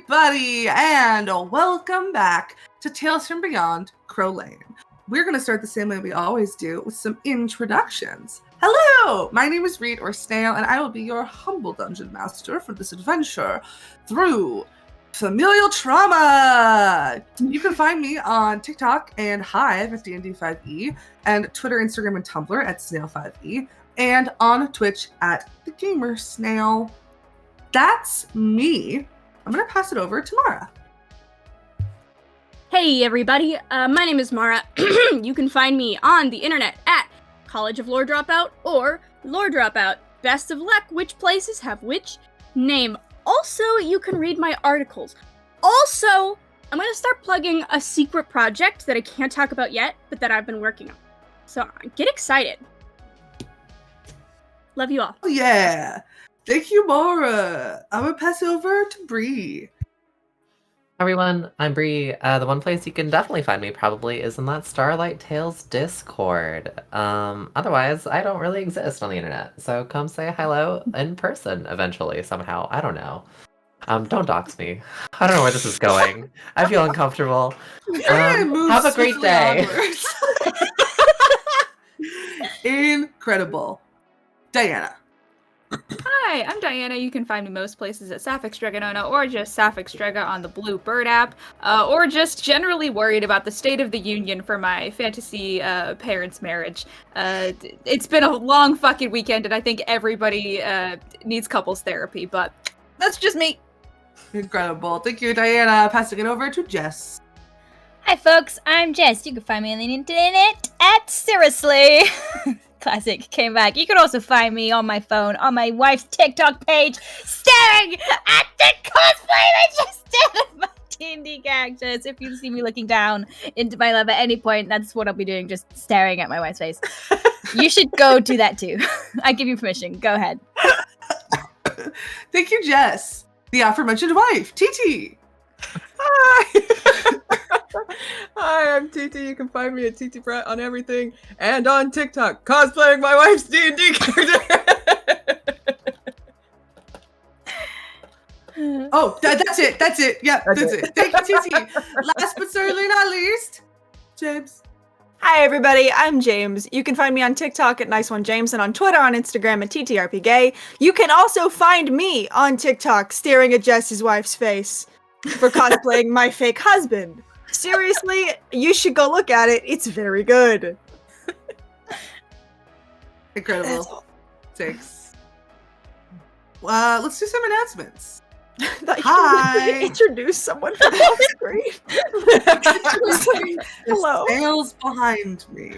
everybody, and welcome back to Tales from Beyond Crow Lane. We're going to start the same way we always do, with some introductions. Hello, my name is Reed or Snail, and I will be your humble dungeon master for this adventure through familial trauma. You can find me on TikTok and Hive at DND5E, and Twitter, Instagram, and Tumblr at Snail5E, and on Twitch at The Gamer Snail. That's me. I'm going to pass it over to Mara. Hey everybody, my name is Mara. You can find me on the internet at College of Lore Dropout or Lore Dropout. Best of luck, which places have which name. Also, you can read my articles. Also, I'm going to start plugging a secret project that I can't talk about yet, but that I've been working on. So get excited. Love you all. Oh, yeah. Thank you, Mara. I'm going to pass it over to Bree. Everyone, I'm Bree. The one place you can definitely find me probably is in that Starlight Tales Discord. Otherwise, I don't really exist on the internet, so come say hello in person eventually somehow. I don't know. Don't dox me. I don't know where this is going. I feel uncomfortable. Have a great day. Incredible. Diana. Hi, I'm Diana. You can find me most places at Sapphic Stregonona or just Sapphic Strega on the Blue Bird app, or just generally worried about the state of the union for my fantasy parents' marriage. It's been a long fucking weekend, and I think everybody needs couples therapy, but that's just me. Incredible. Thank you, Diana. Passing it over to Jess. Hi, folks. I'm Jess. You can find me on the internet at Seriously. Classic came back. You can also find me on my phone, on my wife's TikTok page, staring at the cosplay I just did of my D&D characters. If you see me looking down into my love at any point, that's what I'll be doing, just staring at my wife's face. You should go do that too. I give you permission. Go ahead. Thank you, Jess. The aforementioned wife, TT. Hi. Hi, I'm TT. You can find me at TT Brett on everything and on TikTok, cosplaying my wife's D&D character. Oh, that's it. That's it. Yeah, that's it. Thank you, TT. Last but certainly not least, James. Hi everybody, I'm James. You can find me on TikTok at NiceOneJames and on Twitter and Instagram at TTRPGay. You can also find me on TikTok staring at Jess's wife's face for cosplaying my fake husband. Seriously, you should go look at it. It's very good. Incredible. Thanks. Let's do some announcements. Hi. Introduce someone from off screen. Hello. Snails behind me.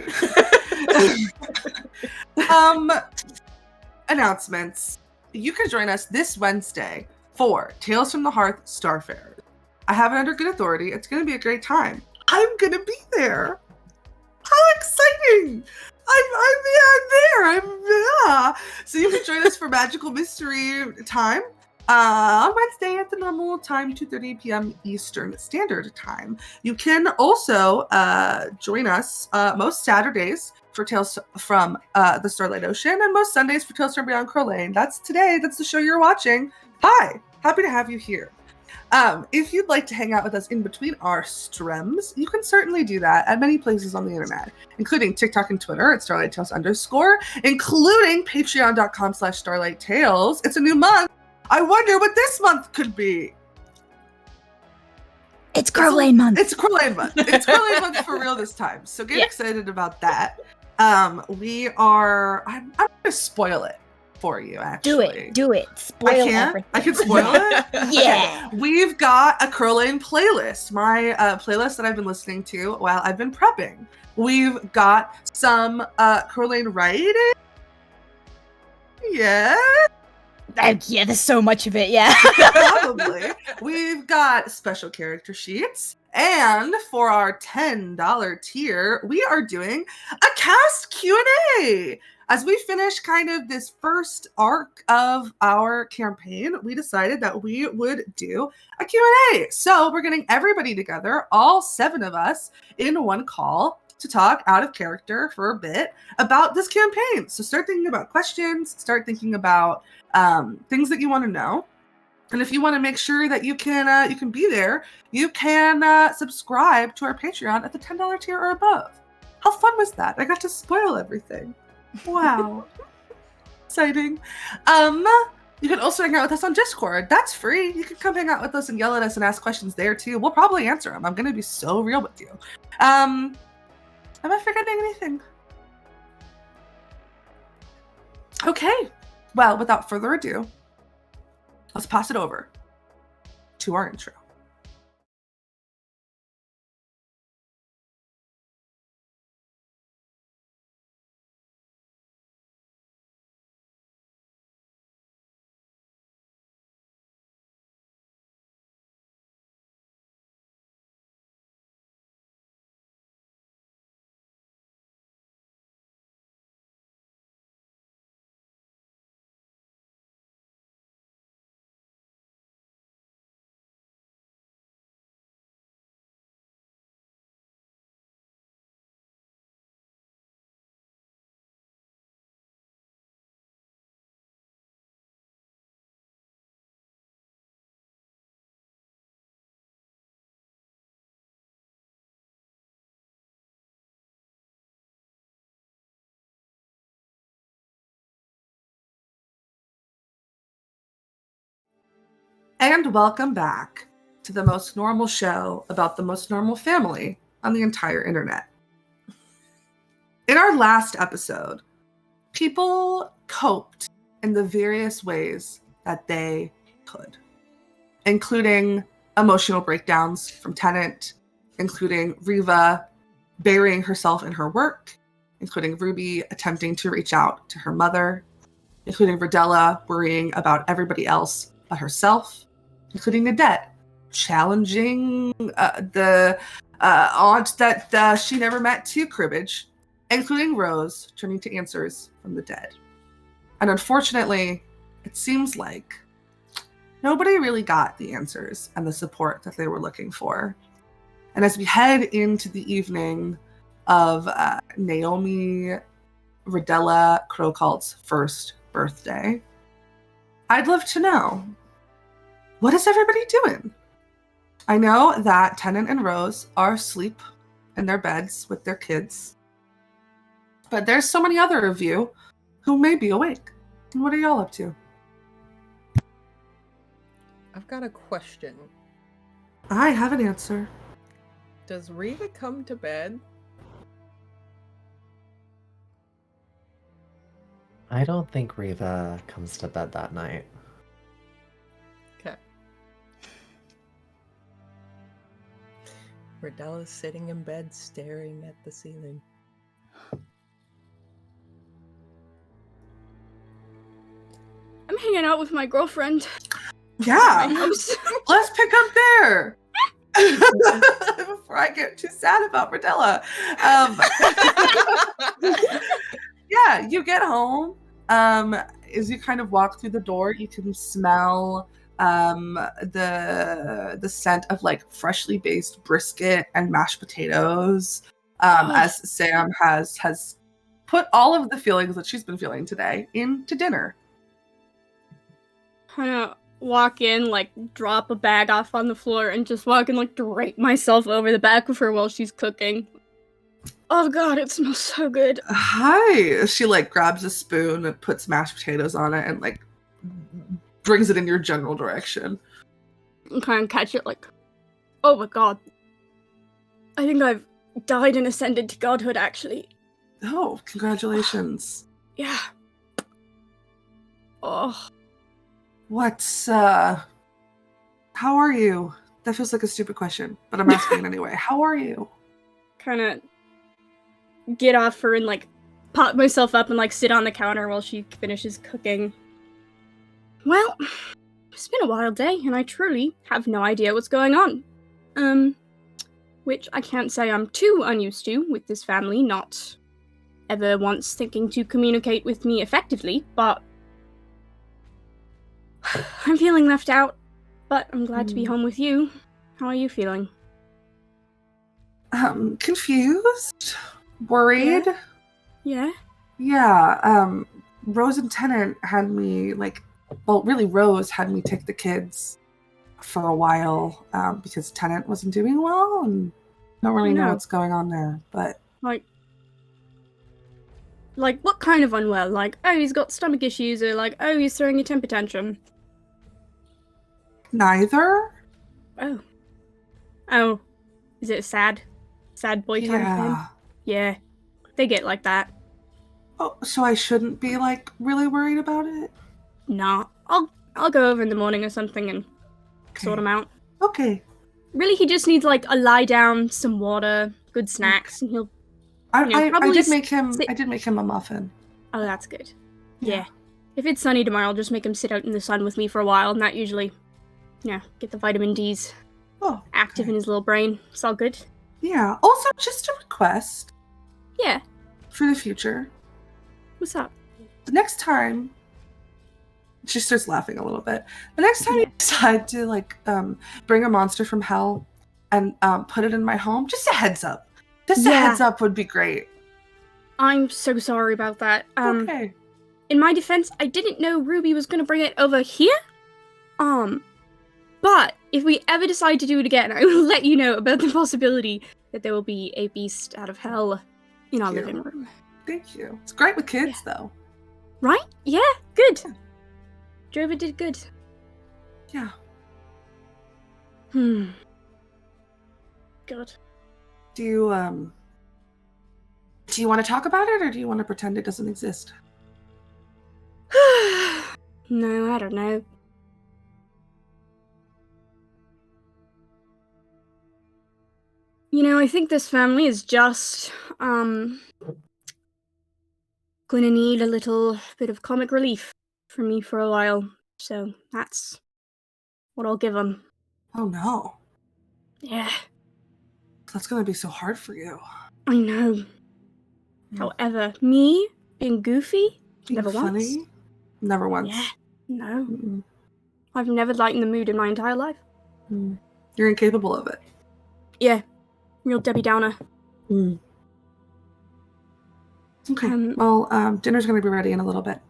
Announcements. You can join us this Wednesday for Tales from the Hearth Starfarer. I have it under good authority. It's going to be a great time. I'm going to be there. How exciting! I'm there. So you can join us for Magical Mystery Time on Wednesday at the normal time, 2:30 p.m. Eastern Standard Time. You can also join us most Saturdays for Tales from the Starlight Ocean and most Sundays for Tales from Beyond Crow Lane. That's today. That's the show you're watching. Hi. Happy to have you here. If you'd like to hang out with us in between our streams, you can certainly do that at many places on the internet, including TikTok and Twitter at StarlightTales_, including patreon.com/StarlightTales. It's a new month. I wonder what this month could be. It's Crow Lane month. It's Crow Lane month. It's Crow Lane month for real this time. So get excited about that. I'm going to spoil it for you, actually. Do it. Spoil everything. I can spoil it? Yeah. Okay. We've got a Crow Lane playlist. My playlist that I've been listening to while I've been prepping. We've got some Crow Lane writing. Yeah. Yeah, there's so much of it, yeah. Probably. We've got special character sheets. And for our $10 tier, we are doing a cast Q&A. As we finish kind of this first arc of our campaign, we decided that we would do a Q&A. So we're getting everybody together, all 7 of us, in one call to talk out of character for a bit about this campaign. So start thinking about questions, start thinking about things that you want to know. And if you want to make sure that you can be there, you can subscribe to our Patreon at the $10 tier or above. How fun was that? I got to spoil everything. Wow. Exciting. You can also hang out with us on Discord. That's free. You can come hang out with us and yell at us and ask questions there too. We'll probably answer them. I'm gonna be so real with you. Am I forgetting anything? Okay. Well, without further ado, let's pass it over to our intro. And welcome back to the most normal show about the most normal family on the entire internet. In our last episode, people coped in the various ways that they could, including emotional breakdowns from Tennant, including Riva burying herself in her work, including Ruby attempting to reach out to her mother, including Rodella worrying about everybody else but herself, including Nadette challenging the aunt that she never met to cribbage, including Rose turning to answers from the dead. And unfortunately, it seems like nobody really got the answers and the support that they were looking for. And as we head into the evening of Naomi Rodella Crowcolts' first birthday, I'd love to know, what is everybody doing? I know that Tennant and Rose are asleep in their beds with their kids, but there's so many other of you who may be awake. And what are y'all up to? I've got a question. I have an answer. Does Riva come to bed? I don't think Riva comes to bed that night. Okay. Rodella's sitting in bed staring at the ceiling. I'm hanging out with my girlfriend. Yeah, My house. let's pick up there. Before I get too sad about Rodella. Yeah, you get home. As you kind of walk through the door, you can smell the scent of like freshly baked brisket and mashed potatoes. As Sam has put all of the feelings that she's been feeling today into dinner. Kind of walk in, like drop a bag off on the floor, and just walk and like drape myself over the back of her while she's cooking. Oh god, it smells so good. Hi. She like grabs a spoon and puts mashed potatoes on it and like brings it in your general direction. And kind of catch it like, oh my god. I think I've died and ascended to godhood, actually. Oh, congratulations. Yeah. Oh. What's how are you? That feels like a stupid question, but I'm asking it anyway. How are you? Kind of get off her and like pop myself up and like sit on the counter while she finishes cooking. Well, it's been a wild day and I truly have no idea what's going on. Which I can't say I'm too unused to with this family not ever once thinking to communicate with me effectively, but I'm feeling left out, but I'm glad to be home with you. How are you feeling? Confused? Worried? Yeah? Yeah, Rose and Tennant had me, like, well, really Rose had me take the kids for a while because Tennant wasn't doing well and don't really know No. what's going on there. But Like, what kind of unwell? Like, oh, he's got stomach issues, or like, oh, he's throwing a temper tantrum. neither. Oh, is it a sad boy time for him? Yeah. Yeah, they get like that. Oh, so I shouldn't be like really worried about it? Nah, I'll go over in the morning or something and sort him out. Okay. Really, he just needs like a lie down, some water, good snacks, and he'll. I probably did make him. sit- I did make him a muffin. Oh, that's good. Yeah. If it's sunny tomorrow, I'll just make him sit out in the sun with me for a while, and that usually, get the vitamin D's active in his little brain. It's all good. Yeah. Also, just a request Yeah. for the future. What's up? The next time, she starts laughing a little bit. The next time you decide to like bring a monster from hell and put it in my home, just a heads up. Just a Yeah. heads up would be great. I'm so sorry about that. Okay. In my defense, I didn't know Ruby was gonna bring it over here. But if we ever decide to do it again, I will let you know about the possibility that there will be a beast out of hell in our Cute. living room. Thank you. It's great with kids, though. Right? Yeah, good. Drova did good. Yeah. God. Do you want to talk about it, or do you want to pretend it doesn't exist? No, I don't know. I think this family is just, gonna need a little bit of comic relief from me for a while. So that's what I'll give them. Oh no. Yeah, That's gonna be so hard for you. I know. However, me being goofy, Being never funny? once. Never once. Yeah, no. Mm-mm. I've never lightened the mood in my entire life. Mm. You're incapable of it. Yeah, real Debbie Downer. Mm. Okay. Um, Well, dinner's gonna be ready in a little bit.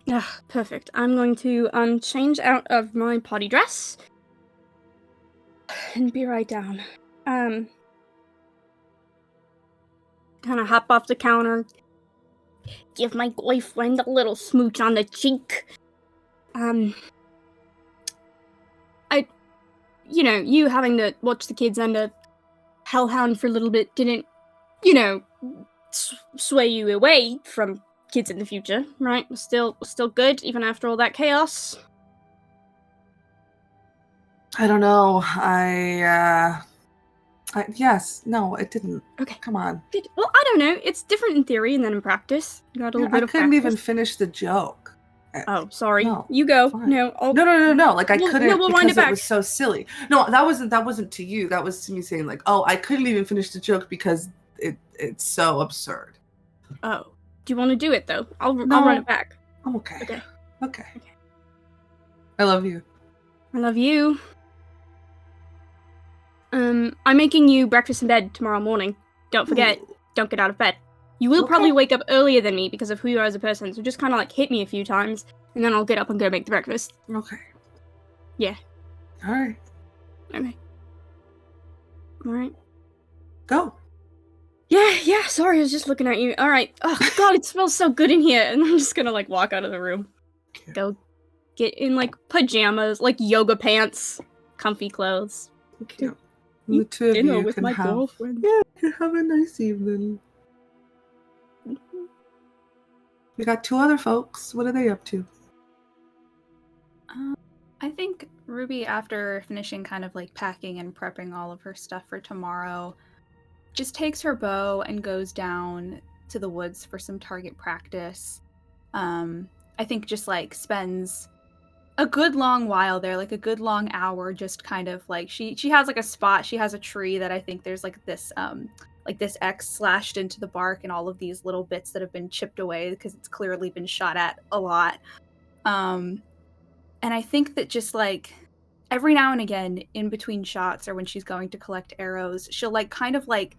Yeah, perfect. I'm going to change out of my potty dress and be right down. Kind of hop off the counter, give my boyfriend a little smooch on the cheek. You having to watch the kids under hellhound for a little bit didn't, sway you away from kids in the future, right? Still good, even after all that chaos. I don't know. Yes. No, it didn't. Okay. Come on. Good. Well, I don't know. It's different in theory and then in practice. You got a little I bit of couldn't even practice. finish the joke. Oh, sorry. No, You go. fine. No. No. Like I We'll- couldn't no, we'll wind because it it back. was so silly. No, that wasn't to you. That was to me saying like, oh, I couldn't even finish the joke because it's so absurd. Oh. Do you want to do it though? I'll No. run it back. I'm okay. Okay. Okay. I love you. I love you. I'm making you breakfast in bed tomorrow morning. Don't forget, don't get out of bed. You will probably Okay. wake up earlier than me because of who you are as a person, so just kind of like hit me a few times, and then I'll get up and go make the breakfast. Okay. Yeah. All right. Okay. Alright. Go. Yeah, sorry, I was just looking at you. Alright. Oh, God, it smells so good in here. And I'm just gonna, like, walk out of the room. Cute. Go get in, like, pajamas, like, yoga pants, comfy clothes. Thank you. Eat The two of dinner you with can my have. girlfriend. Yeah, you can have a nice evening. We got two other folks. What are they up to? I think Ruby, after finishing kind of like packing and prepping all of her stuff for tomorrow, just takes her bow and goes down to the woods for some target practice. I think just like spends a good long while there, like a good long hour, just kind of like she has like a spot, she has a tree that I think there's like this X slashed into the bark and all of these little bits that have been chipped away because it's clearly been shot at a lot. And I think that just like every now and again in between shots or when she's going to collect arrows, she'll like kind of like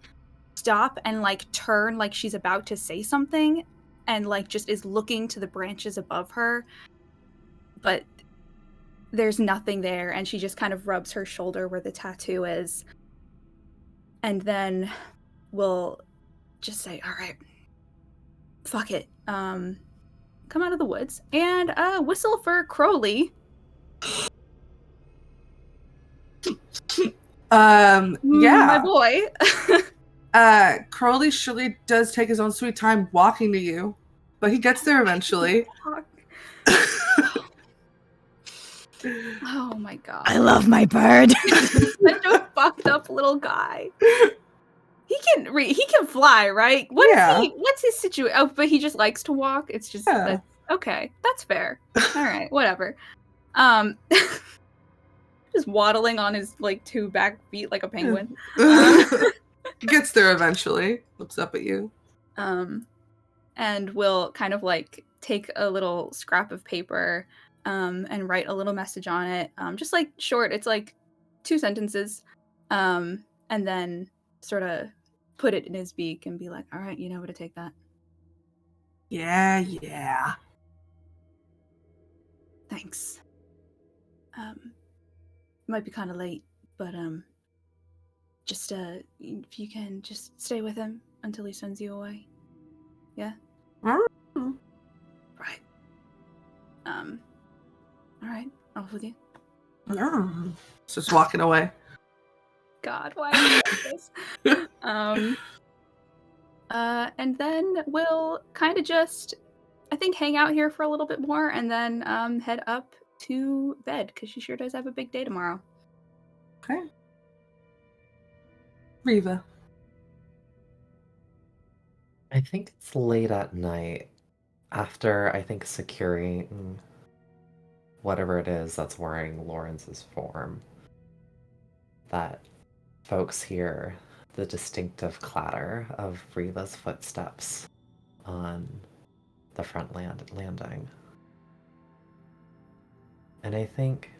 stop and like turn like she's about to say something and like just is looking to the branches above her. but there's nothing there, and she just kind of rubs her shoulder where the tattoo is, and then will just say, all right, fuck it, come out of the woods and whistle for Crowley. Yeah. My boy. Crowley surely does take his own sweet time walking to you, but he gets there eventually. Oh my god. I love my bird. Such a fucked up little guy. He can fly, right? What's his situation? Oh, but he just likes to walk. It's just okay. That's fair. All right, whatever. Just waddling on his like 2 back feet like a penguin. He gets there eventually. Looks up at you. And will kind of like take a little scrap of paper and write a little message on it. Just like short, it's like 2 sentences. And then sort of put it in his beak and be like, all right, you know where to take that. Yeah. Thanks. Might be kind of late, but just if you can just stay with him until he sends you away. Yeah? Mm. Right. All right, off with you. Just walking away. God, why are you like this? And then we'll kind of just, I think, hang out here for a little bit more and then head up to bed because she sure does have a big day tomorrow. Okay. Riva. I think it's late at night after, I think, securing whatever it is that's wearing Lawrence's form, that folks hear the distinctive clatter of Riva's footsteps on the front landing. And I think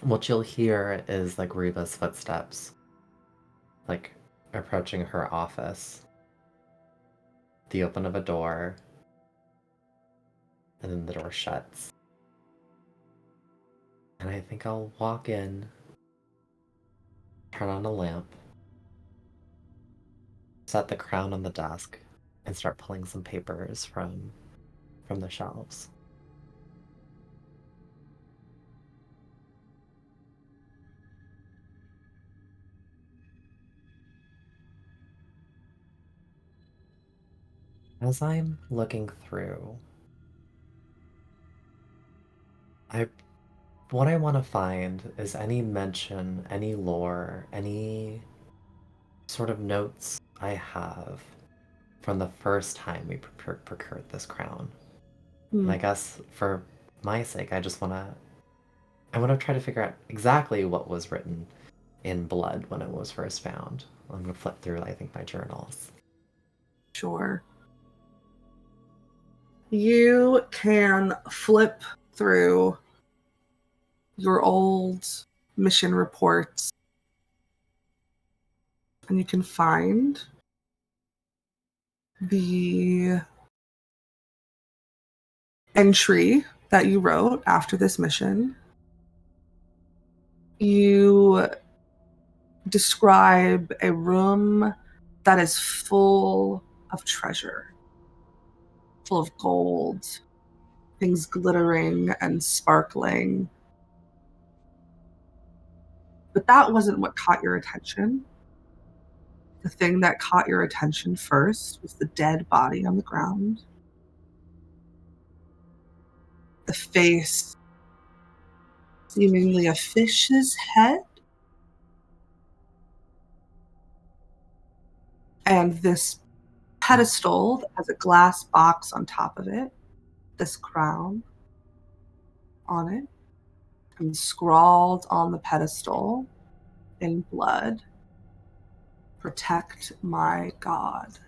what you'll hear is like Riva's footsteps, like approaching her office, the open of a door, and then the door shuts. And I think I'll walk in, turn on a lamp, set the crown on the desk, and start pulling some papers from the shelves. As I'm looking through, what I want to find is any mention, any lore, any sort of notes I have from the first time we procured this crown. And I guess for my sake, I want to try to figure out exactly what was written in blood when it was first found. I'm going to flip through, I think, my journals. Sure. You can flip through your old mission reports and you can find the entry that you wrote after this mission. You describe a room that is full of treasure, full of gold, things glittering and sparkling. But that wasn't what caught your attention. The thing that caught your attention first was the dead body on the ground. The face, seemingly a fish's head. And this pedestal that has a glass box on top of it, this crown on it, and scrawled on the pedestal in blood, "Protect my God."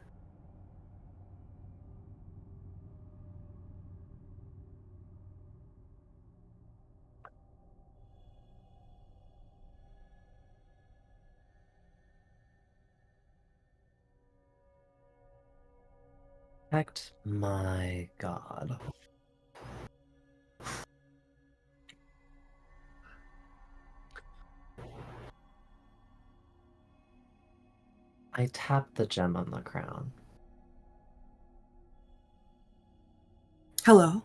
Protect my God. I tapped the gem on the crown. Hello.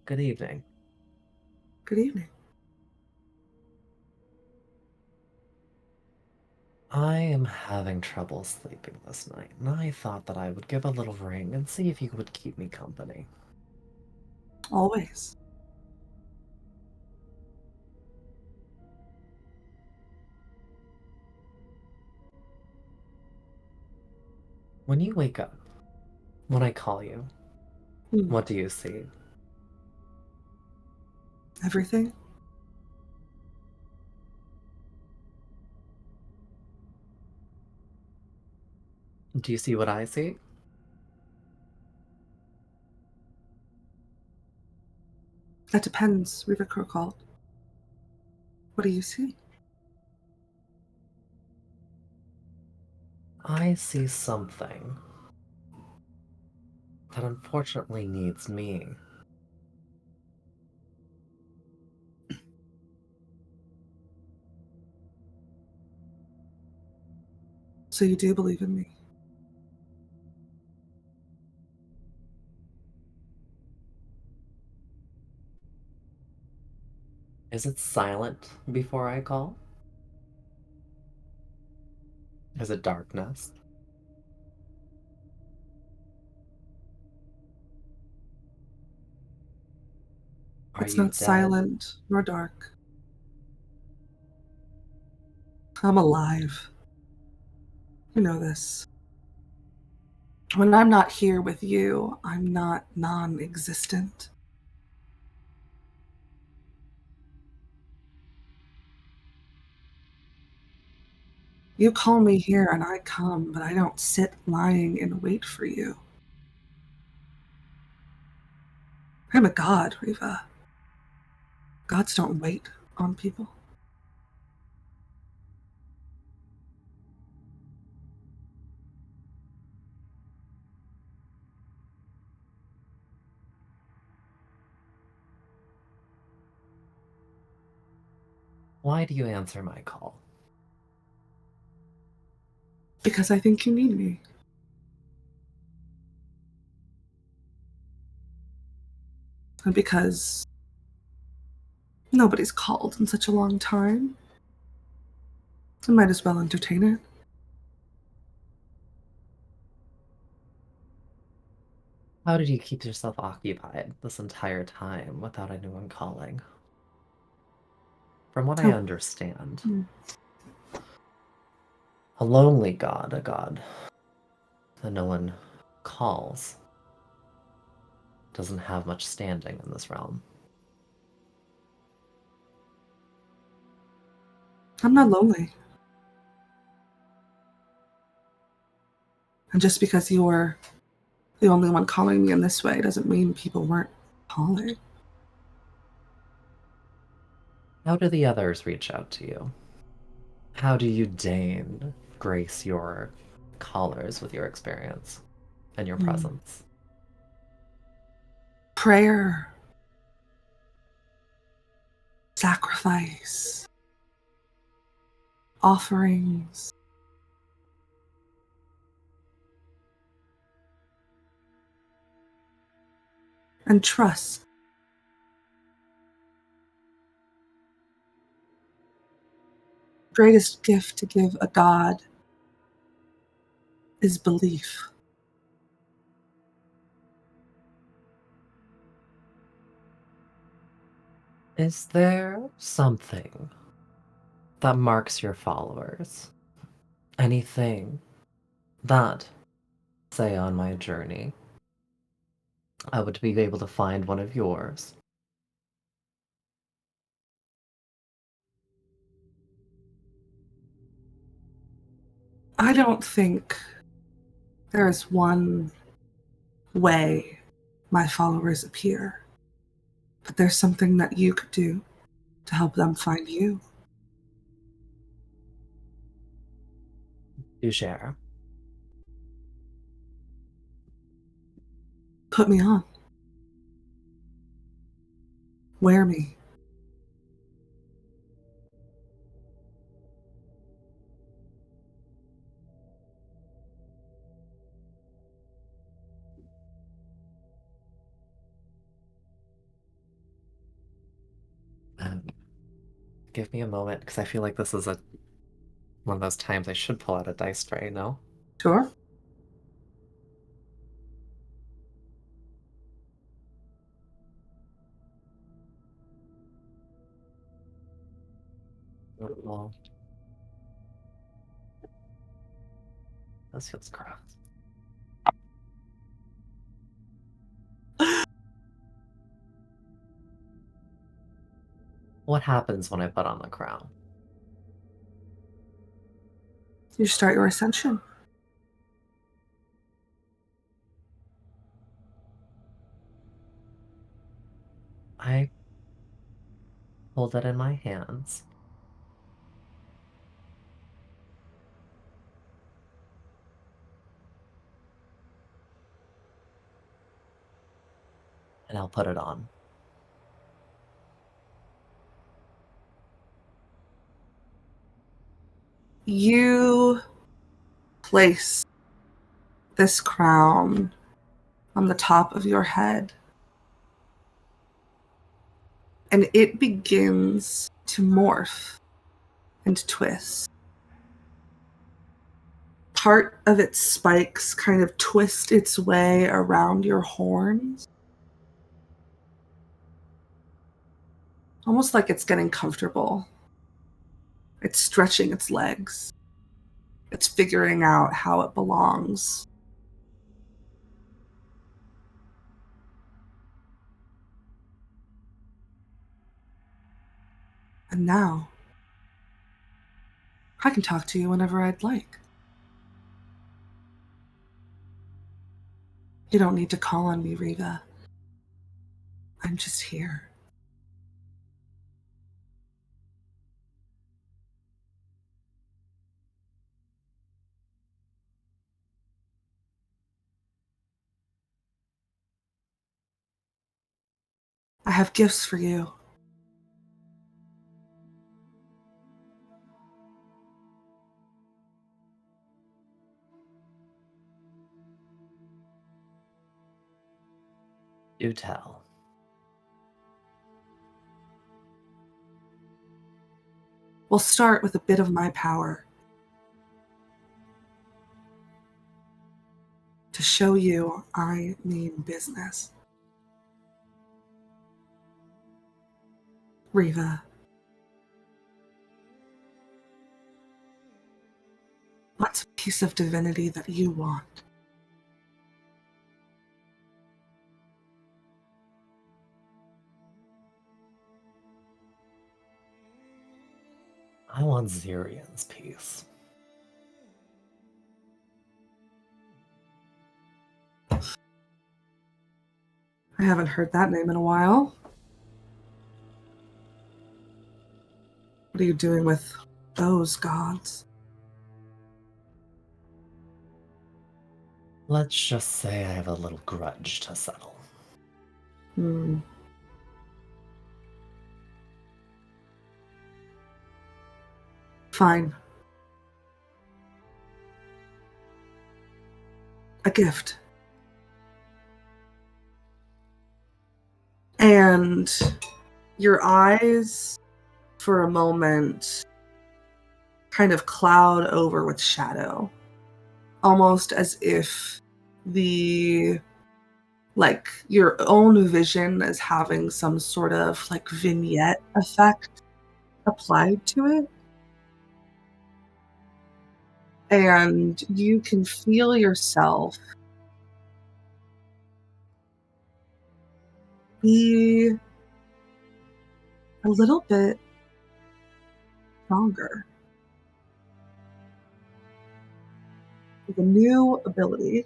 Good evening. Good evening. I am having trouble sleeping this night, and I thought that I would give a little ring and see if you would keep me company. Always. When you wake up, when I call you, Hmm. what do you see? Everything? Do you see what I see? That depends, River Crowcolt. What do you see? I see something that unfortunately needs me. So you do believe in me? Is it silent before I call? Is it darkness? Are It's you not dead? silent nor dark. I'm alive. You know this. When I'm not here with you, I'm not non-existent. You call me here and I come, but I don't sit lying in wait for you. I'm a god, Riva. Gods don't wait on people. Why do you answer my call? Because I think you need me. And because nobody's called in such a long time, I might as well entertain it. How did you keep yourself occupied this entire time without anyone calling? From what I Oh. understand, Hmm. a lonely god, a god that no one calls, doesn't have much standing in this realm. I'm not lonely. And just because you're the only one calling me in this way doesn't mean people weren't calling. How do the others reach out to you? How do you deign grace your callers with your experience and your presence? Prayer, sacrifice, offerings. And trust. Greatest gift to give a god is belief. Is there something that marks your followers? Anything that, say, on my journey, I would be able to find one of yours? I don't think there is one way my followers appear, but there's something that you could do to help them find you. Do share. Put me on. Wear me. Give me a moment, because I feel like this is one of those times I should pull out a dice tray, no? Sure. Well, this feels cross. What happens when I put on the crown? You start your ascension. I hold it in my hands. And I'll put it on. You place this crown on the top of your head, and it begins to morph and twist. Part of its spikes kind of twist its way around your horns, almost like it's getting comfortable. It's stretching its legs. It's figuring out how it belongs. And now, I can talk to you whenever I'd like. You don't need to call on me, Riva. I'm just here. I have gifts for you. Do tell. We'll start with a bit of my power to show you I mean business. Riva, what's a piece of divinity that you want? I want Zirian's piece. I haven't heard that name in a while. What are you doing with those gods? Let's just say I have a little grudge to settle. Fine. A gift. And your eyes, for a moment, kind of cloud over with shadow. Almost as if your own vision is having some sort of vignette effect applied to it. And you can feel yourself be a little bit stronger with a new ability.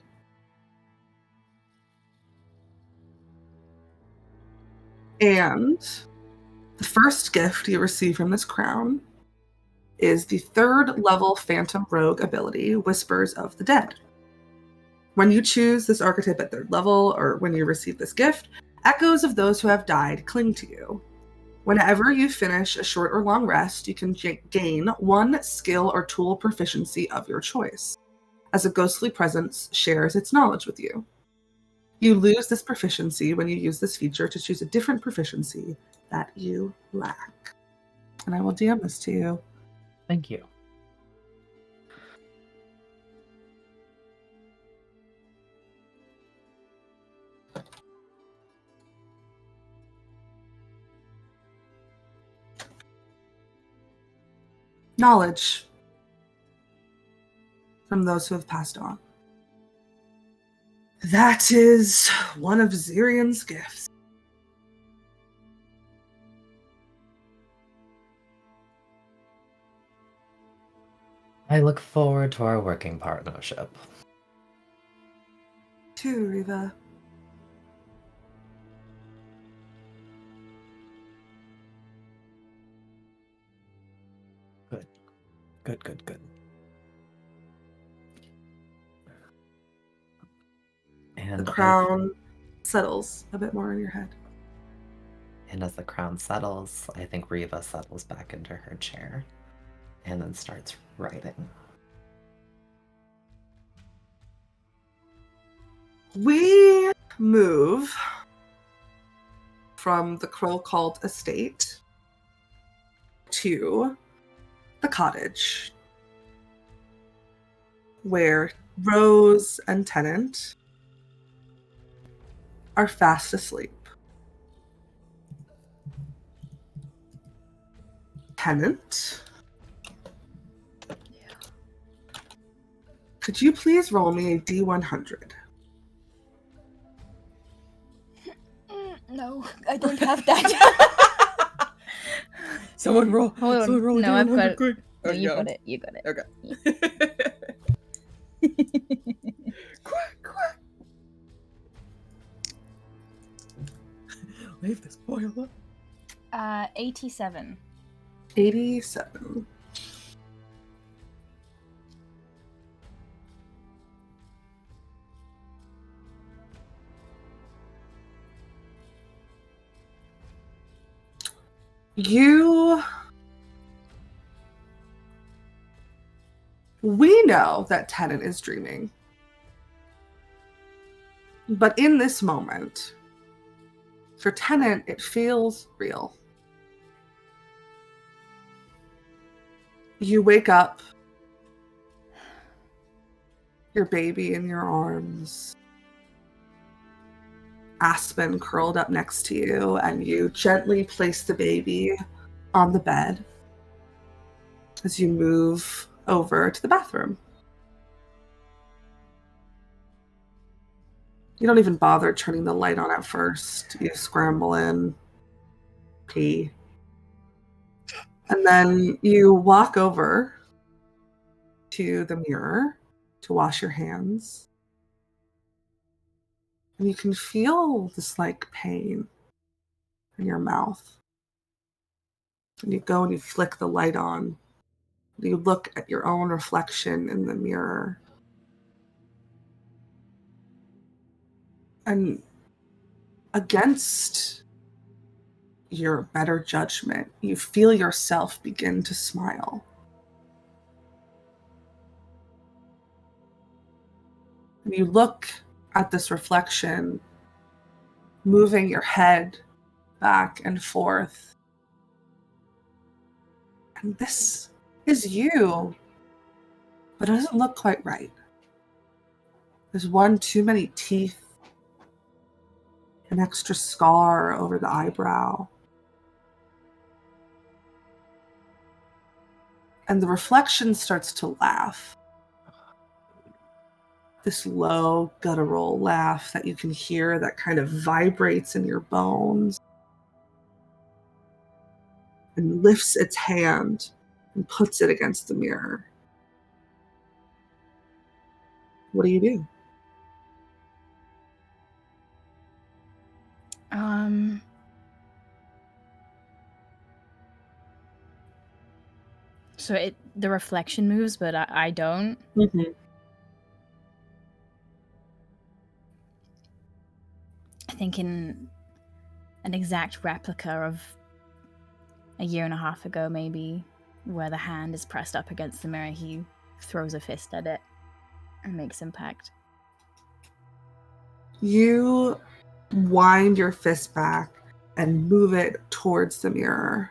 And the first gift you receive from this crown is the 3rd level Phantom Rogue ability, Whispers of the Dead. When you choose this archetype at 3rd level, or when you receive this gift, echoes of those who have died cling to you. Whenever you finish a short or long rest, you can gain 1 skill or tool proficiency of your choice, as a ghostly presence shares its knowledge with you. You lose this proficiency when you use this feature to choose a different proficiency that you lack. and I will DM this to you. Thank you. Knowledge from those who have passed on. That is one of Zyrion's gifts. I look forward to our working partnership. Too, Riva. Good. And The crown settles a bit more in your head. And as the crown settles, I think Riva settles back into her chair and then starts writing. We move from the Crowcult estate to the cottage, where Rose and Tennant are fast asleep. Tennant, could you please roll me a D100? No, I don't have that. Someone roll. Hold on. Someone roll. No, I've got it. quick. No, Oh, you go. got it. You got it. Okay. Quack. Leave this boy alone. 87. 87. We know that Tennant is dreaming. But in this moment, for Tennant, it feels real. You wake up, your baby in your arms, Aspen curled up next to you, and you gently place the baby on the bed as you move over to the bathroom. You don't even bother turning the light on at first. You scramble in, pee, and then you walk over to the mirror to wash your hands. And you can feel this like pain in your mouth. And you go and you flick the light on. You look at your own reflection in the mirror. And against your better judgment, you feel yourself begin to smile. And you look at this reflection, moving your head back and forth. And this is you, but it doesn't look quite right. There's one too many teeth, an extra scar over the eyebrow. And the reflection starts to laugh. This low, guttural laugh that you can hear that kind of vibrates in your bones. And lifts its hand and puts it against the mirror. What do you do? So the reflection moves, but I don't. Mm-hmm. I think in an exact replica of a year and a half ago, maybe, where the hand is pressed up against the mirror, he throws a fist at it and makes impact. You wind your fist back and move it towards the mirror.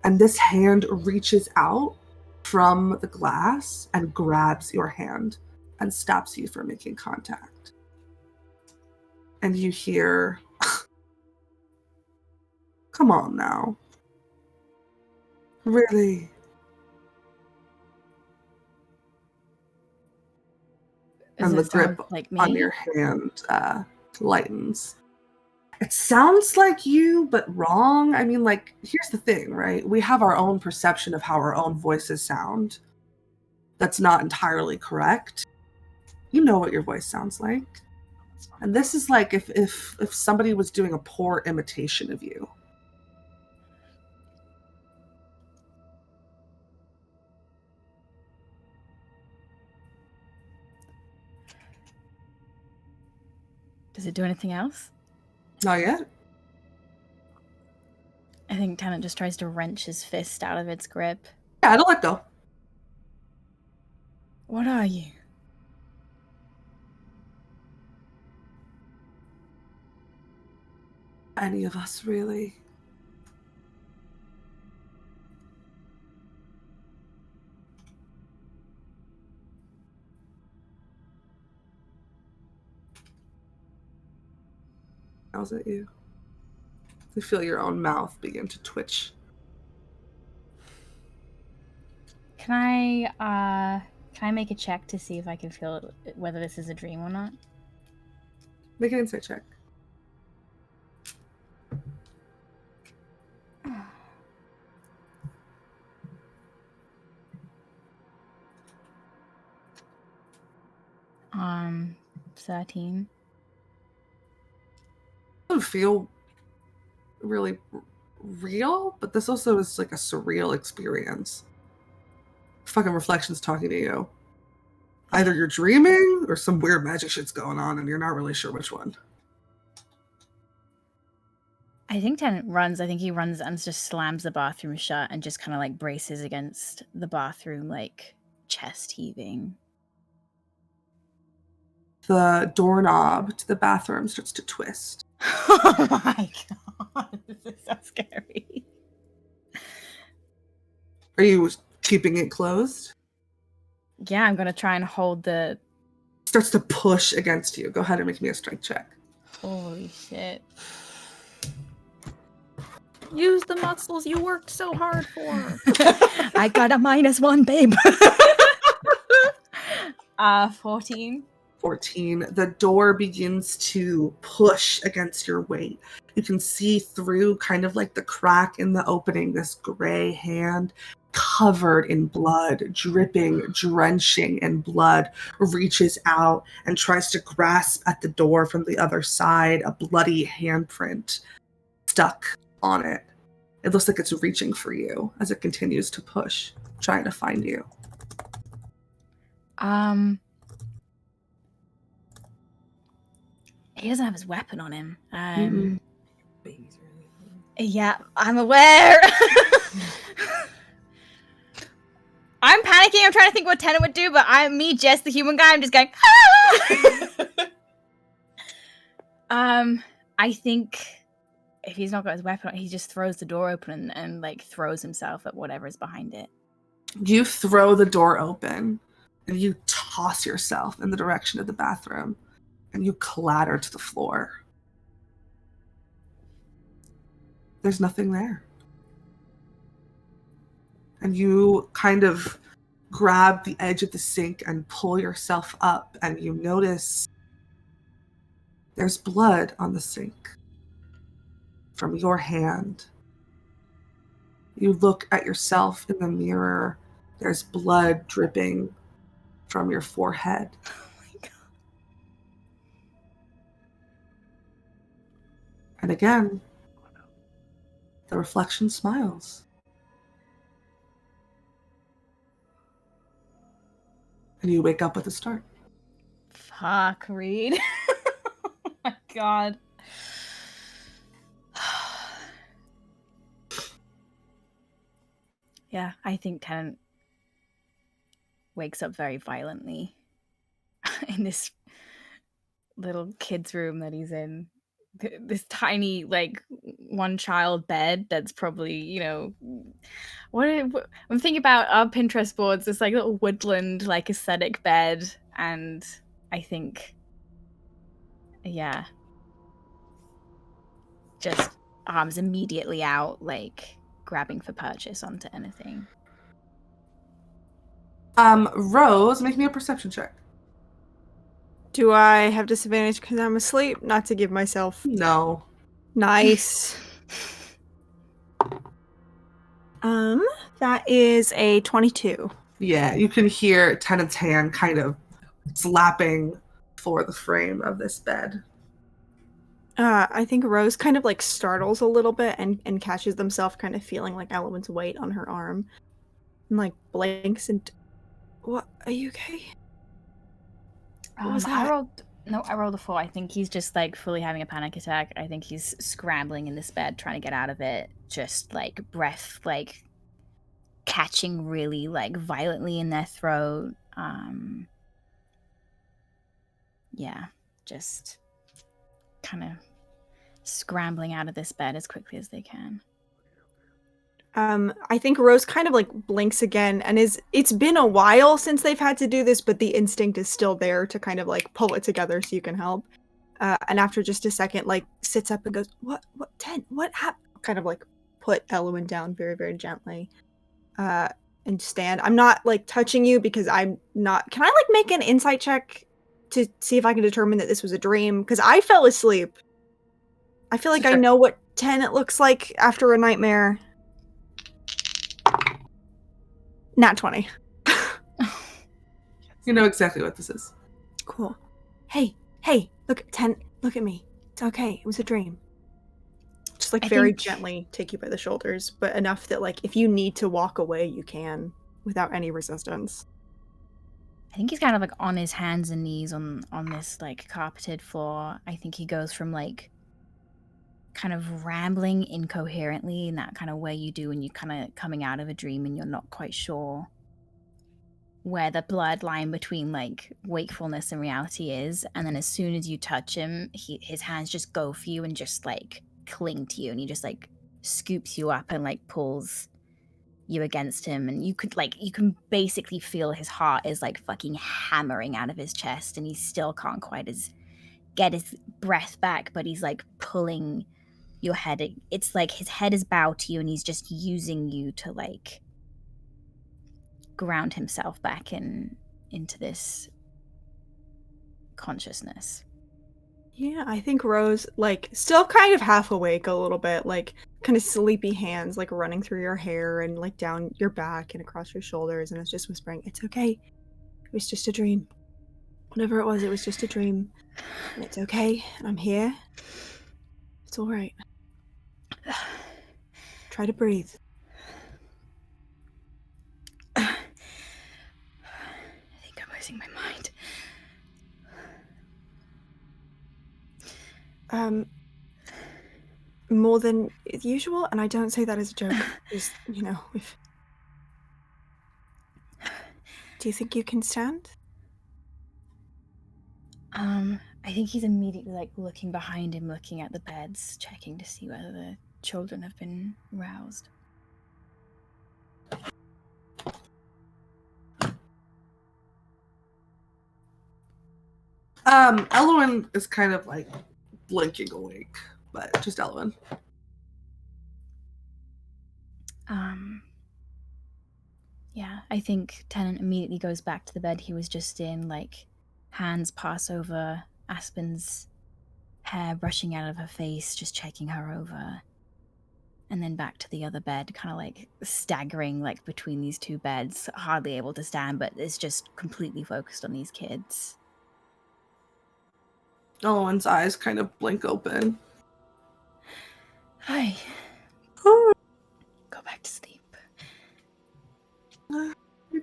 And this hand reaches out from the glass and grabs your hand and stops you from making contact. And you hear, come on now. Really? Does And the it sound grip like me? on your hand lightens. It sounds like you, but wrong. I mean, like, here's the thing, right? We have our own perception of how our own voices sound. That's not entirely correct. You know what your voice sounds like. And this is like if somebody was doing a poor imitation of you. Does it do anything else? Not yet. I think Tennant just tries to wrench his fist out of its grip. Yeah, it'll let go. What are you? Any of us, really. How's it you? You feel your own mouth begin to twitch. Can I make a check to see if I can feel whether this is a dream or not? Make an insight check. Um, 13. It doesn't feel really real, but this also is like a surreal experience. Fucking reflections talking to you. Either you're dreaming or some weird magic shit's going on and you're not really sure which one. I think Tennant runs. I think he runs and just slams the bathroom shut and just kind of like braces against the bathroom, like chest heaving. The doorknob to the bathroom starts to twist. Oh my god, this is so scary. Are you keeping it closed? Yeah, I'm gonna try and hold the. Starts to push against you. Go ahead and make me a strength check. Holy shit. Use the muscles you worked so hard for. I got a -1, babe. 14. 14. The door begins to push against your weight. You can see through kind of like the crack in the opening, this gray hand covered in blood, dripping, drenching in blood, reaches out and tries to grasp at the door from the other side, a bloody handprint stuck on it. It looks like it's reaching for you as it continues to push, trying to find you. He doesn't have his weapon on him. Mm-mm. Yeah, I'm aware. I'm panicking. I'm trying to think what Tennant would do, but Jess, the human guy, I'm just going, ah! I think if he's not got his weapon on, he just throws the door open and like throws himself at whatever's behind it. You throw the door open and you toss yourself in the direction of the bathroom and you clatter to the floor. There's nothing there. And you kind of grab the edge of the sink and pull yourself up, and you notice there's blood on the sink from your hand. You look at yourself in the mirror. There's blood dripping from your forehead. Oh my god. And again, the reflection smiles. And you wake up with a start. Fuck, Reed. Oh my god. Yeah, I think Tennant wakes up very violently in this little kid's room that he's in, this tiny like one child bed that's probably, you know, I'm thinking about our Pinterest boards, this like little woodland like aesthetic bed, and I think yeah, just arms immediately out, like grabbing for purchase onto anything. Rose, make me a perception check. Do I have disadvantage because I'm asleep? Not to give myself. No. Nice. That is a 22. Yeah, you can hear Tennant's hand kind of slapping for the frame of this bed. I think Rose kind of like startles a little bit and catches themselves kind of feeling like Elowen's weight on her arm. And like blinks and what, are you okay? What was that? I rolled a 4. I think he's just like fully having a panic attack. I think he's scrambling in this bed, trying to get out of it. Just like breath, like catching really like violently in their throat. Yeah, just kind of scrambling out of this bed as quickly as they can. I think Rose kind of like blinks again and it's been a while since they've had to do this, but the instinct is still there to kind of like pull it together so you can help. And after just a second, like sits up and goes, what, what happened? Kind of like put Elowen down very, very gently. And stand. I'm not like touching you because I'm not, can I like make an insight check to see if I can determine that this was a dream? Because I fell asleep. I feel like I know what Tennant looks like after a nightmare. Nat 20. You know exactly what this is. Cool. Hey, look at me. It's okay. It was a dream. Just like very gently take you by the shoulders, but enough that like if you need to walk away, you can without any resistance. I think he's kind of like on his hands and knees on this like carpeted floor. I think he goes from like kind of rambling incoherently in that kind of way you do when you're kind of coming out of a dream and you're not quite sure where the blurred line between like wakefulness and reality is, and then as soon as you touch him, his hands just go for you and just like cling to you, and he just like scoops you up and like pulls you against him, and you can basically feel his heart is like fucking hammering out of his chest, and he still can't quite get his breath back, but he's like pulling your head. It's like his head is bowed to you, and he's just using you to like ground himself back into this consciousness. Yeah, I think Rose, like, still kind of half awake a little bit, like, kind of sleepy hands, like, running through your hair and, like, down your back and across your shoulders, and is just whispering, it's okay. It was just a dream. Whatever it was just a dream. And it's okay, and I'm here. It's alright. Try to breathe. I think I'm losing my mind. More than usual, and I don't say that as a joke. Just, you know, if... Do you think you can stand? I think he's immediately like looking behind him, looking at the beds, checking to see whether the children have been roused. Elowen is kind of like blinking awake, but just Elowen. Yeah, I think Tennant immediately goes back to the bed he was just in, like hands pass over Aspen's hair, brushing out of her face, just checking her over. And then back to the other bed, kind of like staggering like between these two beds, hardly able to stand, but is just completely focused on these kids. Elowen's eyes kind of blink open. Hi. Go back to sleep. I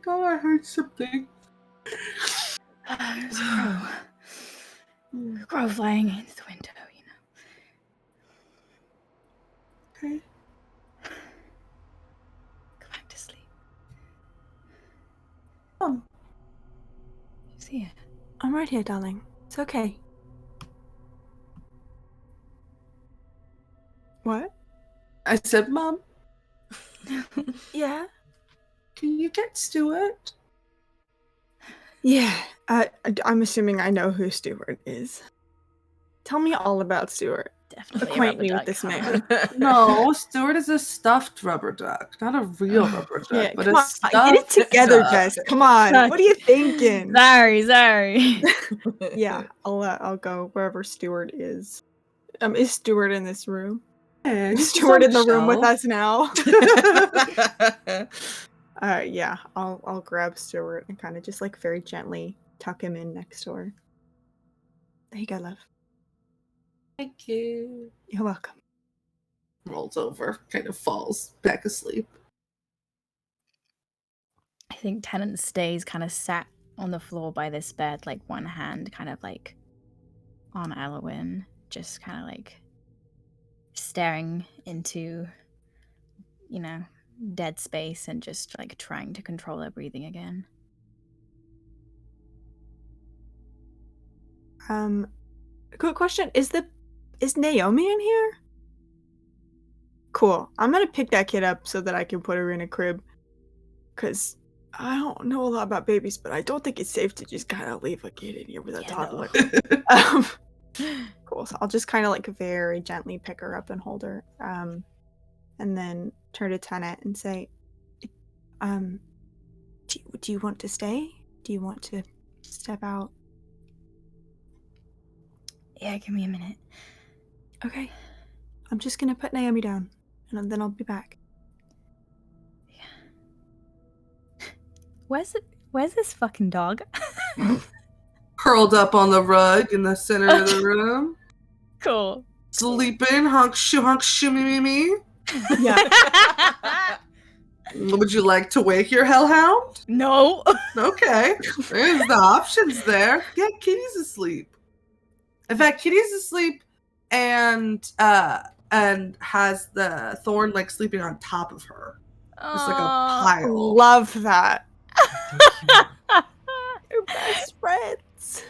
thought I heard something. There's a crow flying into the window, you know. Okay. Go back to sleep. See it. I'm right here, darling. It's okay. What? I said, Mom, Yeah. can you get Stuart? Yeah. I'm assuming I know who Stuart is. Tell me all about Stuart. Definitely Acquaint a me rubber with this duck. man. No, Stuart is a stuffed rubber duck, not a real rubber duck, Yeah, but come a on, stuffed get it together, duck. Jess. Come on. What are you thinking? Sorry. Yeah, I'll go wherever Stuart is. Is Stuart in this room? Yeah, Is he's Stuart on in the room with shelf. us now? Yeah, I'll grab Stuart and kind of just like very gently tuck him in next to her. There you go, love. Thank you. You're welcome. Rolls over, kind of falls back asleep. I think Tennant stays kind of sat on the floor by this bed, like one hand kind of like on Elwyn, just kind of like staring into, dead space and just like trying to control her breathing again. Quick question. Is Naomi in here? Cool. I'm gonna pick that kid up so that I can put her in a crib. Cause I don't know a lot about babies, but I don't think it's safe to just kind of leave a kid in here with a Yeah, toddler. no. Cool. So I'll just kind of like very gently pick her up and hold her. And then turn to Tennant and say, do you want to stay? Do you want to step out? Yeah, give me a minute. Okay. I'm just gonna put Naomi down, and then I'll be back. Where's this fucking dog? Curled up on the rug in the center of the room. Cool. Sleeping, honk shoo me me. Yeah. Would you like to wake your hellhound? No. Okay. There's the options there. Yeah, Kitty's asleep. In fact, Kitty's asleep and has the thorn like sleeping on top of her. Just like a pile. Love that. You're best friends.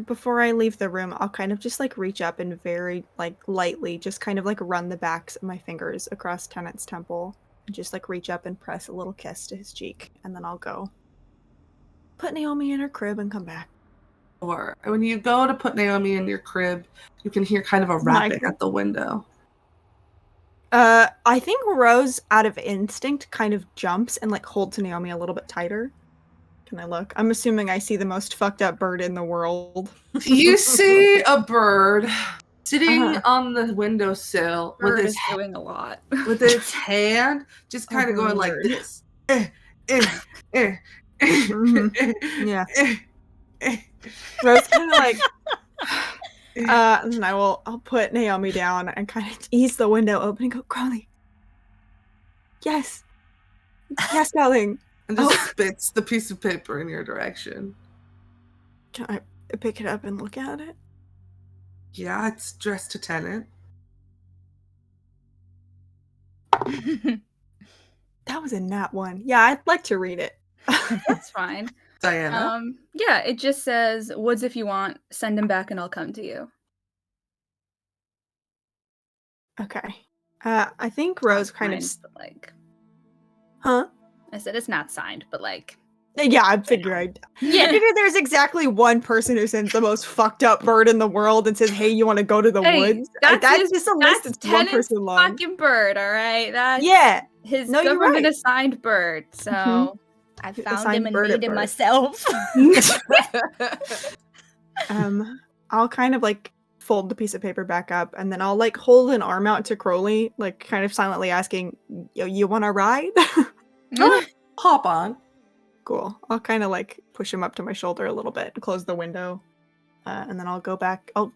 Before I leave the room, I'll kind of just like reach up and very like lightly just kind of like run the backs of my fingers across Tennant's temple and just like reach up and press a little kiss to his cheek, and then I'll go put Naomi in her crib and come back. Or when you go to put Naomi in your crib, you can hear kind of a rapping at the window. I think Rose, out of instinct, kind of jumps and like holds Naomi a little bit tighter. Can I look? I'm assuming I see the most fucked up bird in the world. You see a bird sitting on the windowsill Bird is doing a lot. with its hand just kind of going like bird. this. Yeah. Rose kind of like and I'll put Naomi down and kind of ease the window open and go, Crowley. Yes, darling. And just spits the piece of paper in your direction. Can I pick it up and look at it? Yeah, it's addressed to Tennant. That was a nat one. Yeah, I'd like to read it. That's fine. Diana. Yeah, it just says, "Woods if you want. Send him back, and I'll come to you." Okay. I think Rose kind of Signed, but, like, huh? I said it's not signed, but like, Yeah, I figure I figure there's exactly one person who sends the most fucked up bird in the world and says, "Hey, you want to go to the woods?" That's just a list that's one Tennant's person long. fucking bird, all right? That's his No, you're government right. assigned bird. So Mhm. I found Assigned him and bird at made him birth. myself. I'll kind of like fold the piece of paper back up, and then I'll like hold an arm out to Crowley, like kind of silently asking, you want to ride? Hop on. Cool. I'll kind of like push him up to my shoulder a little bit and close the window. And then I'll go back. I'll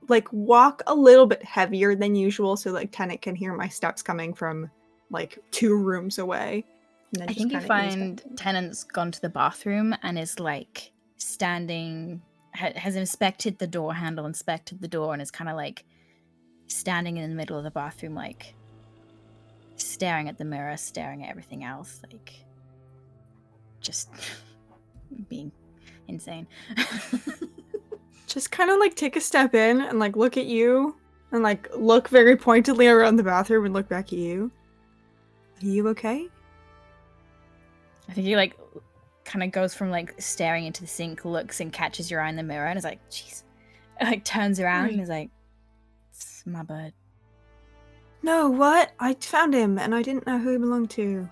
like walk a little bit heavier than usual so like Tennant can hear my steps coming from like 2 rooms away. And then I just think you kinda ease find back in. Tennant's gone to the bathroom and is like standing, has inspected the door handle, inspected the door, and is kind of like standing in the middle of the bathroom, like staring at the mirror, staring at everything else, like just being insane. just kind of like take a step in and like look at you and like look very pointedly around the bathroom and look back at you. Are you okay? I think he like kind of goes from like staring into the sink, looks and catches your eye in the mirror, and is like, "Jeez," and, like turns around and is like, "It's my bird." No, what? I found him and I didn't know who he belonged to.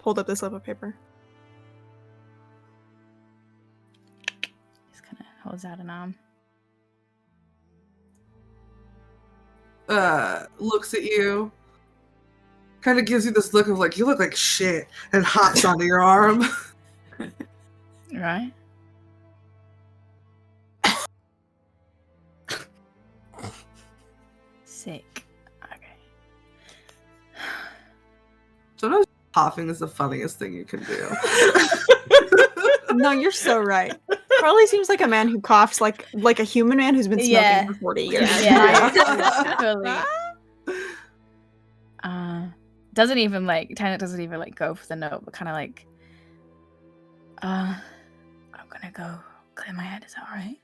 Hold up this slip of paper. Just kind of holds out an arm. Looks at you, kind of gives you this look of like, you look like shit, and hops onto your arm. Right? Sick. Okay. Sometimes coughing is the funniest thing you can do. No, you're so right. Carly seems like a man who coughs like a human man who's been smoking Yeah. for 40 years. Yeah. Totally. Doesn't even like Tana doesn't even like go for the note, but kind of like, I'm gonna go clear my head. Is that alright?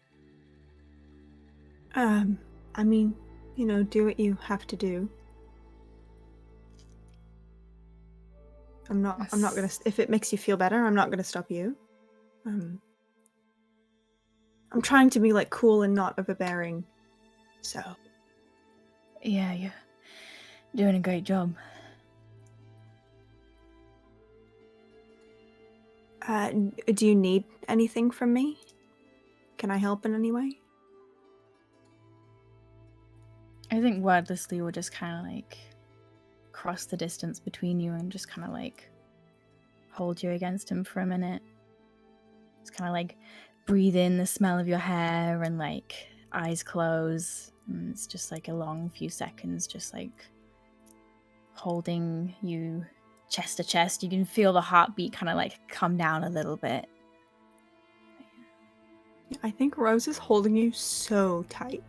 I mean, you know, do what you have to do. I'm not gonna, if it makes you feel better, I'm not gonna stop you. I'm trying to be like cool and not overbearing, so. Yeah, you're doing a great job. Do you need anything from me? Can I help in any way? I think wordlessly will just kind of like cross the distance between you and just kind of like hold you against him for a minute. Just kind of like breathe in the smell of your hair and like eyes close. And it's just like a long few seconds, just like holding you chest to chest. You can feel the heartbeat kind of like come down a little bit. I think Rose is holding you so tight.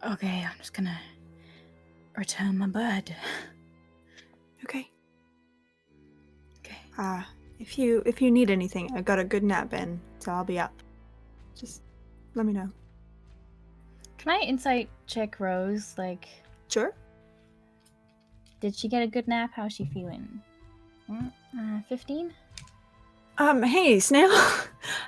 Okay, I'm just gonna return my bird. Okay. Okay. If you need anything, I got a good nap in, so I'll be up. Just let me know. Can I insight check Rose? Like, Sure. did she get a good nap? How's she feeling? 15? Hey, Snail.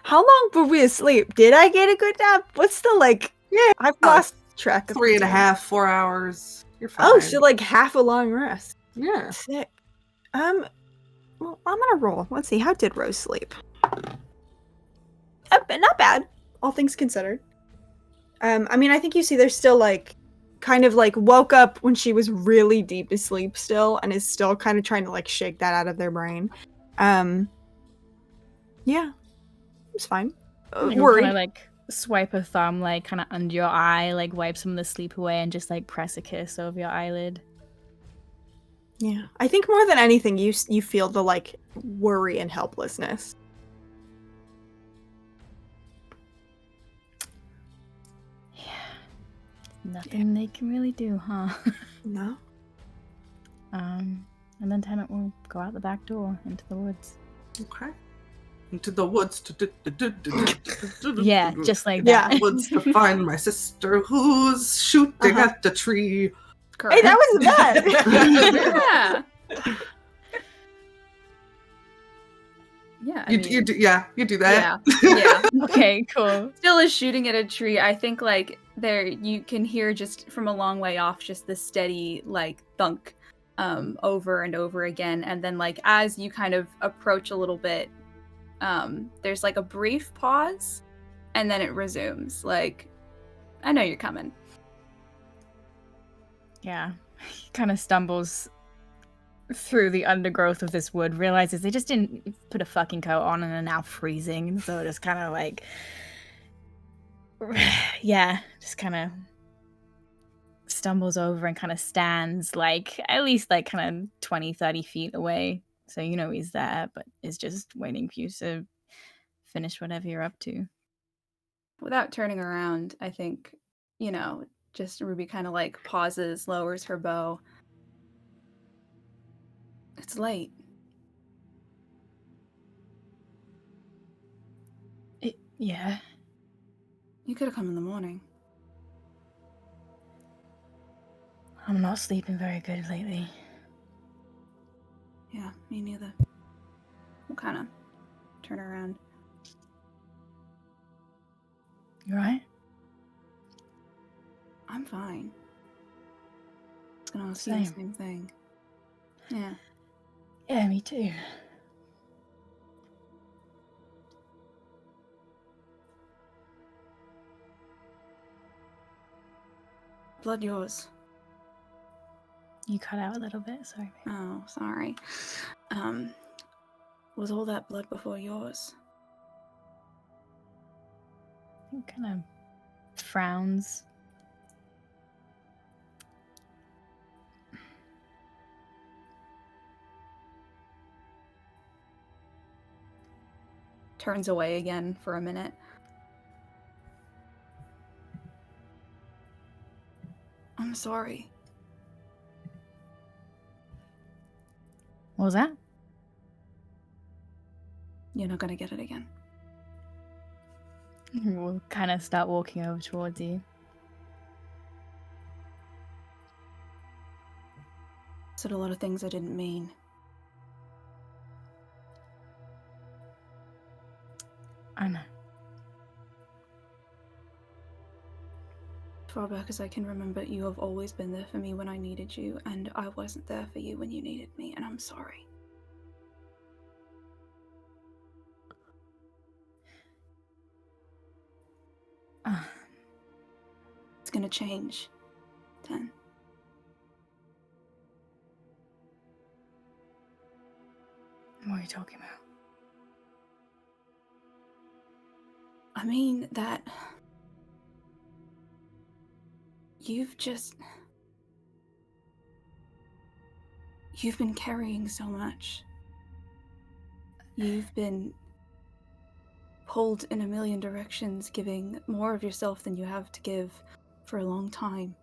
How long were we asleep? Did I get a good nap? What's the like? Yeah, I've lost track of 3.5, 4 hours. You're fine. Oh, so like half a long rest. Yeah. Sick. Well, I'm gonna roll. Let's see. How did Rose sleep? Not bad, all things considered. I mean, I think you see there's still like, kind of like woke up when she was really deep asleep still, and is still kind of trying to like shake that out of their brain. Yeah, it's fine. Worried. Kind of like swipe a thumb like kind of under your eye, like wipe some of the sleep away, and just like press a kiss over your eyelid. Yeah, I think more than anything, you feel the like worry and helplessness. Yeah, nothing they can really do, huh? No. And then Tennant will go out the back door into the woods. Okay. Into the woods. Yeah, just like Yeah. that. Woods to find my sister who's shooting Uh-huh. at the tree. Hey, that wasn't bad. Yeah. Yeah. I You mean, do that. Yeah. Okay, cool. Still is shooting at a tree. I think like there you can hear just from a long way off just the steady like thunk over and over again, and then like as you kind of approach a little bit, there's like a brief pause and then it resumes. Like, I know you're coming. Yeah, he kind of stumbles through the undergrowth of this wood, realizes they just didn't put a fucking coat on and are now freezing, so just kind of like, yeah, just kind of stumbles over and kind of stands like at least like kind of 20-30 feet away, so you know he's there, but is just waiting for you to finish whatever you're up to. Without turning around, I think, you know, just Ruby kind of like pauses, lowers her bow. It's late. Yeah. You could have come in the morning. I'm not sleeping very good lately. Yeah, me neither. We'll kind of turn around. You right? I'm fine. I was gonna ask you the Same. same thing. Yeah. Yeah, me too. Blood yours. You cut out a little bit, sorry. Oh, sorry. Was all that blood before yours? He kind of frowns. Turns away again for a minute. I'm sorry. What was that? You're not gonna get it again. We'll kind of start walking over towards you. Said a lot of things I didn't mean. I know. Far back as I can remember, you have always been there for me when I needed you, and I wasn't there for you when you needed me, and I'm sorry. It's gonna change, then. What are you talking about? I mean that you've been carrying so much. You've been pulled in a million directions, giving more of yourself than you have to give for a long time.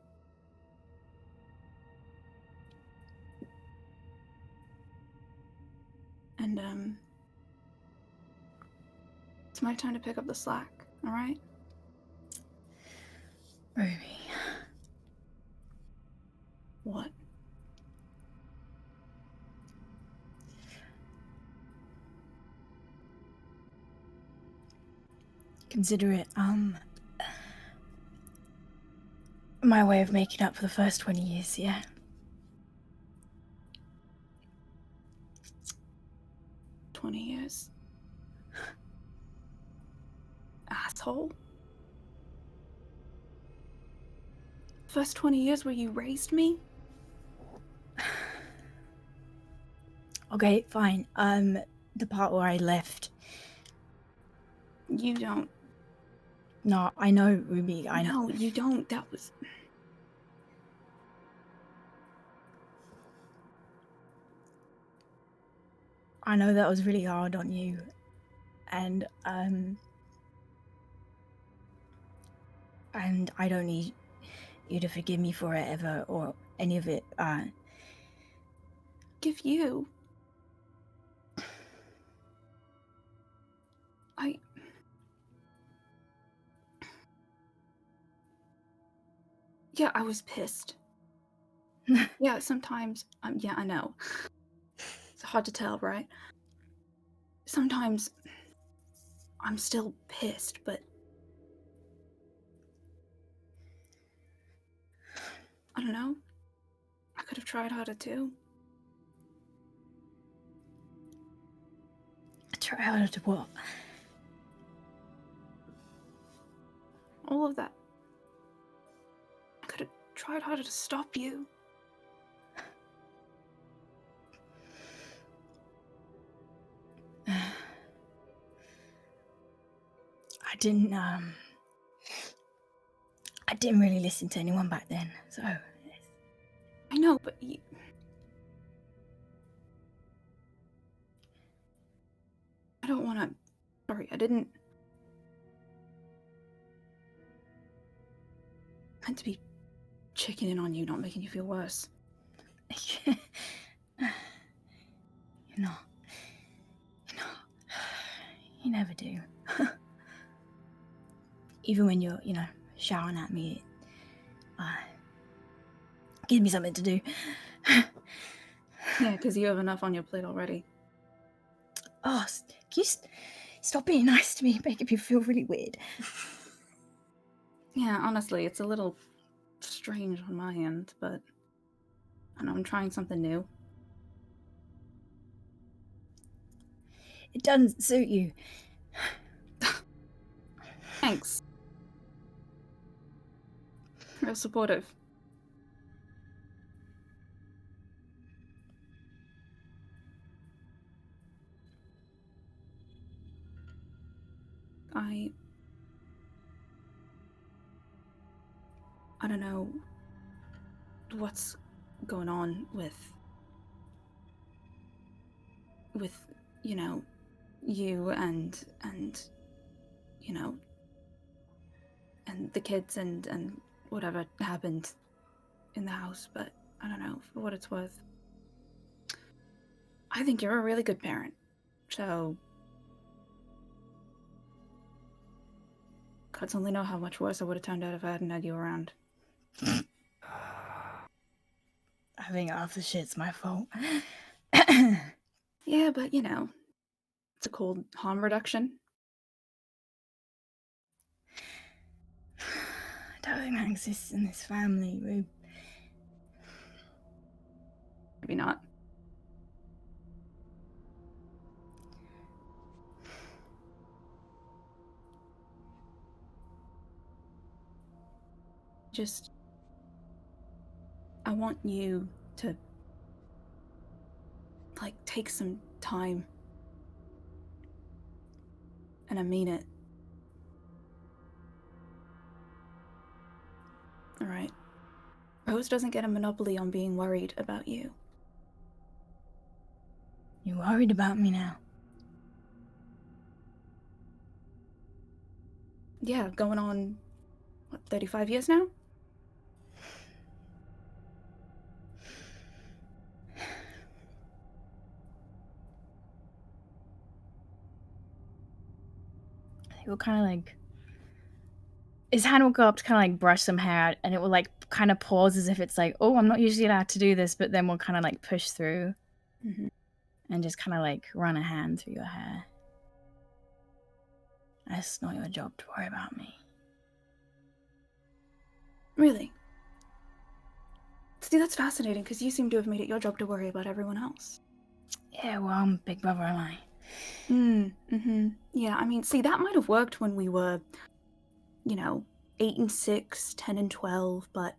And it's my time to pick up the slack, all right? Ruby. What? Consider it, my way of making up for the first 20 years, yeah? 20 years. Asshole. First 20 years where you raised me? Okay, fine. The part where I left. You don't. No, I know, Ruby, I know. No, you don't. That was... I know that was really hard on you. And I don't need you to forgive me for it ever or any of it. Give you? Yeah, I was pissed. Yeah, sometimes, yeah, I know. It's hard to tell, right? Sometimes I'm still pissed, but I don't know. I could have tried harder too. Try harder to what? All of that. I could have tried harder to stop you. I didn't really listen to anyone back then, so... I know, but I don't want to... Sorry, I didn't... meant to be chickening on you, not making you feel worse. You're not. You never do. even when you're, shouting at me, gives me something to do. Yeah, because you have enough on your plate already. Oh, can you stop being nice to me? Making me feel really weird. Yeah, honestly, it's a little strange on my end, but I know I'm trying something new. It doesn't suit you. Thanks. Real supportive. I don't know what's going on with you and and the kids and whatever happened in the house, but I don't know, for what it's worth, I think you're a really good parent. So gods only know how much worse I would have turned out if I hadn't had you around. I think half the shit's my fault. Yeah, but it's called harm reduction. I don't think that exists in this family, Rube. Maybe not. Just, I want you to, take some time. And I mean it. Alright. Rose doesn't get a monopoly on being worried about you. You worried about me now? Yeah, going on, 35 years now? It will kind of his hand will go up to kind of brush some hair out, and it will kind of pause as if it's oh, I'm not usually allowed to do this, but then we'll kind of push through and just kind of run a hand through your hair. It's not your job to worry about me. Really? See, that's fascinating, because you seem to have made it your job to worry about everyone else. Yeah, well, I'm big brother, am I? Yeah, I mean, see, that might have worked when we were, 8 and 6, 10 and 12, but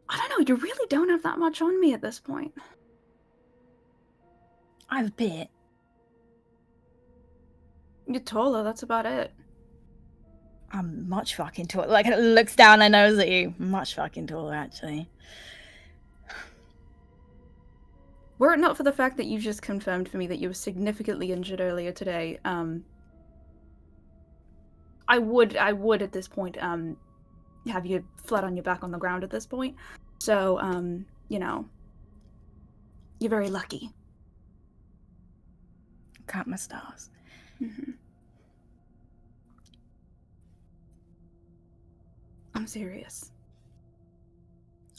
I don't know, you really don't have that much on me at this point. I have a bit. You're taller, that's about it. I'm much fucking tall. It looks down her nose at you. Much fucking taller, actually. Were it not for the fact that you just confirmed for me that you were significantly injured earlier today, I would at this point, have you flat on your back on the ground at this point. So, you're very lucky. Count my stars. I'm serious.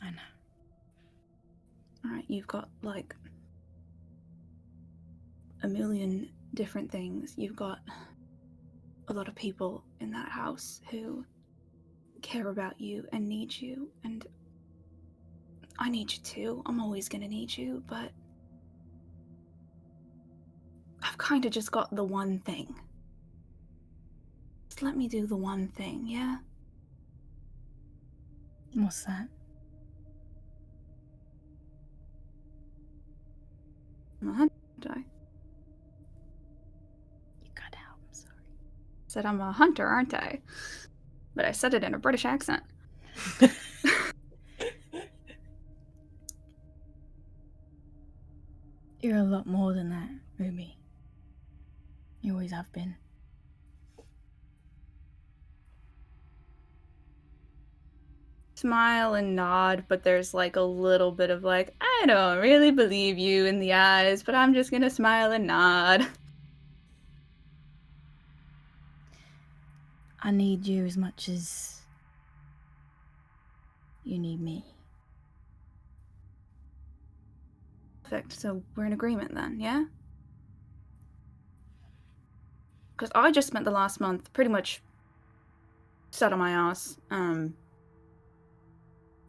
I know. Alright, you've got, a million different things. You've got a lot of people in that house who care about you and need you, and I need you too. I'm always gonna need you, but I've kind of just got the one thing. Just let me do the one thing, yeah? What's that? I'm a hunter, aren't I? You cut out, I'm sorry. Said I'm a hunter, aren't I? But I said it in a British accent. You're a lot more than that, Ruby. You always have been. Smile and nod, but there's a little bit of I don't really believe you in the eyes, but I'm just gonna smile and nod. I need you as much as you need me. Perfect. So we're in agreement then, yeah? Because I just spent the last month pretty much sat on my ass,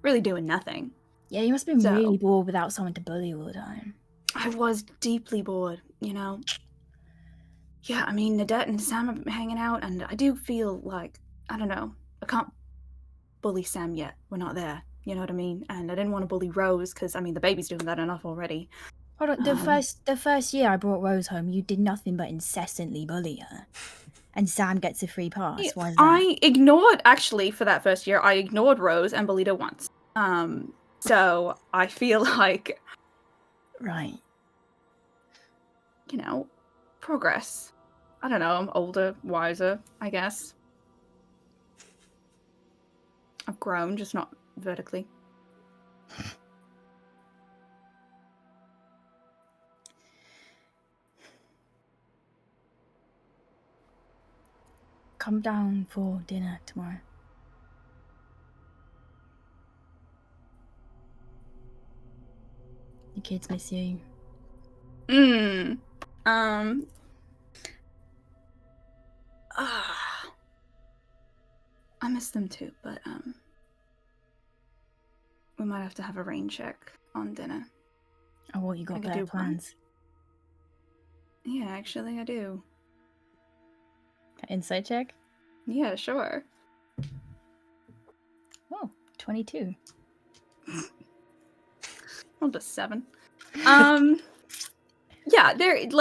really doing nothing. Yeah, you must have been So- really bored without someone to bully all the time. I was deeply bored, you know? Yeah, I mean, Nadette and Sam have been hanging out, and I do feel like, I don't know, I can't bully Sam yet. We're not there, you know what I mean? And I didn't want to bully Rose, because, I mean, the baby's doing that enough already. Hold on, the first year I brought Rose home, you did nothing but incessantly bully her. And Sam gets a free pass. Why is that? I ignored, actually, for that first year, I ignored Rose and bullied her once. So I feel like, Right. you know, progress. I don't know, I'm older, wiser, I guess. I've grown, just not vertically. Come down for dinner tomorrow. The kids miss you. I miss them too, but we might have to have a rain check on dinner. Oh, what, you got I could better do one. plans? Yeah, actually I do. Insight check? Yeah, sure. Oh, 22. I'll just 7. Yeah, there's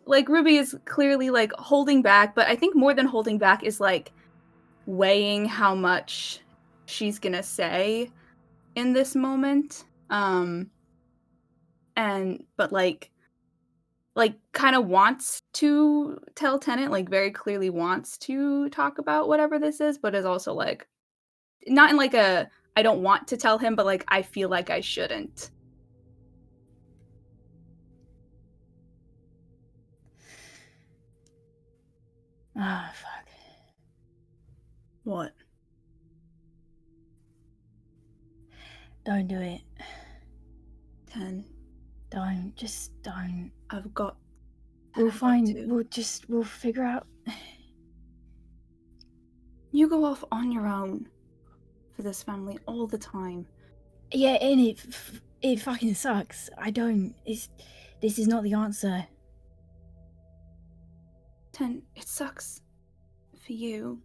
like Ruby is clearly like holding back, but I think more than holding back is like weighing how much she's gonna say in this moment. But like kind of wants to tell Tennant, like very clearly wants to talk about whatever this is, but is also like not in like a I don't want to tell him, but like I feel like I shouldn't. Ah, fuck. What? Don't do it. 10. Don't. Just don't. I've got. We'll I've got find. to. We'll figure out. You go off on your own for this family all the time. Yeah, and it fucking sucks. I don't. This is not the answer. 10. It sucks for you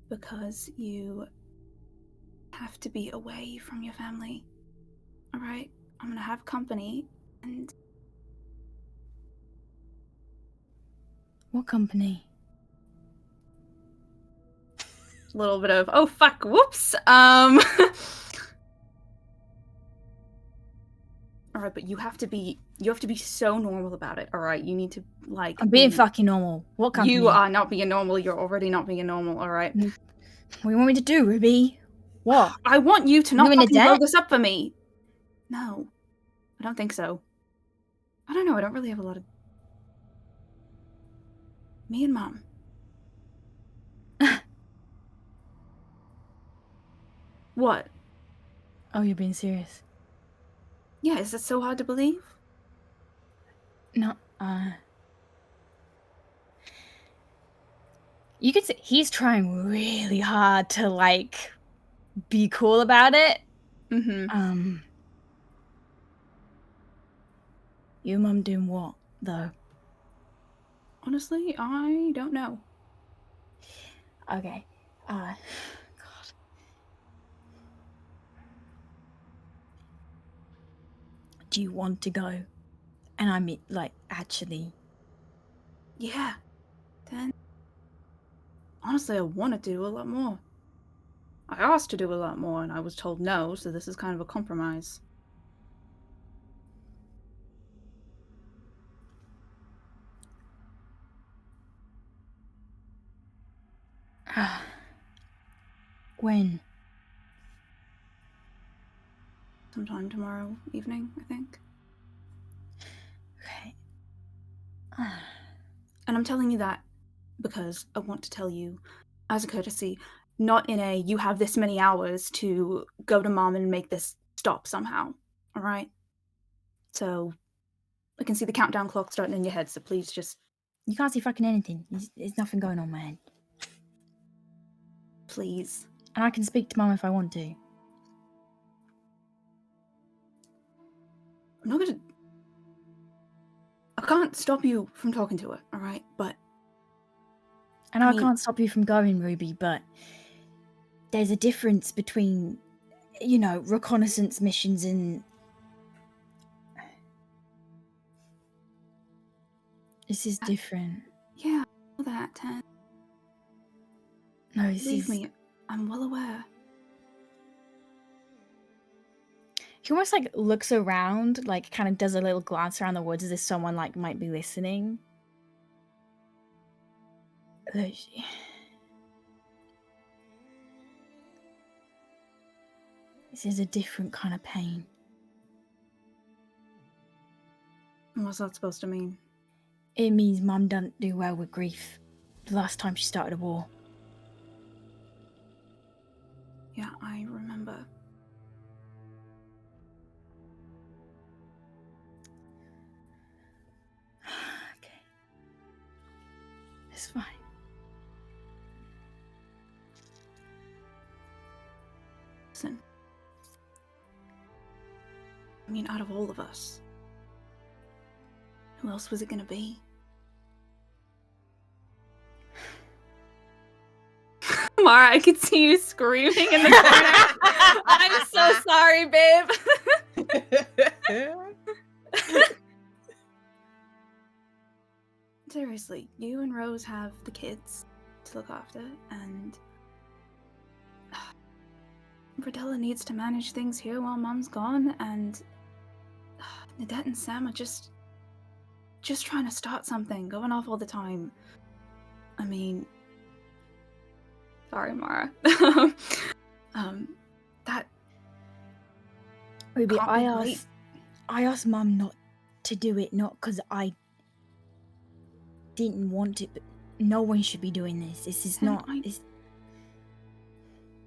because you have to be away from your family. All right, I'm gonna have company and. What company? A little bit of oh fuck, whoops. All right, but you have to be so normal about it. All right, you need to like. I'm being fucking normal. What company? You are not being normal. You're already not being normal. All right. What do you want me to do, Ruby? What? I want you to not You in a fucking blow debt? this up for me. No, I don't think so. I don't know. I don't really have a lot of. Me and Mom. What? Oh, you're being serious? Yeah, is that so hard to believe? No, you could say he's trying really hard to like be cool about it. Mm-hmm. Your mum doing what though? Honestly, I don't know. Okay. God. Do you want to go? And I mean, like, actually. Yeah. Then. Honestly, I want to do a lot more. I asked to do a lot more, and I was told no, so this is kind of a compromise. When? Sometime tomorrow evening, I think. Okay. And I'm telling you that because I want to tell you, as a courtesy, not in a you have this many hours to go to mom and make this stop somehow. All right? So I can see the countdown clock starting in your head, so please just... You can't see fucking anything. There's nothing going on, man. Please. And I can speak to mom if I want to. I'm not gonna... I can't stop you from talking to her, all right? But... And I can't stop you from going, Ruby, but there's a difference between, you know, reconnaissance missions and... This is different. Yeah, I know that, Ten. No, this Believe is... me, I'm well aware. He almost, like, looks around, like, kind of does a little glance around the woods as if someone, like, might be listening. This is a different kind of pain. What's that supposed to mean? It means Mum doesn't do well with grief. The last time she started a war. Yeah, I remember. Okay. It's fine. Listen. I mean, out of all of us, who else was it gonna be? Mara, I could see you screaming in the corner. I'm so sorry, babe. Seriously, you and Rose have the kids to look after, and Bradella needs to manage things here while Mom's gone, and Nadette and Sam are just trying to start something, going off all the time. I mean, sorry, Mara. That Ruby, can't be great. I asked Mum not to do it, not because I didn't want it, but no one should be doing this. This is not...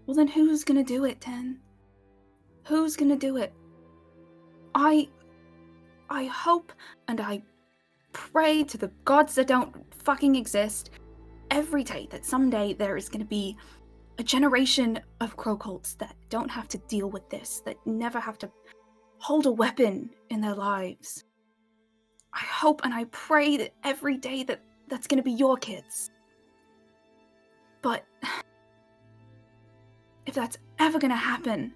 Well, then who's gonna do it, Ten? Who's gonna do it? I hope and I pray to the gods that don't fucking exist every day that someday there is gonna be a generation of Crowcolts that don't have to deal with this, that never have to hold a weapon in their lives. I hope and I pray that every day that's gonna be your kids. But if that's ever gonna happen,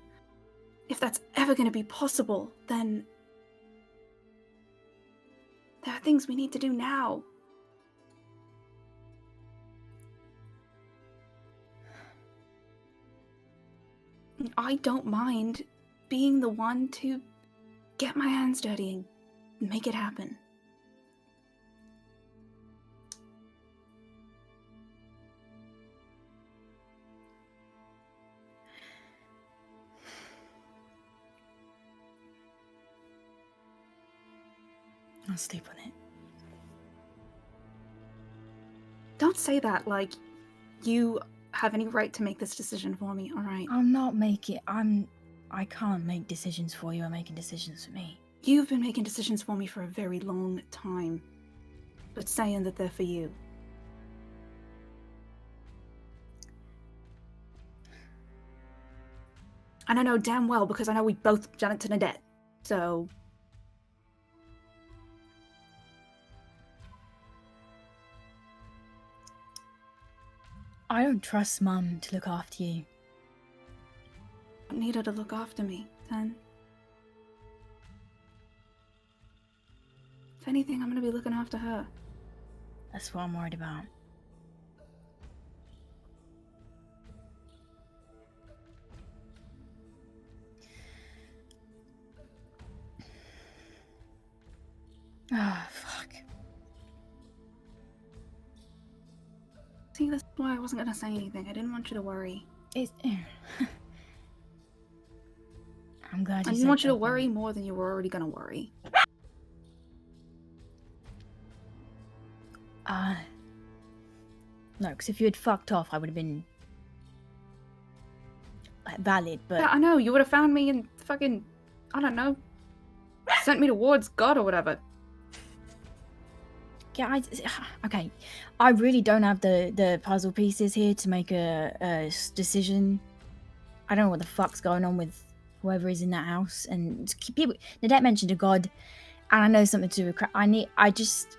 if that's ever gonna be possible, then there are things we need to do now. I don't mind being the one to get my hands dirty and make it happen. I'll sleep on it. Don't say that like you have any right to make this decision for me, alright? I'm not making... I can't make decisions for you. I'm making decisions for me. You've been making decisions for me for a very long time, but saying that they're for you. And I know damn well because I know we both done it to Nadette, so... I don't trust Mum to look after you. I don't need her to look after me, then. If anything, I'm gonna be looking after her. That's what I'm worried about. Ah, fuck. See, that's why I wasn't gonna say anything. I didn't want you to worry. It's... I'm glad you I didn't said want you to something. worry more than you were already gonna worry. No, because if you had fucked off, I would have been valid, but... Yeah, I know, you would have found me and fucking, I don't know, sent me towards God or whatever. Yeah, okay. I really don't have the puzzle pieces here to make a decision. I don't know what the fuck's going on with whoever is in that house. And people, Nadette mentioned a god, and I know something to do with... I just...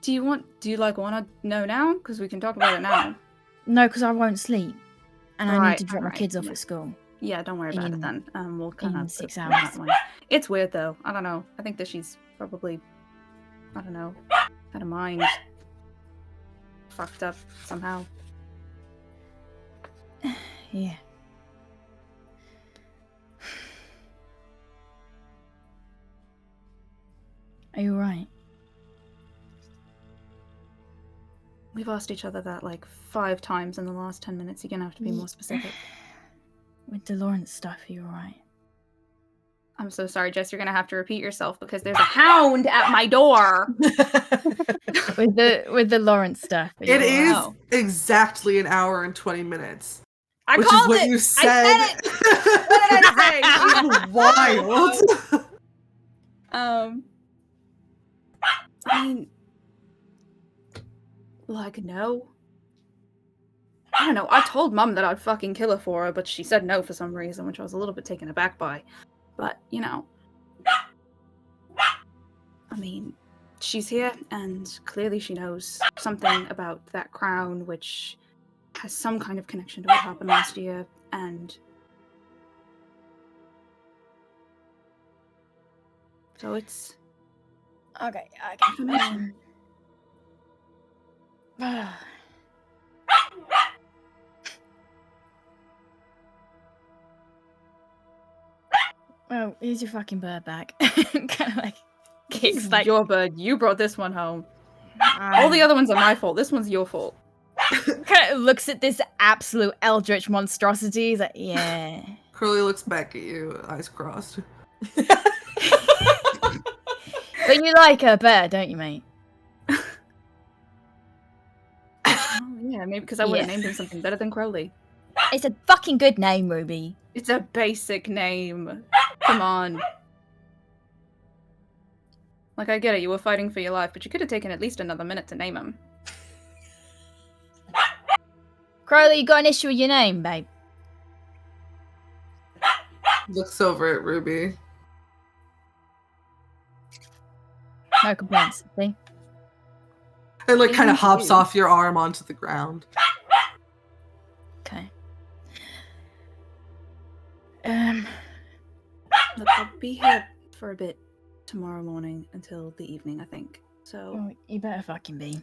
Do you want to know now? Because we can talk about it now. No, because I won't sleep. And I need to drop my alright, kids off yeah. at school. Yeah, don't worry about it then. We'll kind in of 6 that hours. one. It's weird though. I don't know. I think that she's probably, I don't know, had a mind fucked up somehow. Yeah. Are you alright? We've asked each other that like 5 times in the last 10 minutes. You're gonna have to be more specific. With the Lawrence stuff, are you alright? I'm so sorry, Jess. You're gonna have to repeat yourself because there's a hound at my door. With the Lawrence stuff. Are you It is alright? exactly an hour and 20 minutes. I which called is what it. you I said. said it. What did I say? Wild. I mean, like, no. I don't know. I told Mum that I'd fucking kill her for her, but she said no for some reason, which I was a little bit taken aback by. But, you know. I mean, she's here, and clearly she knows something about that crown, which has some kind of connection to what happened last year, and... So it's... Okay, information. Well, here's your fucking bird back. Kind of like kicks like Your bird. You brought this one home. All the other ones are my fault. This one's your fault. kind of looks at this absolute eldritch monstrosity. He's like, yeah. Curly looks back at you, eyes crossed. But you like her better, don't you, mate? Oh, yeah, maybe because I would have Yeah. named him something better than Crowley. It's a fucking good name, Ruby. It's a basic name. Come on. Like, I get it, you were fighting for your life, but you could have taken at least another minute to name him. Crowley, you got an issue with your name, babe? Looks over at Ruby. No complaints, see? And like kind of Even hops you. off your arm onto the ground. Okay. Look, I'll be here for a bit tomorrow morning until the evening, I think. So, Well, you better fucking be.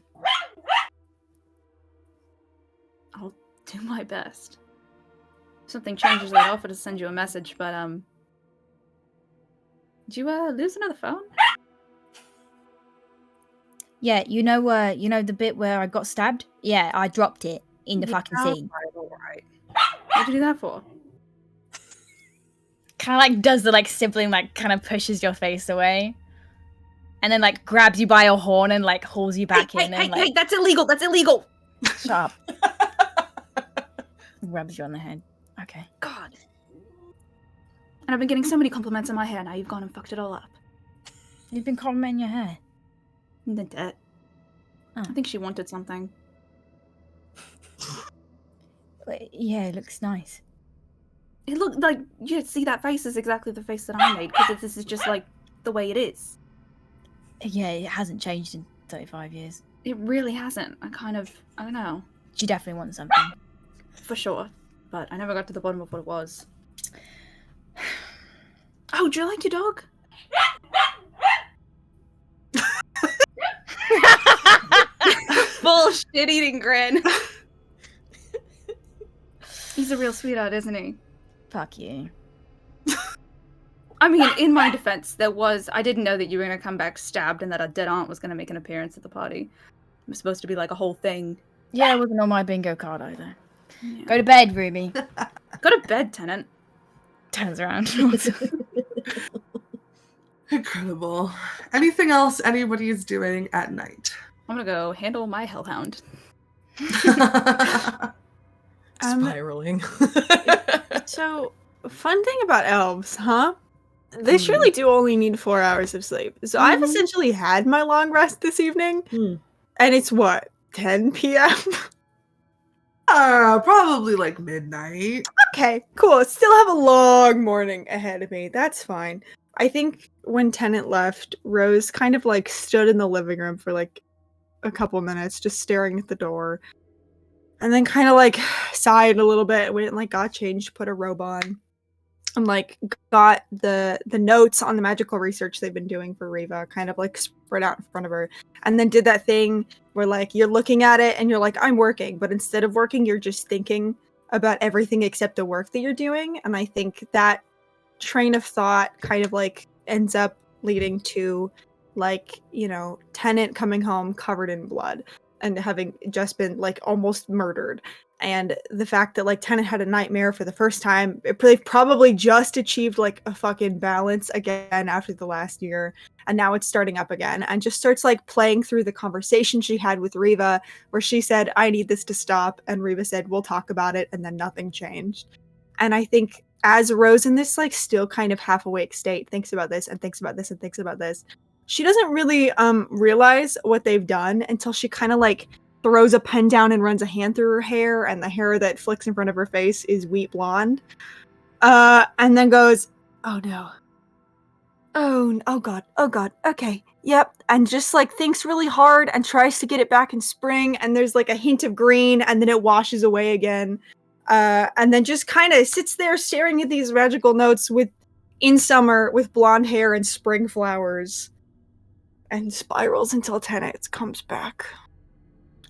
I'll do my best. If something changes, I'd offer to send you a message, but, did you, lose another phone? Yeah, you know the bit where I got stabbed? Yeah, I dropped it in the fucking scene. Alright. What'd you do that for? Kind of like does the like sibling like kind of pushes your face away, and then like grabs you by your horn and like hauls you back in and like that's illegal! That's illegal! shut up. Rubs you on the head. Okay. God. And I've been getting so many compliments on my hair, now you've gone and fucked it all up. You've been complimenting your hair. Nadette. Oh. I think she wanted something. Yeah, it looks nice. It looked like, you see, that face is exactly the face that I made, because this is just, like, the way it is. Yeah, it hasn't changed in 35 years. It really hasn't. I don't know. She definitely wants something. For sure. But I never got to the bottom of what it was. Oh, do you like your dog? Full shit-eating grin. He's a real sweetheart, isn't he? Fuck you. I mean, in my defense, I didn't know that you were going to come back stabbed and that a dead aunt was going to make an appearance at the party. It was supposed to be like a whole thing. Yeah, it wasn't on my bingo card either. Yeah. Go to bed, Ruby. Go to bed, Tenant. Turns around. Incredible. Anything else anybody is doing at night? I'm gonna go handle my hellhound. Spiraling. So, fun thing about elves, huh? They surely do only need 4 hours of sleep. So I've essentially had my long rest this evening, and it's what, 10 p.m.? Probably like midnight. Okay, cool. Still have a long morning ahead of me. That's fine. I think when Tennant left, Rose kind of like stood in the living room for like a couple minutes, just staring at the door. And then kind of like sighed a little bit, went and like got changed, put a robe on, and like got the notes on the magical research they've been doing for Reva kind of like spread out in front of her. And then did that thing where like you're looking at it and you're like, I'm working, but instead of working, you're just thinking about everything except the work that you're doing. And I think that train of thought kind of like ends up leading to like, you know, Tennant coming home covered in blood and having just been like almost murdered. And the fact that like Tennant had a nightmare for the first time, they've probably just achieved like a fucking balance again after the last year. And now it's starting up again and just starts like playing through the conversation she had with Reva where she said, I need this to stop. And Reva said, we'll talk about it. And then nothing changed. And I think as Rose in this like still kind of half awake state thinks about this and thinks about this and thinks about this, she doesn't really realize what they've done until she kind of like throws a pen down and runs a hand through her hair, and the hair that flicks in front of her face is wheat blonde. And then goes, oh no. Oh god, okay, yep. And just like thinks really hard and tries to get it back in spring, and there's like a hint of green, and then it washes away again. And then just kind of sits there staring at these magical notes in summer with blonde hair and spring flowers. And spirals until Tennant comes back.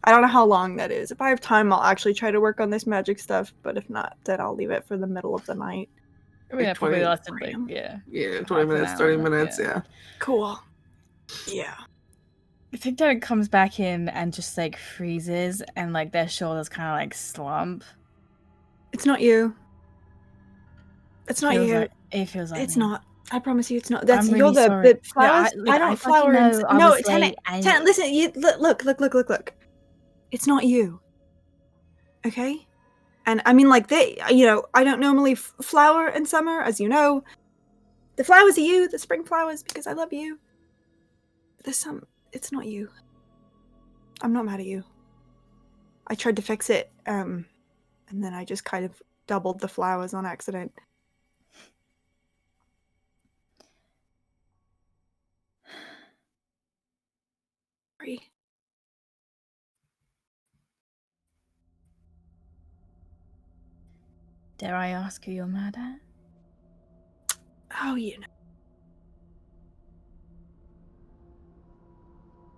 I don't know how long that is. If I have time, I'll actually try to work on this magic stuff, but if not, then I'll leave it for the middle of the night. Yeah, probably 20 lasted like, yeah. Yeah, 20 minutes, 30 minutes, yeah. Cool. Yeah. I think that it comes back in and just like freezes and like their shoulders kind of like slump. It's not you. It's not you. It feels like it's me. not. I promise you, it's not. That's I'm you're really sorry. the flowers. I I don't fucking flowers. know I No, was Tennant. late Tennant, listen. You look. It's not you. Okay. And I mean, like I don't normally flower in summer, as you know. The flowers are you, the spring flowers, because I love you. It's not you. I'm not mad at you. I tried to fix it, and then I just kind of doubled the flowers on accident. Sorry. Dare I ask who you're mad at? Oh, you know.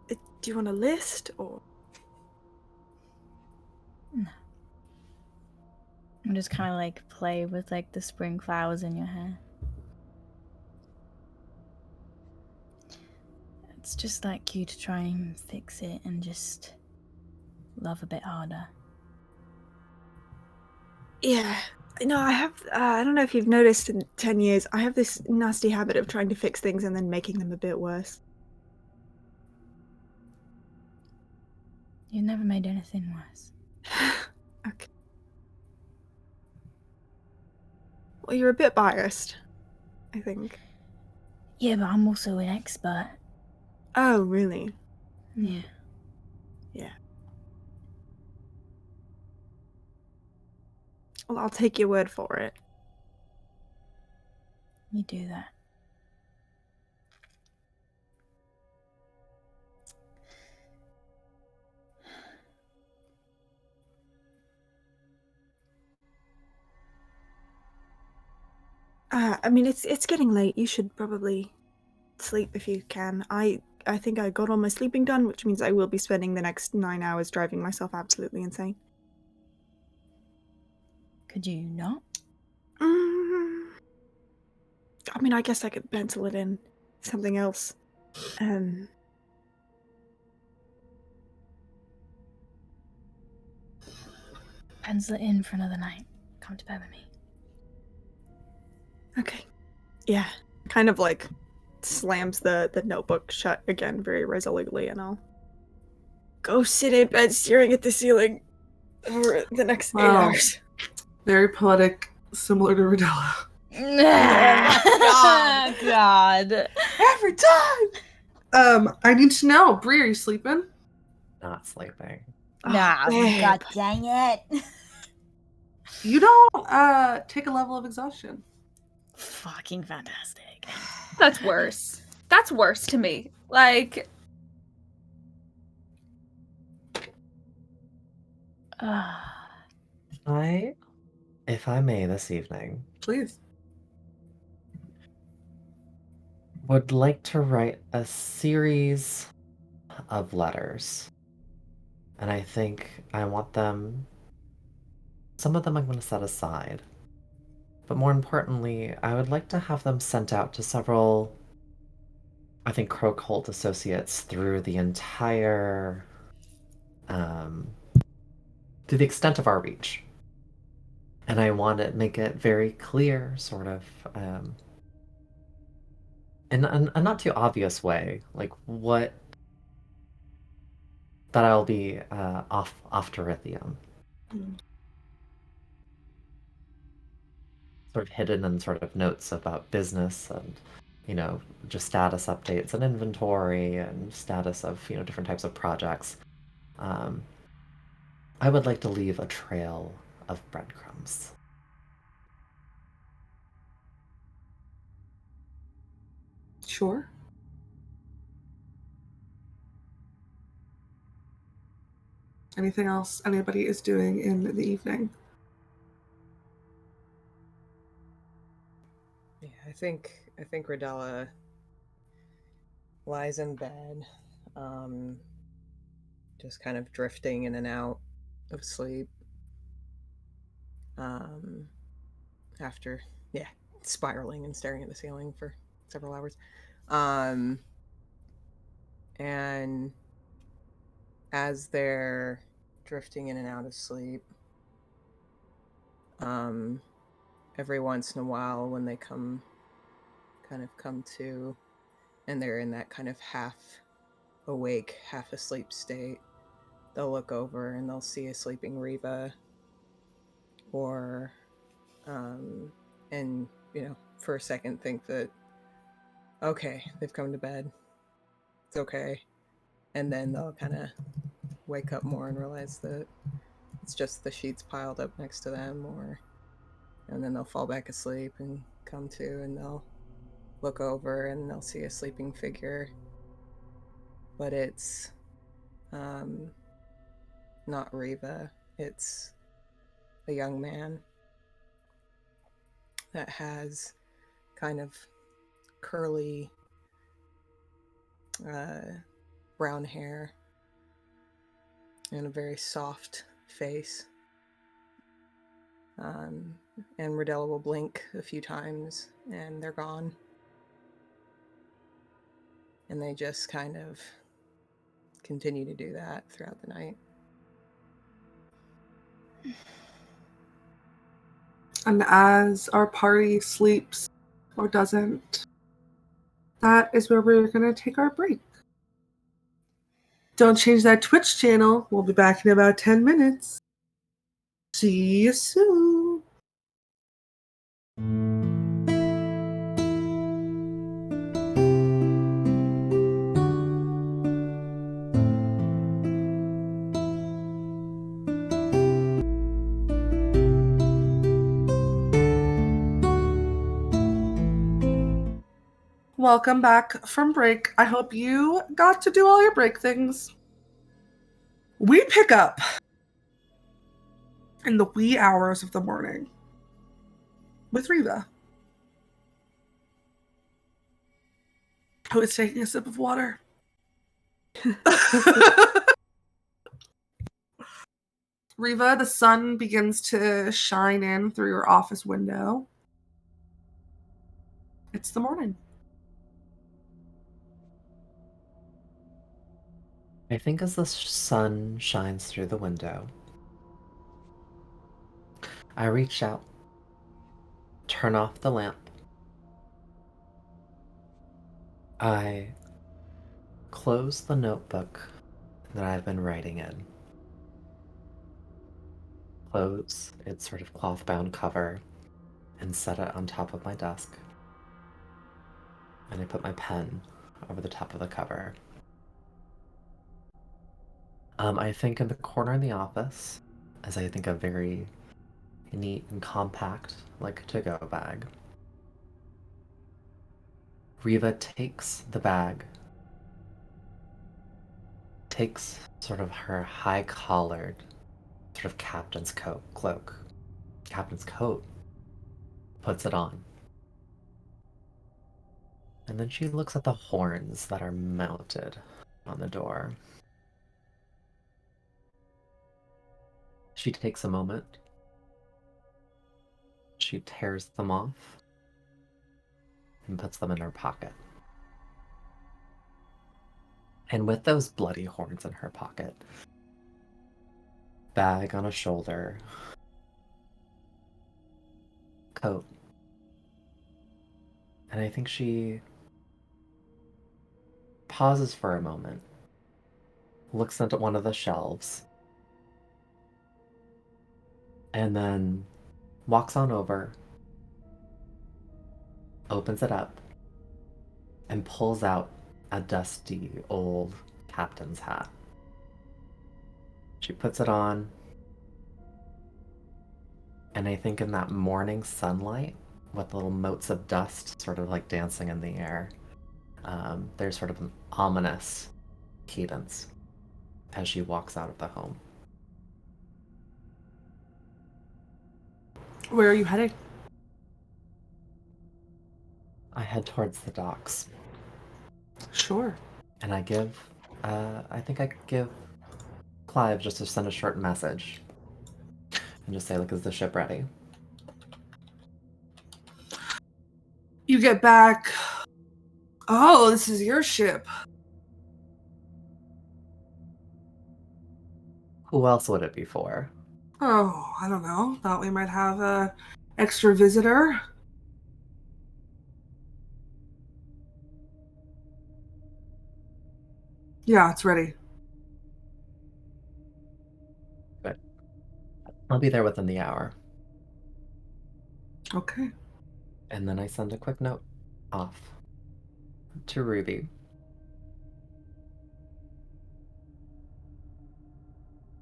Do you want a list, or? No. I'm just kind of like play with like the spring flowers in your hair. It's just like you to try and fix it and just love a bit harder. Yeah. No, I have, I don't know if you've noticed in 10 years, I have this nasty habit of trying to fix things and then making them a bit worse. You've never made anything worse. Okay. Well, you're a bit biased, I think. Yeah, but I'm also an expert. Oh, really? Yeah. Yeah. Well, I'll take your word for it. You do that. I mean, it's getting late. You should probably sleep if you can. I think I got all my sleeping done, which means I will be spending the next 9 hours driving myself absolutely insane. Could you not? I mean, I guess I could pencil it in something else. Pencil it in for another night. Come to bed with me. Okay. Yeah. Kind of like slams the notebook shut again very resolutely and all. go sit in bed staring at the ceiling for the next 8 Wow. hours. Very poetic, similar to Rodella. God. God. Every time! I need to know, Bree, are you sleeping? Not sleeping. Nah, babe. god dang it. You don't take a level of exhaustion. Fucking fantastic. That's worse. That's worse to me. Like, If I may this evening, Please. would like to write a series of letters. And I think I want them. Some of them I'm going to set aside. But more importantly, I would like to have them sent out to several, I think, Crowcolt associates through the entire. To the extent of our reach. And I want to make it very clear, sort of, in a not too obvious way, like what that I'll be off Terithium. Sort of hidden in sort of notes about business and, just status updates and inventory and status of, different types of projects. I would like to leave a trail of breadcrumbs. Sure. Anything else anybody is doing in the evening? Yeah, I think Rodella lies in bed, just kind of drifting in and out of sleep. After spiraling and staring at the ceiling for several hours. And as they're drifting in and out of sleep, every once in a while when they come to, and they're in that kind of half awake, half asleep state, they'll look over and they'll see a sleeping Riva, or and for a second think that, okay, they've come to bed, it's okay, and then they'll kind of wake up more and realize that it's just the sheets piled up next to them, and then they'll fall back asleep and come to, and they'll look over and they'll see a sleeping figure, but it's not Riva, it's a young man that has kind of curly brown hair and a very soft face. And Rodella will blink a few times and they're gone. And they just kind of continue to do that throughout the night. And as our party sleeps or doesn't, that is where we're going to take our break. Don't change that Twitch channel. We'll be back in about 10 minutes. See you soon. Welcome back from break. I hope you got to do all your break things. We pick up in the wee hours of the morning with Riva, who is taking a sip of water. Riva, the sun begins to shine in through your office window. It's the morning. I think as the sun shines through the window, I reach out, turn off the lamp. I close the notebook that I've been writing in. Close its sort of cloth-bound cover and set it on top of my desk. And I put my pen over the top of the cover. I think in the corner in the office, as I think a very neat and compact, like to-go bag. Riva takes the bag, takes sort of her high-collared, sort of captain's cloak, captain's coat, puts it on. And then she looks at the horns that are mounted on the door. She takes a moment. She tears them off and puts them in her pocket. And with those bloody horns in her pocket, bag on a shoulder, coat, and I think she pauses for a moment, looks into one of the shelves, and then walks on over, opens it up, and pulls out a dusty old captain's hat. She puts it on, and I think in that morning sunlight, with little motes of dust sort of like dancing in the air, there's sort of an ominous cadence as she walks out of the home. Where are you heading? I head towards the docks, Sure. and I think I could give Clive just to send a short message and just say, like, is the ship ready? You get back. Oh, this is your ship. Who else would it be for? Oh, I don't know. Thought we might have a extra visitor. Yeah, it's ready. Good. I'll be there within the hour. Okay. And then I send a quick note off to Ruby.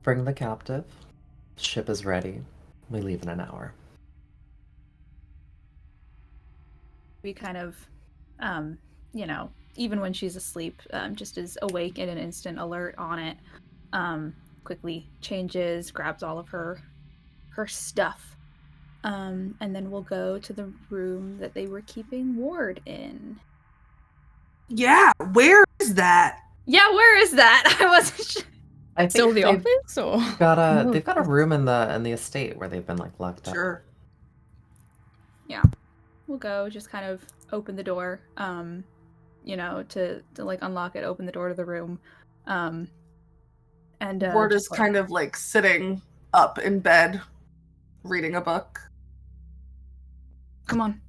Bring the captive. Ship is ready. We leave in an hour. We kind of, even when she's asleep, just is awake in an instant, alert on it. Quickly changes, grabs all of her stuff, and then we'll go to the room that they were keeping Ward in. Yeah, where is that? Yeah, where is that? I wasn't sure. I Still think the they've office, or they've got a room in the estate where they've been like locked up. Sure. Yeah, we'll go. Just kind of open the door, to like unlock it, open the door to the room, and Ward is just, like, kind of like sitting up in bed, reading a book. come on.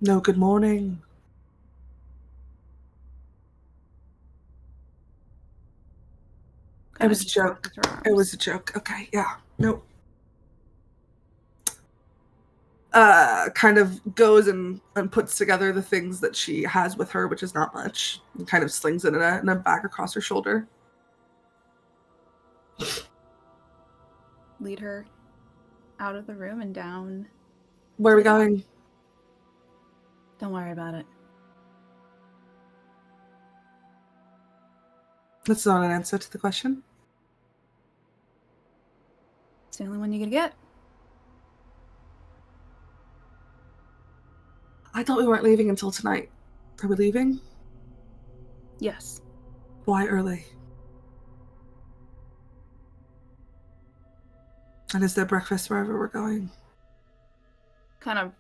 No, good morning. It was a joke. It was a joke. Okay, yeah. Nope. Kind of goes and puts together the things that she has with her, which is not much, and kind of slings it in a bag across her shoulder. Lead her out of the room and down. Where are we going? Don't worry about it. That's not an answer to the question. It's the only one you're gonna get. I thought we weren't leaving until tonight. Are we leaving? Yes. Why early? And is there breakfast wherever we're going? Kind of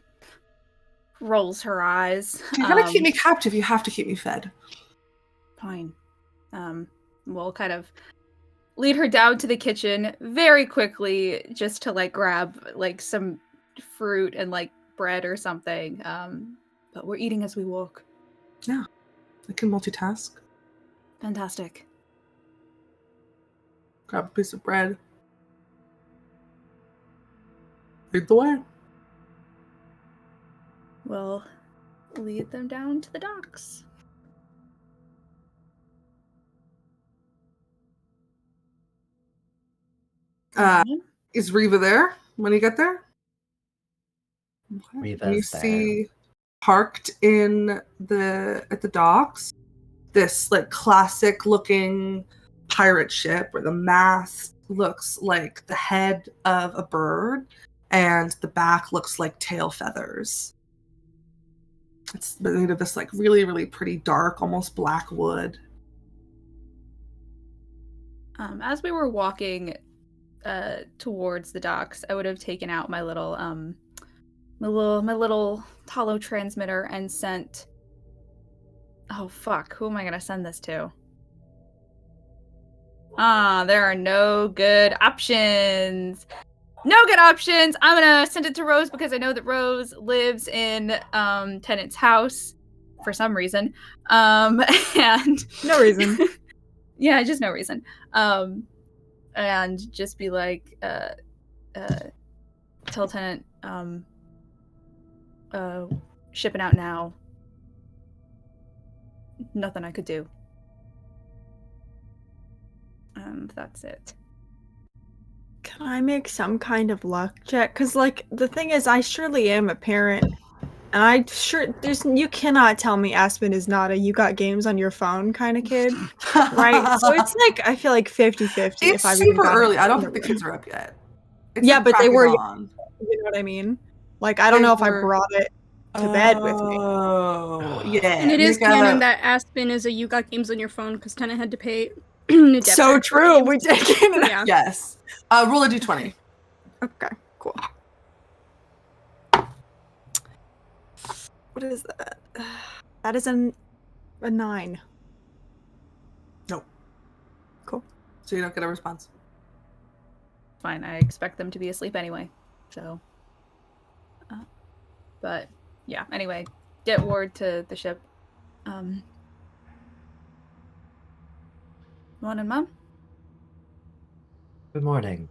rolls her eyes. If you're gonna keep me captive, you have to keep me fed. Fine. We'll kind of lead her down to the kitchen very quickly, just to like grab like some fruit and like bread or something. But we're eating as we walk. Yeah, I can multitask. Fantastic. Grab a piece of bread. Lead the way. We'll lead them down to the docks. Is Reva there when you get there? Okay. Reva's You there. see parked at the docks this like classic looking pirate ship where the mast looks like the head of a bird and the back looks like tail feathers. It's made of this like really, really pretty dark, almost black wood. As we were walking towards the docks, I would have taken out my little holo transmitter and sent. Oh fuck! Who am I gonna send this to? There are no good options. No good options. I'm gonna send it to Rose because I know that Rose lives in Tennant's house for some reason. And No reason. yeah, just no reason. And just be like, tell Tennant, shipping out now. Nothing I could do. And that's it. Can I make some kind of luck check? Because, like, the thing is, I surely am a parent. And I sure, you cannot tell me Aspen is not a you got games on your phone kind of kid. Right? So it's like, I feel like 50-50 It's if I've even super got early. it I don't in think the room. kids are up yet. It's Yeah, like but they crack of were- dawn. You know what I mean? Like, I don't know if I brought it to bed with me. Oh, yeah. And it is Make out canon a- that Aspen is a you got games on your phone because Tennant had to pay a debit So card for true. games. We did get it. Yeah. Yes. Roll a d20. Okay, cool. What is that? That is a 9. No. Cool. So you don't get a response. Fine, I expect them to be asleep anyway. So, but yeah. Anyway, get word to the ship. Morning, Mom. Good morning.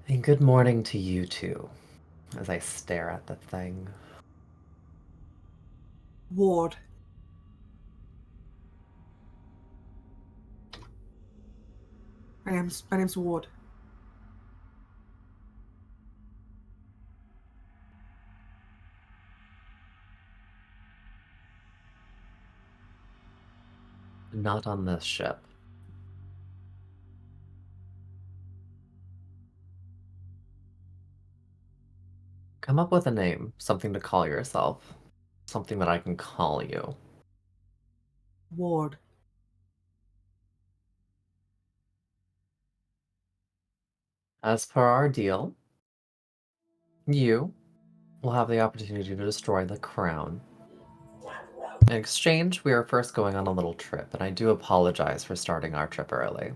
And good morning to you too, as I stare at the thing. Ward. My name's Ward. Not on this ship. Come up with a name, something to call yourself. Something that I can call you. Ward. As per our deal, you will have the opportunity to destroy the crown. In exchange, we are first going on a little trip, and I do apologize for starting our trip early.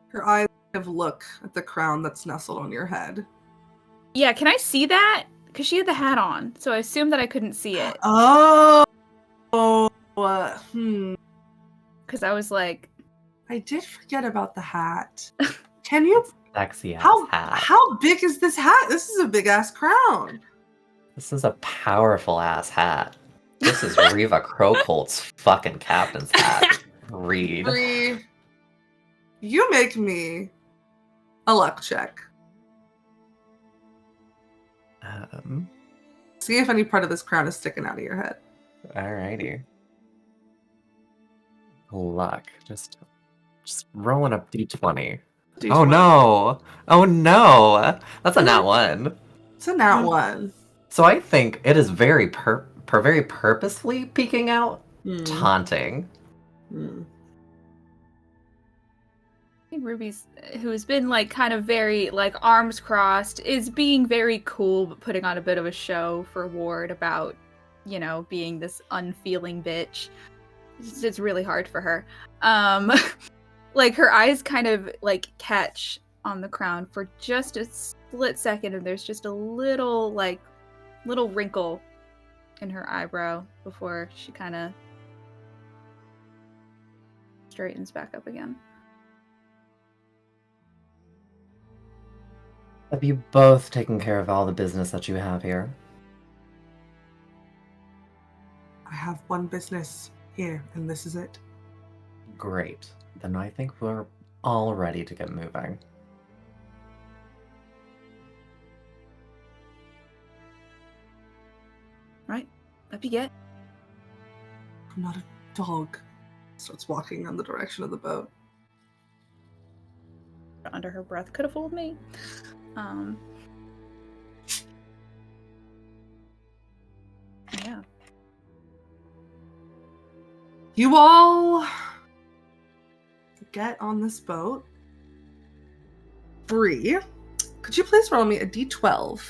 Her eyes kind of look at the crown that's nestled on your head. Yeah, can I see that? Because she had the hat on, so I assumed that I couldn't see it. Oh. Because I was like, I did forget about the hat. Can you? Sexy ass How hat. how big is this hat? This is a big ass crown. This is a powerful ass hat. This is Riva Crowcolts' fucking captain's hat. Read. Bree, you make me a luck check. See if any part of this crown is sticking out of your head. Alrighty. Luck. Just rolling up d20. Oh D20. no! Oh no! That's a nat 1. It's a nat 1. So I think it is very very purposefully peeking out, taunting. I think Ruby's, who's been like kind of very like arms crossed, is being very cool but putting on a bit of a show for Ward about, you know, being this unfeeling bitch. It's really hard for her. Like her eyes kind of like catch on the crown for just a split second, and there's just a little wrinkle in her eyebrow before she kind of straightens back up again. Have you both taken care of all the business that you have here? I have one business here, and this is it. Great. Then I think we're all ready to get moving. Right? Up you get. I'm not a dog. Starts walking in the direction of the boat. Under her breath, could have fooled me. Yeah. You all get on this boat. Bree, could you please roll me a d12?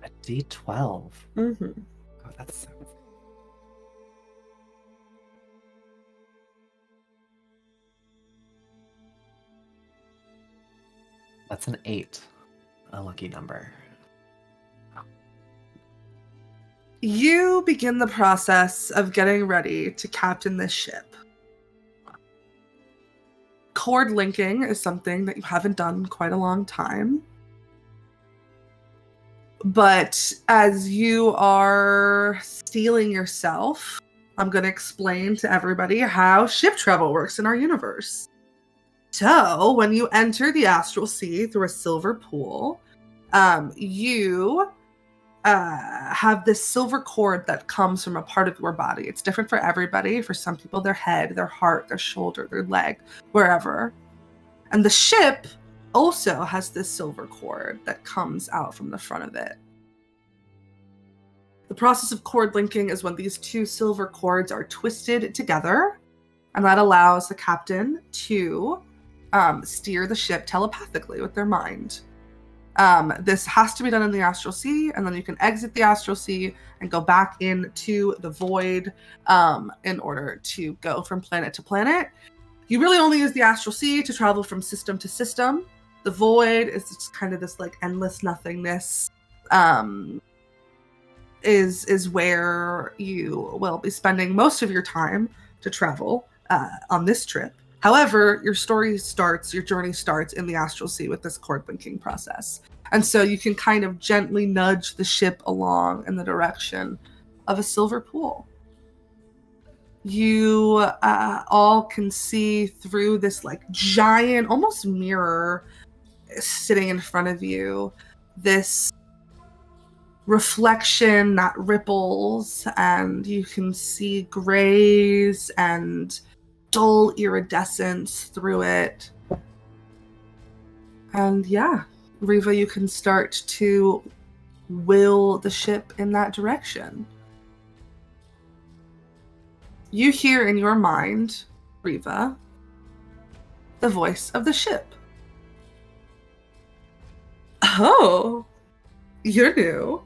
A D12. Mm-hmm. Oh, that's so... That's an 8. A lucky number. You begin the process of getting ready to captain this ship. Cord linking is something that you haven't done in quite a long time. But as you are stealing yourself, I'm going to explain to everybody how ship travel works in our universe. So, when you enter the astral sea through a silver pool, you have this silver cord that comes from a part of your body. It's different for everybody. For some people, their head, their heart, their shoulder, their leg, wherever. And the ship also has this silver cord that comes out from the front of it. The process of cord linking is when these two silver cords are twisted together, and that allows the captain to steer the ship telepathically with their mind. This has to be done in the astral sea, and then you can exit the astral sea and go back into the void in order to go from planet to planet. You really only use the astral sea to travel from system to system. The void is just kind of this like endless nothingness. Is where you will be spending most of your time to travel on this trip. However, your journey starts in the astral sea with this cord linking process. And so you can kind of gently nudge the ship along in the direction of a silver pool. You all can see through this like giant, almost mirror sitting in front of you, this reflection that ripples, and you can see grays and dull iridescence through it. And yeah, Riva, you can start to will the ship in that direction. You hear in your mind, Riva, the voice of the ship. Oh, you're new.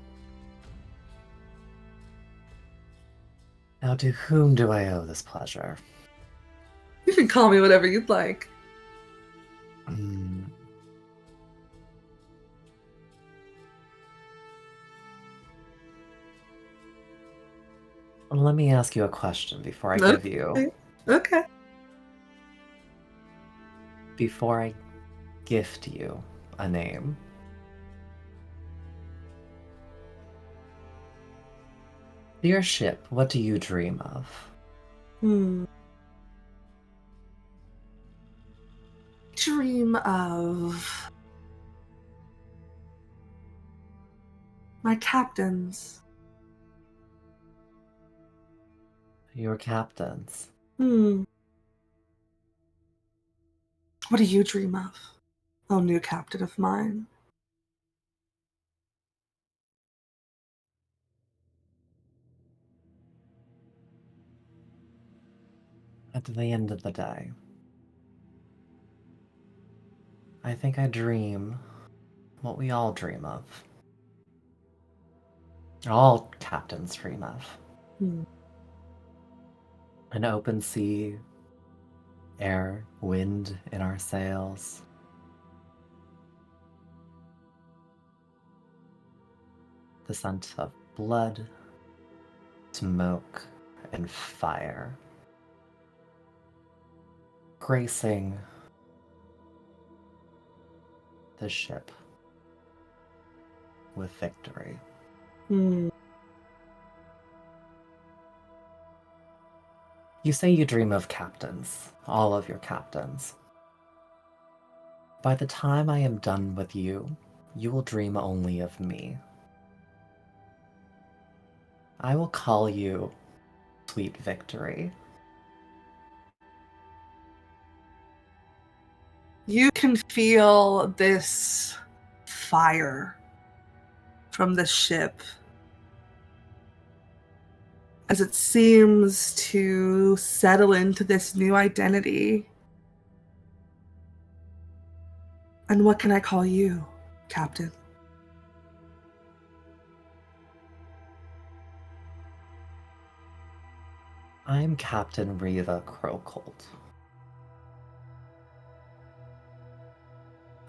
Now, to whom do I owe this pleasure? You can call me whatever you'd like. Let me ask you a question before I give you... Okay. Before I gift you a name. Dear ship, what do you dream of? Dream of my captains. Your captains. What do you dream of, oh new captain of mine? At the end of the day, I think I dream what we all dream of. All captains dream of. An open sea, air, wind in our sails. The scent of blood smoke and fire, gracing the ship with victory. Hmm. You say you dream of captains, all of your captains. By the time I am done with you, you will dream only of me. I will call you Sweet Victory. You can feel this fire from the ship as it seems to settle into this new identity. And what can I call you, Captain? I'm Captain Riva Crowcolt.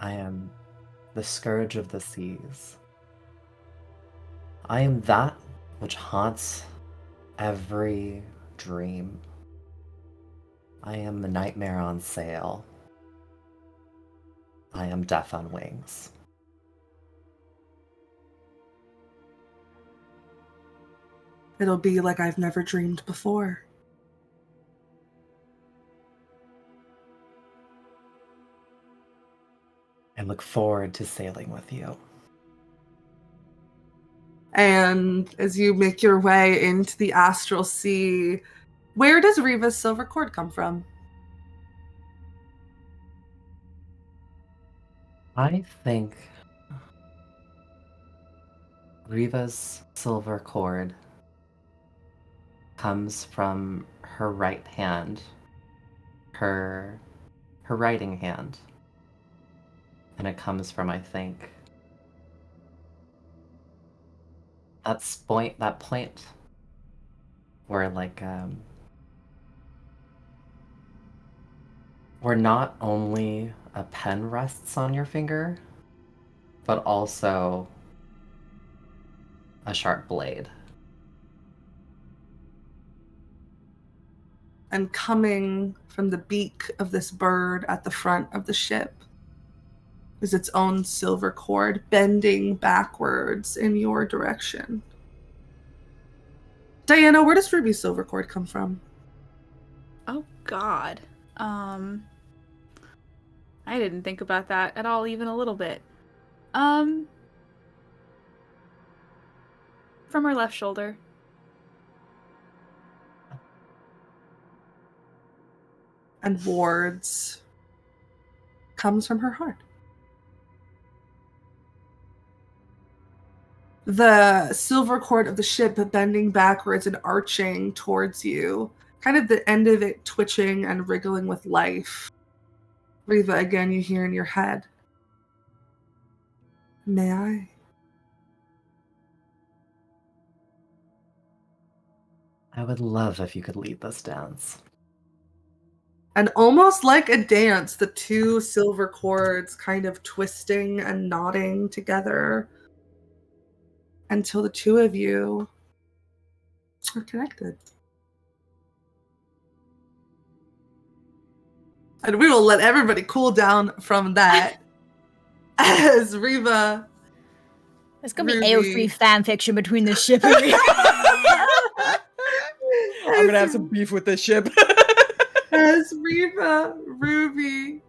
I am the scourge of the seas. I am that which haunts every dream. I am the nightmare on sail. I am death on wings. It'll be like I've never dreamed before. I look forward to sailing with you. And as you make your way into the astral sea, where does Riva's silver cord come from? I think Riva's silver cord comes from her right hand, her writing hand. And it comes from, I think, that point where where not only a pen rests on your finger, but also a sharp blade. And coming from the beak of this bird at the front of the ship is its own silver cord bending backwards in your direction. Diana, where does Ruby's silver cord come from? Oh God. I didn't think about that at all, even a little bit. From her left shoulder. And Ward's comes from her heart. The silver cord of the ship bending backwards and arching towards you, kind of the end of it twitching and wriggling with life. Riva, again, you hear in your head, may I? I would love if you could lead this dance. And almost like a dance, the two silver cords kind of twisting and knotting together until the two of you are connected. And we will let everybody cool down from that as Riva. There's gonna be Ruby. AO3 fan fiction between the ship and Riva. I'm gonna have some beef with this ship. As Riva, Ruby,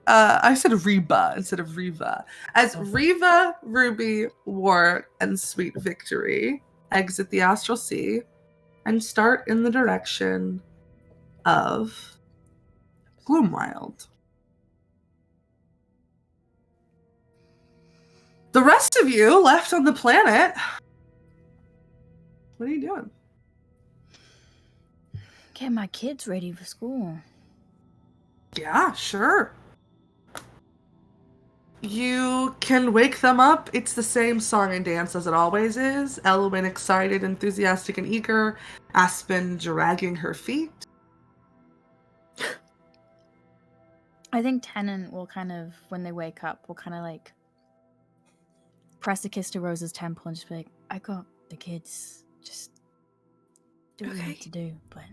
I said Reba instead of Riva. As Riva, Ruby, Wart, and Sweet Victory exit the Astral Sea and start in the direction of Gloomwild. The rest of you left on the planet, what are you doing? Get my kids ready for school. Yeah, sure. You can wake them up. It's the same song and dance as it always is. Elwyn excited, enthusiastic, and eager. Aspen dragging her feet. I think Tennant will kind of, when they wake up, will kind of like press a kiss to Rose's temple and just be like, I got the kids. Just do what we Okay. need to do, but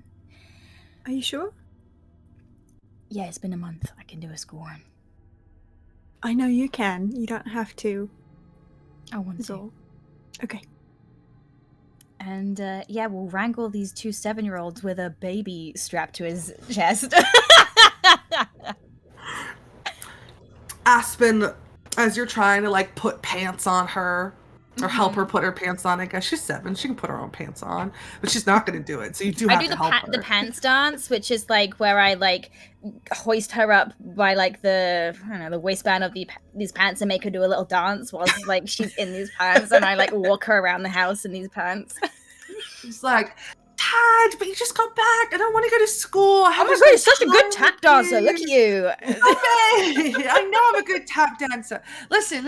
Are you sure? yeah, it's been a month. I can do a school run. I know you can. You don't have to. I want Is to. all. Okay. And yeah, we'll wrangle these 2 7-year-olds with a baby strapped to his chest. Aspen, as you're trying to like put pants on her or help her put her pants on, I guess she's 7, she can put her own pants on, but she's not going to do it. So you do I have do to the help her. the pants dance, which is like where I like hoist her up by like the the waistband of these pants and make her do a little dance while like she's in these pants, and I like walk her around the house in these pants. She's like, Dad, but you just got back. I don't want to go to school. I Oh have my this god, you're such a good time tap dancer. Look at you. Okay. I know I'm a good tap dancer. Listen.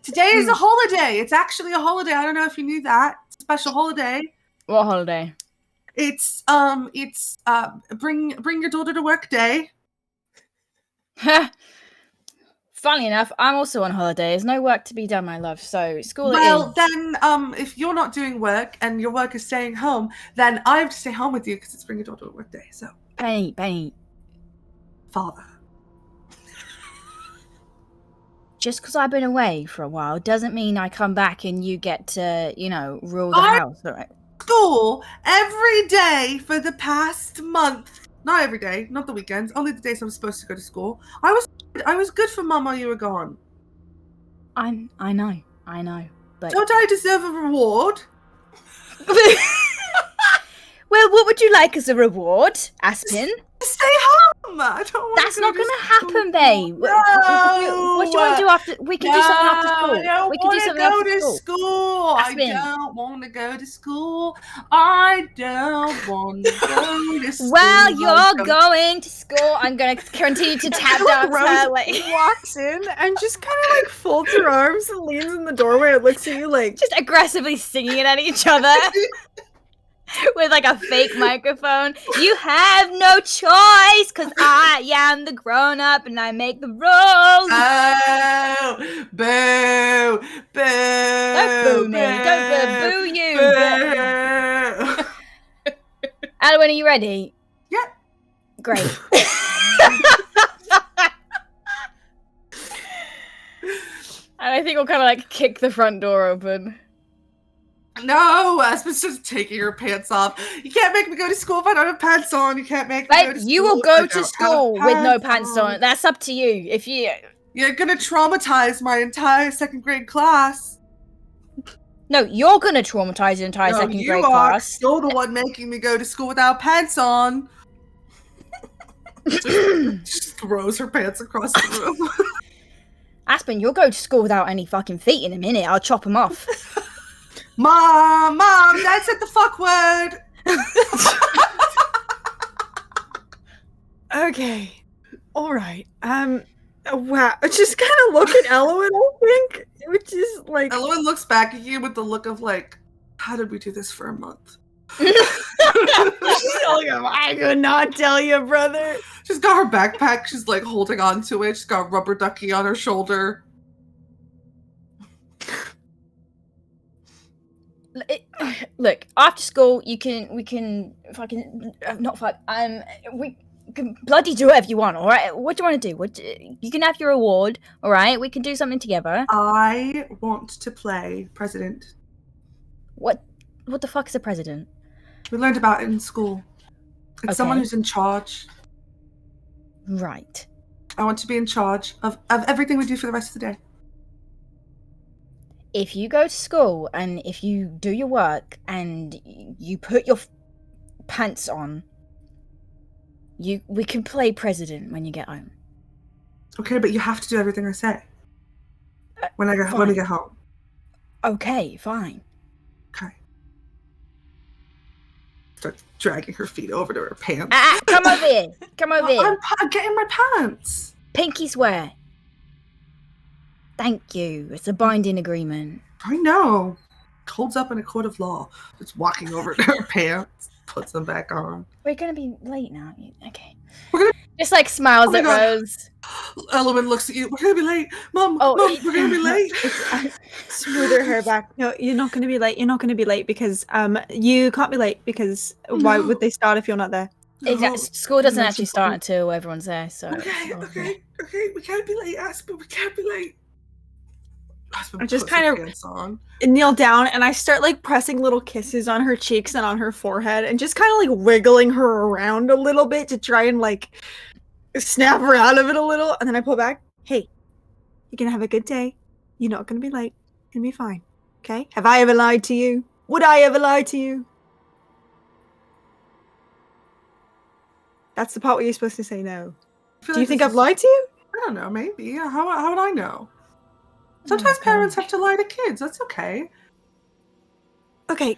Today is a holiday. It's actually a holiday. I don't know if you knew that. It's a special holiday. What holiday? It's bring your daughter to work day. Funny enough, I'm also on holiday. There's no work to be done, my love. So school Well, it is. then, if you're not doing work and your work is staying home, then I have to stay home with you because it's bring your daughter to work day. So, Penny. father. Just because I've been away for a while doesn't mean I come back and you get to, rule the I- house, all right? School every day for the past month. Not every day, not the weekends. Only the days I'm supposed to go to school. I was good for Mum while you were gone. I know, but Don't I deserve a reward? well, what would you like as a reward, Aspen? Stay home. I don't want That's to go not to gonna school. happen, babe. What do you want to do after? We can do something after school. I don't We can do wanna something go after to school. school. Aspen. I don't want to go to school. I don't want to go to school. Well, you're going to school. I'm gonna continue to tap dance her Rose like walks in and just kind of like folds her arms and leans in the doorway and looks at you like, just aggressively singing it at each other. With like a fake microphone. You have no choice because I am the grown up and I make the rules. Oh, boo, boo. Don't boo me. Don't boo you. Boo. Adeline, are you ready? Yeah. Great. And I think we'll kind of like kick the front door open. No, Aspen's just taking her pants off. You can't make me go to school if I don't have pants on. You can't make me go But to school. you will if I go to don't school have with no pants on. on. That's up to you. If you You're gonna traumatize my entire 2nd grade class. No, you're gonna traumatize the entire No, second you grade are. class. You're the one making me go to school without pants on. Just throws her pants across the room. Aspen, you'll go to school without any fucking feet in a minute. I'll chop them off. Mom, Dad said the fuck word. okay, all right. Wow. I just kind of look at Elowen, I think, which is like, Elowen looks back at you with the look of like, how did we do this for a month? I could not tell you, brother. She's got her backpack. She's like holding on to it. She's got a rubber ducky on her shoulder. Look, after school, we can bloody do whatever you want, all right? What do you want to do? You can have your reward, all right? We can do something together. I want to play president. What the fuck is a president? We learned about it in school. It's someone Okay. who's in charge. Right. I want to be in charge of everything we do for the rest of the day. If you go to school and if you do your work and you put your pants on, we can play president when you get home. Okay, but you have to do everything I say. When we fine. get home. Okay, fine. Okay. Start dragging her feet over to her pants. Come over here. Come over here. I'm getting my pants. Pinky swear. Thank you. It's a binding agreement. I know. Holds up in a court of law. Just walking over to her pants, puts them back on. We're gonna be late now. Okay. Just like smiles Oh my at God. Rose. Element looks at you. We're gonna be late, Mom. Oh, Mom, we're gonna be late. Smooth her hair back. No, you're not going to be late. You're not going to be late because you can't be late because why would they start if you're not there? Exactly. School doesn't That's actually start important. until everyone's there. So Okay. We can't be late, Aspen. We can't be late. Aspen I just puts her kind of- pants on. Kneel down and I start like pressing little kisses on her cheeks and on her forehead and just kind of like wiggling her around a little bit to try and like snap her out of it a little. And then I pull back. Hey, you're gonna have a good day. You're not gonna be late. You're gonna be fine. Okay? Have I ever lied to you? Would I ever lie to you? That's the part where you're supposed to say no. Do you think I've lied to you? I don't know. Maybe. How would I know? Sometimes parents have to lie to kids. That's okay. Okay,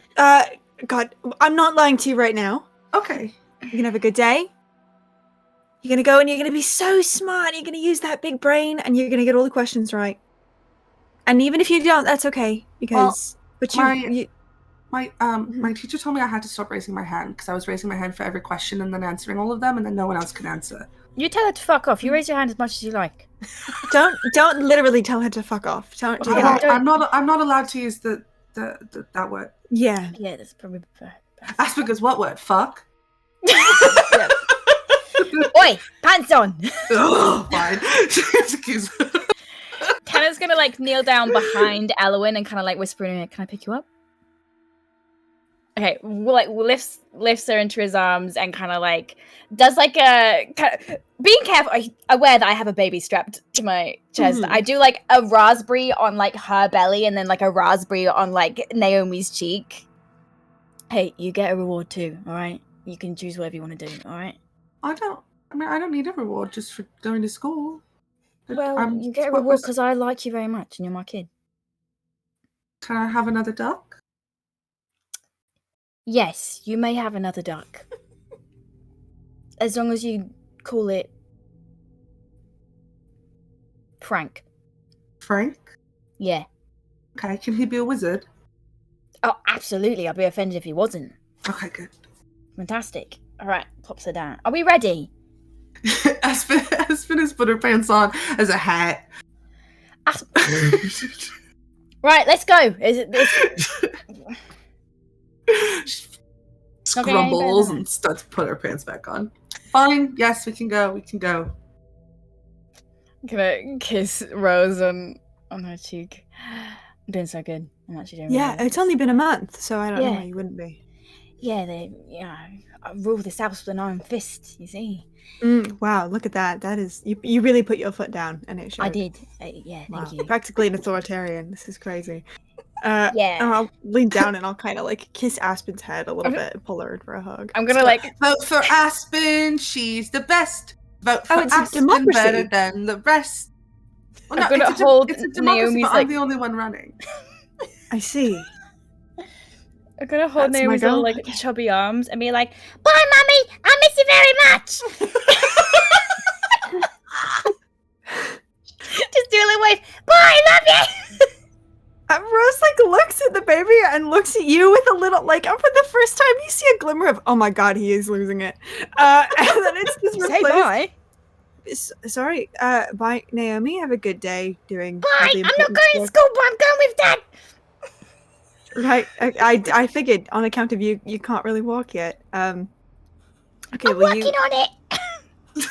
God, I'm not lying to you right now. Okay. You're gonna have a good day. You're gonna go and you're gonna be so smart. You're gonna use that big brain and you're gonna get all the questions right. And even if you don't, that's okay because. My teacher told me I had to stop raising my hand because I was raising my hand for every question and then answering all of them, and then no one else could answer. you tell her to fuck off. You raise your hand as much as you like. Don't literally tell her to fuck off. Don't do that. I'm not allowed to use that word. Yeah. Yeah, that's probably fair. That's because what word? Fuck. Oi, pants on. Ugh, fine. Excuse me. Tanner's gonna like kneel down behind Elwyn and kind of like whisper in her ear, "Can I pick you up?" Okay, like lifts her into his arms and kind of like does like a being careful, aware that I have a baby strapped to my chest. I do like a raspberry on like her belly and then like a raspberry on like Naomi's cheek. Hey, you get a reward too, all right? You can choose whatever you want to do, all right? I don't need a reward just for going to school. Well, you get a reward because I like you very much and you're my kid. Can I have another duck? Yes, you may have another duck. As long as you call it Frank. Frank? Yeah. Okay, can he be a wizard? Oh, absolutely. I'd be offended if he wasn't. Okay, good. Fantastic. All right, pops her down. Are we ready? Aspen has put her pants on as a hat. Right, let's go. Scrumbles and starts to put her pants back on. Fine. Yes, we can go. I'm gonna kiss Rose on her cheek. I'm doing so good. I'm actually doing Yeah, really well. it's only been a month, so I don't know Yeah. why you wouldn't be. Yeah, I rule this house with an iron fist, you see. Wow, look at that. That is you really put your foot down and it showed. I did. Yeah, Wow. thank you. Practically an authoritarian. This is crazy. Yeah. And I'll lean down and I'll kind of like kiss Aspen's head a little bit and pull her in for a hug. I'm gonna like Vote for Aspen. She's the best. Vote for it's a Aspen democracy. better than the rest. Well, I'm gonna hold it's a democracy, Naomi's, but like- I'm the only one running. I see. I'm gonna hold That's my Naomi's little goal? like chubby arms and be like, "Bye, mummy. I miss you very much." Just do a little wave. Bye, love you. Rose like looks at the baby and looks at you with a little like for the first time you see a glimmer of, oh my god, he is losing it. And then it's just Say replaced. bye. Sorry, bye, Naomi. Have a good day doing. Bye. all I'm the not important going to stuff. school, but I'm going with Dad. Right, I figured on account of you can't really walk yet. Okay, I'm working on it.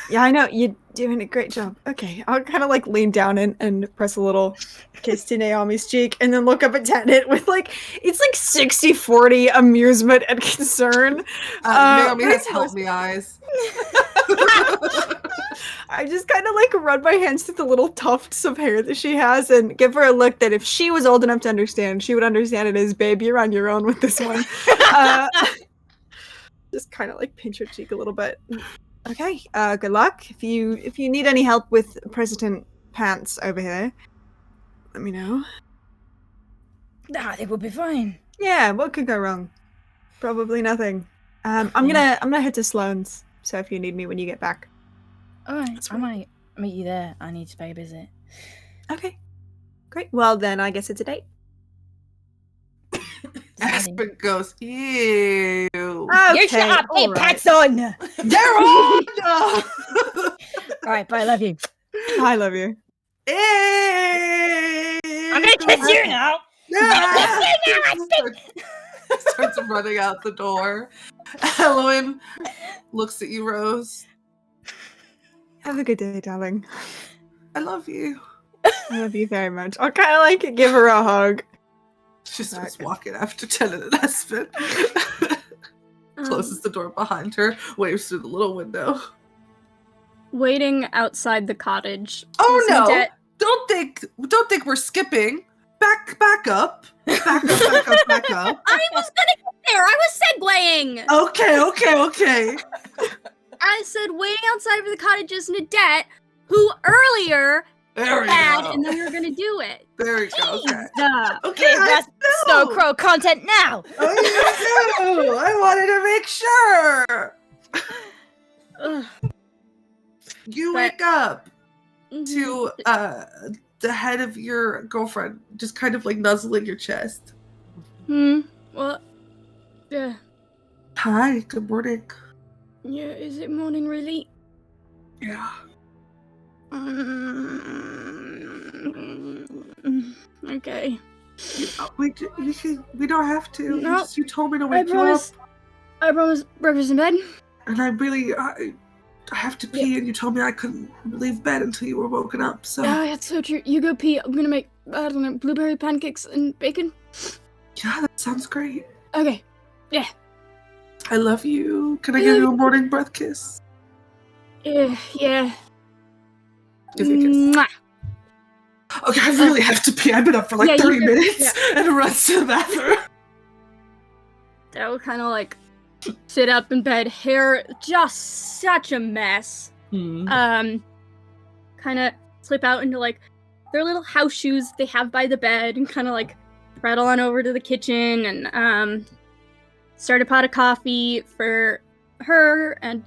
Yeah, I know you're doing a great job. Okay, I'll kind of like lean down and press a little kiss to Naomi's cheek, and then look up at Tenet with like it's like 60-40 amusement and concern. Naomi but has it's help me eyes. I just kind of like run my hands through the little tufts of hair that she has and give her a look that if she was old enough to understand, she would understand it as, babe, you're on your own with this one. Just kind of like pinch her cheek a little bit. Okay, good luck. If you need any help with President Pants over here, let me know. Nah, it will be fine. Yeah, what could go wrong? Probably nothing. I'm gonna head to Sloan's, so if you need me when you get back. Alright, I might meet you there. I need to pay a visit. Okay, great. Well, then I guess it's a date. Aspen goes, ew. Okay, shut up. all Impact's on. They're on! All right, bye. I love you. I love you. Hey! I'm gonna kiss you now. Starts running out the door. Elowen looks at you, Rose. Have a good day, darling. I love you. I love you very much. I'll kind of like give her a hug. She starts walking after Tennant and Espen. Closes the door behind her, waves through the little window. Waiting outside the cottage. Oh is no! Nadette- Don't think we're skipping. Back up. Back up. I was gonna get there. I was segueing. Okay. I said waiting outside of the cottage is Nadette, who earlier There we had, go. and then we were gonna do it. There we go. Okay. Okay, that's Snow Crow content now. I wanted to make sure. Ugh. You But- wake up Mhm. to the head of your girlfriend just kind of like nuzzling your chest. Well, yeah. Hi, good morning. Yeah, is it morning really? Yeah. Okay. We don't have to. No. You told me to I wake you up, promise breakfast in bed. and I have to pee, and you told me I couldn't leave bed until you were woken up. So Oh, that's so true. You go pee. I'm gonna make, I don't know, blueberry pancakes and bacon. yeah, that sounds great. Okay. I love you. Can I give you a morning breath kiss? Yeah. Give me a kiss. Mwah. Okay, I really have to pee. I've been up for like Yeah, you 30 go. minutes and runs to the bathroom. I will kind of like sit up in bed, hair just such a mess. Kind of slip out into like their little house shoes they have by the bed and kind of like rattle on over to the kitchen and start a pot of coffee for her and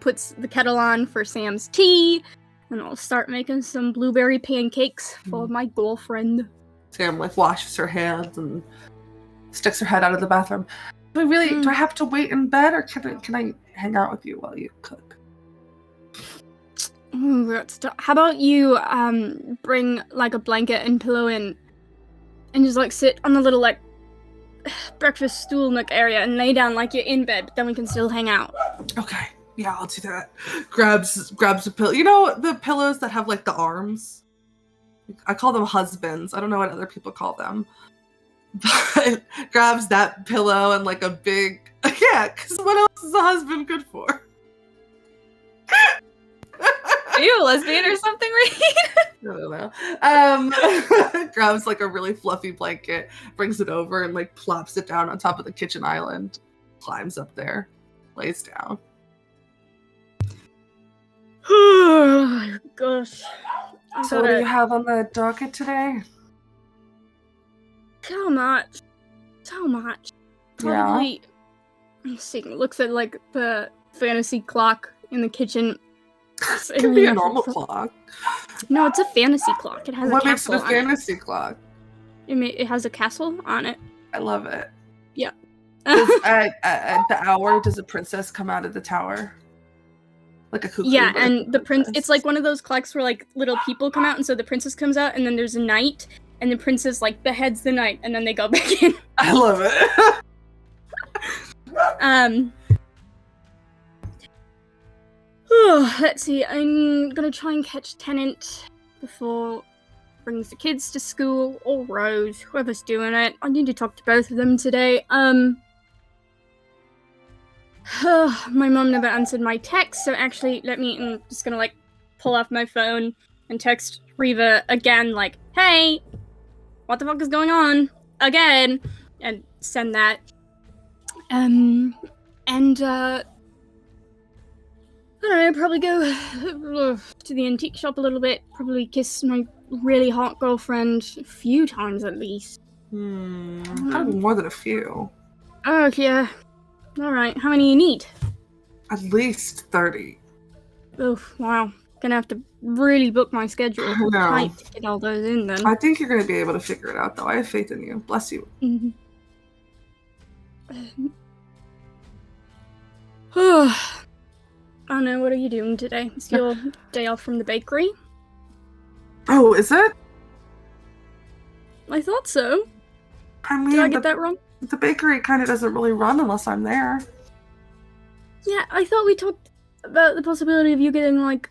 puts the kettle on for Sam's tea. And I'll start making some blueberry pancakes for my girlfriend. Sam like washes her hands and sticks her head out of the bathroom. Do I have to wait in bed, or can I hang out with you while you cook? How about you bring like a blanket and pillow in and just like sit on the little like breakfast stool nook area and lay down like you're in bed, but then we can still hang out. Okay. Yeah, I'll do that. Grabs a pillow. You know the pillows that have like the arms? I call them husbands. I don't know what other people call them. But grabs that pillow and like a big because what else is a husband good for? Are you a lesbian or something, Reed? I don't know. Grabs like a really fluffy blanket, brings it over and like plops it down on top of the kitchen island, climbs up there, lays down. Oh gosh. So what do you have on the docket today? So much. Probably. Let's see. Looks at like the fantasy clock in the kitchen. It can be a normal clock. No, it's a fantasy clock. It has What a makes it castle a on it. fantasy clock? It has a castle on it. I love it. Yeah. At the hour, does a princess come out of the tower? Like a cuckoo? Yeah, bird and the prince. princess? It's like one of those clocks where like little people come out, and so the princess comes out, and then there's a knight, and the princess like beheads the knight, and then they go back in. I love it. Let's see. I'm gonna try and catch Tennant before brings the kids to school, or Rose, whoever's doing it. I need to talk to both of them today. My mom never answered my text, so actually, I'm just gonna like pull off my phone and text Reva again, like, "Hey, what the fuck is going on again?" and send that. I don't know, probably go to the antique shop a little bit, probably kiss my really hot girlfriend a few times at least. Probably more than a few. Oh, yeah. Alright, how many you need? At least 30. Oh, wow. Gonna have to really book my schedule I know. tight to get all those in then. I think you're going to be able to figure it out, though. I have faith in you. Bless you. Mhm. I don't know, what are you doing today? It's your day off from the bakery? Oh, is it? I thought so. I mean, Did I get that wrong? the bakery kind of doesn't really run unless I'm there. Yeah, I thought we talked about the possibility of you getting, like,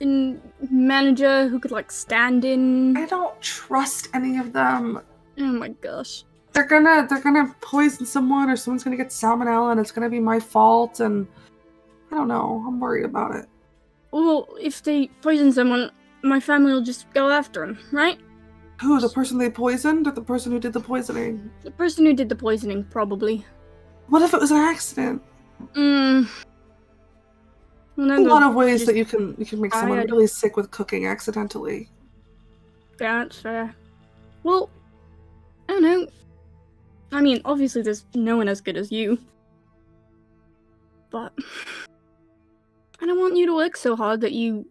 a manager who could, like, stand in. I don't trust any of them. Oh my gosh. They're gonna poison someone, or someone's gonna get salmonella, and it's gonna be my fault. And I don't know. I'm worried about it. Well, if they poison someone, my family will just go after them, right? Who? The person they poisoned, or the person who did the poisoning? The person who did the poisoning, probably. What if it was an accident? Well, There's a lot of ways just that you can make someone tired. really sick with cooking accidentally. Yeah, that's fair. Well, I don't know. I mean, obviously there's no one as good as you. But I don't want you to work so hard that you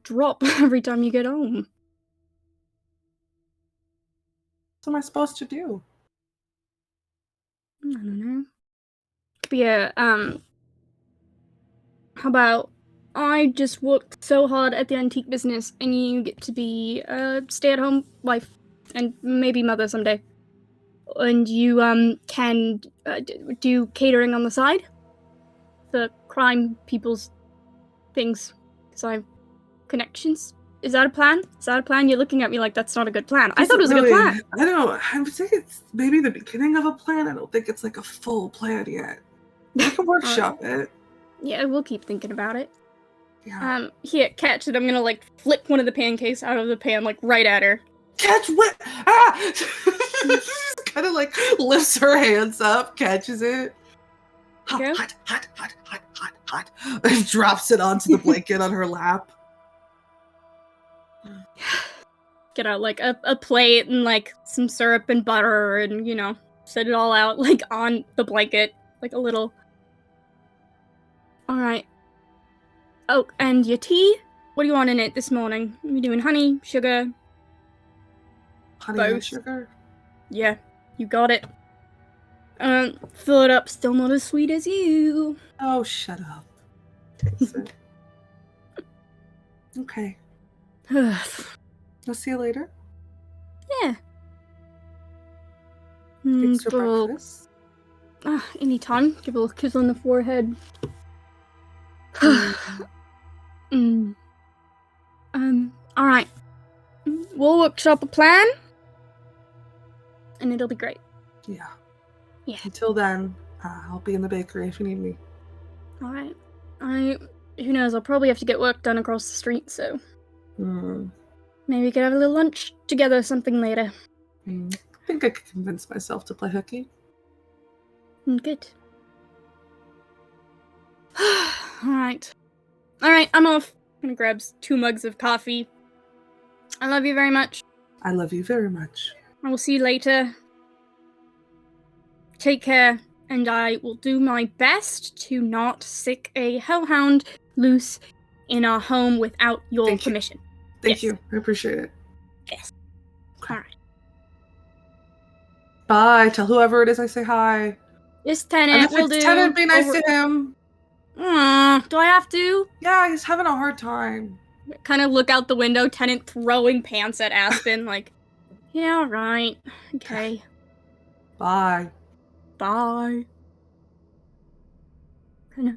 drop every time you get home. What am I supposed to do? I don't know. Could be how about I just worked so hard at the antique business and you get to be a stay-at-home wife and maybe mother someday. And you can do catering on the side for crime people's things, because I have connections. Is that a plan? Is that a plan? You're looking at me like that's not a good plan. I thought it was a good plan. I think it's maybe the beginning of a plan. I don't think it's like a full plan yet. I can workshop it. Yeah, we'll keep thinking about it. Yeah. Here, catch it. I'm gonna like flip one of the pancakes out of the pan like right at her. Catch what? Ah! She just kind of like lifts her hands up, catches it. Hot, Okay. hot, hot, hot, hot, hot, hot. And drops it onto the blanket on her lap. Get out like a plate and like some syrup and butter and, you know, set it all out like on the blanket. Like a little. Alright. Oh, and your tea? What do you want in it this morning? Are we doing honey, sugar? Honey and Both. sugar. Yeah, you got it. Fill it up, still not as sweet as you. Oh, shut up. Takes it. Okay. I'll see you later. Yeah. Thanks for Well, breakfast. anytime. Give a little kiss on the forehead. Alright. We'll workshop a plan. And it'll be great. Yeah. Yeah. Until then, I'll be in the bakery if you need me. Alright. Who knows, I'll probably have to get work done across the street, so maybe we could have a little lunch together or something later. I think I could convince myself to play hooky. Good. Alright. Alright, I'm off. I'm gonna grab 2 mugs of coffee. I love you very much. I love you very much. I will see you later. Take care, and I will do my best to not sick a hellhound loose in our home without your Thank you. permission. Thank Yes. you. I appreciate it. Yes. Alright. Bye. Tell whoever it is I say hi. This And tenant if will it's do. Tenant, be nice to him. Do I have to? Yeah, he's having a hard time. Kind of look out the window, tenant throwing pants at Aspen, like, yeah, right. Okay. Bye. Bye. Kind of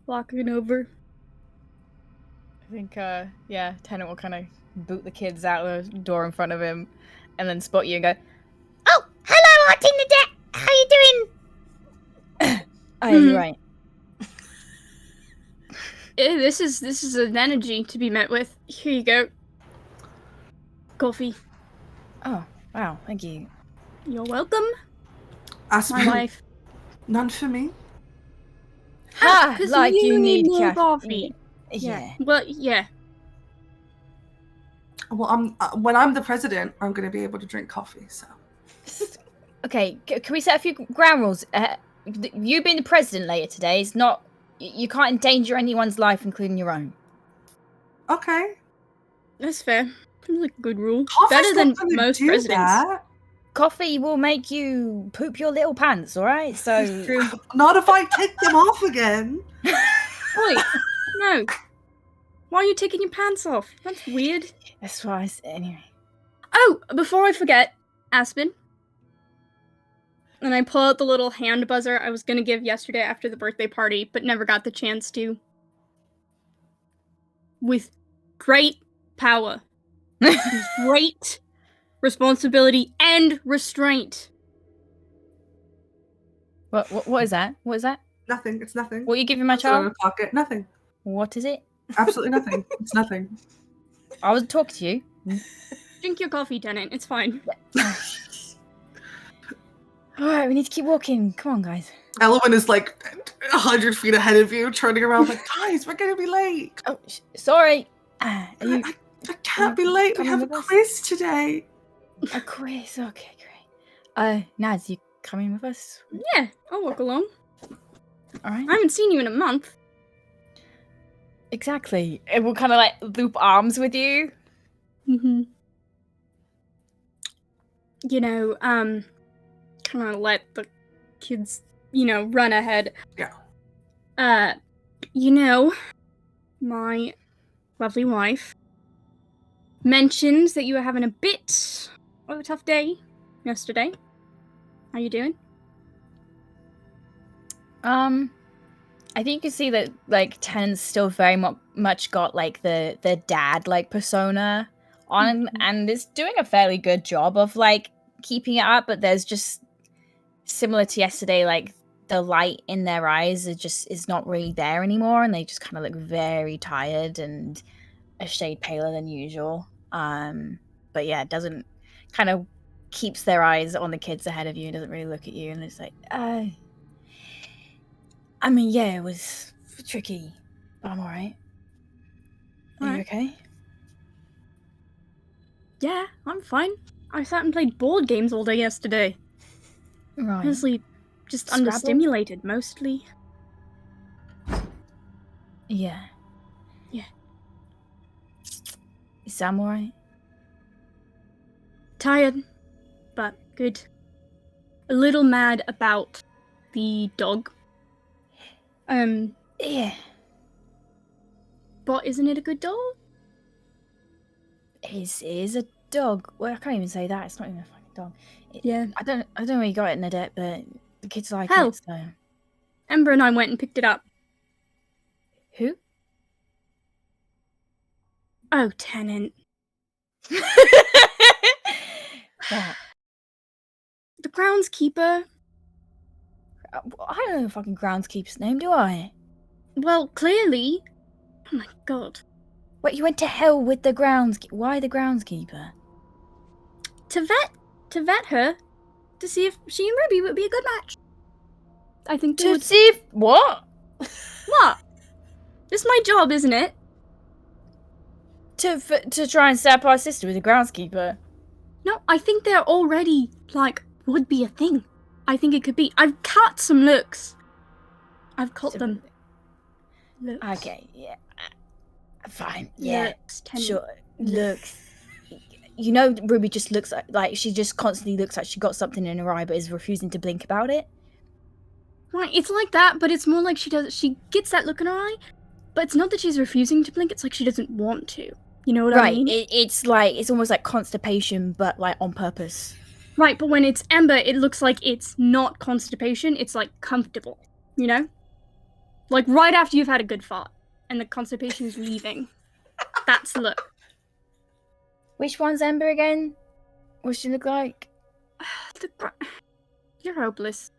walking over. I think, Tenant will kind of boot the kids out the door in front of him and then spot you and go, "Oh, hello, Auntie Nadette! How you doing?" Oh, you're right. This is an energy to be met with. Here you go. Coffee. Oh, wow, thank you. You're welcome, Aspen, my wife. none for me. Ah, 'Cause like you need more caffeine. coffee. Yeah. Well, yeah. Well, when I'm the president, I'm going to be able to drink coffee, so. Okay, can we set a few ground rules? You being the president later today is not... You can't endanger anyone's life, including your own. Okay. That's fair. Seems like a good rule. Coffee's Better than not gonna most do presidents. that. coffee will make you poop your little pants, all right? So Not if I take them off again. Wait, no. Why are you taking your pants off? That's weird. that's why I said anyway. Oh, before I forget, Aspen. And I pull out the little hand buzzer I was going to give yesterday after the birthday party, but never got the chance to. With great power, great responsibility, and restraint. What is that? What is that? Nothing. It's nothing. What are you giving my It's in my child? pocket. Nothing. What is it? Absolutely nothing. It's nothing. I wasn't talking to you. Drink your coffee, Tenant. It's fine. All right, we need to keep walking. Come on, guys. Elowen is like 100 feet ahead of you, turning around like, guys, we're gonna be late. Oh, sorry. Are you I can't be late. We coming have a with us? quiz today. a quiz? Okay, great. Naz, you coming with us? Yeah, I'll walk along. All right. I haven't seen you in a month. Exactly. And we'll kind of like loop arms with you. Mm-hmm. You know, kind of let the kids, run ahead. Yeah. My lovely wife mentioned that you were having a bit of a tough day yesterday. How you doing? I think you can see that like Ten's still very much got like the dad like persona on, and is doing a fairly good job of like keeping it up. But there's just similar to yesterday, like the light in their eyes is not really there anymore, and they just kind of look very tired and a shade paler than usual. But yeah, it doesn't kind of keeps their eyes on the kids ahead of you and doesn't really look at you, and it's like, I mean, yeah, it was tricky, but I'm alright. Are you okay? Yeah, I'm fine. I sat and played board games all day yesterday. Right. Honestly, just Scrabble? understimulated mostly. Yeah. Yeah. Is Sam alright? Tired, but good. A little mad about the dog. Yeah. But isn't it a good dog? It is a dog. Well, I can't even say that. It's not even a fucking dog. Yeah. I don't know where you got it, Nadette, but the kids like Hell. it, so. Ember and I went and picked it up. Who? Oh, Tenant. What? The groundskeeper. I don't know the fucking groundskeeper's name, do I? Well, clearly. Oh my god. Wait, you went to hell with the groundskeeper. Why the groundskeeper? To vet her, to see if she and Ruby would be a good match. I think they To would. see if... What? What? It's my job, isn't it? To try and set up our sister with a groundskeeper. No, I think they're already, would be a thing. I think it could be. I've cut some looks. I've cut them. Looks. Okay, yeah. Fine, yeah. Looks, Tenant. Sure. Looks. You know, Ruby just looks like she just constantly looks like she got something in her eye but is refusing to blink about it. Right, it's like that, but it's more like she gets that look in her eye, but it's not that she's refusing to blink, it's like she doesn't want to. You know what I mean? It's almost like constipation, but like on purpose. Right, but when it's Ember, it looks like it's not constipation, it's like comfortable, you know? Like right after you've had a good fart, and the constipation's leaving. That's the look. Which one's Ember again? What's she look like? You're hopeless.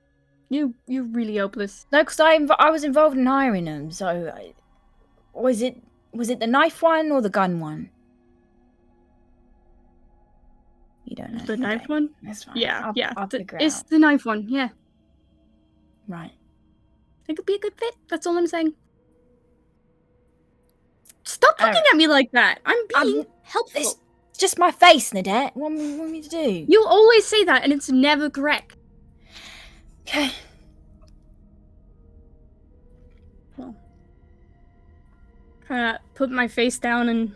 You're really hopeless. No, because I was involved in hiring them, so... Was it the knife one or the gun one? You don't know. The knife Okay, one? That's fine. Yeah, I'll figure it it's out. the knife one, yeah. Right. It could be a good fit, that's all I'm saying. Stop looking at me like that! I'm being helpful. It's just my face, Nadette. What do you want me to do? You always say that, and it's never correct. Okay. Well, put my face down and,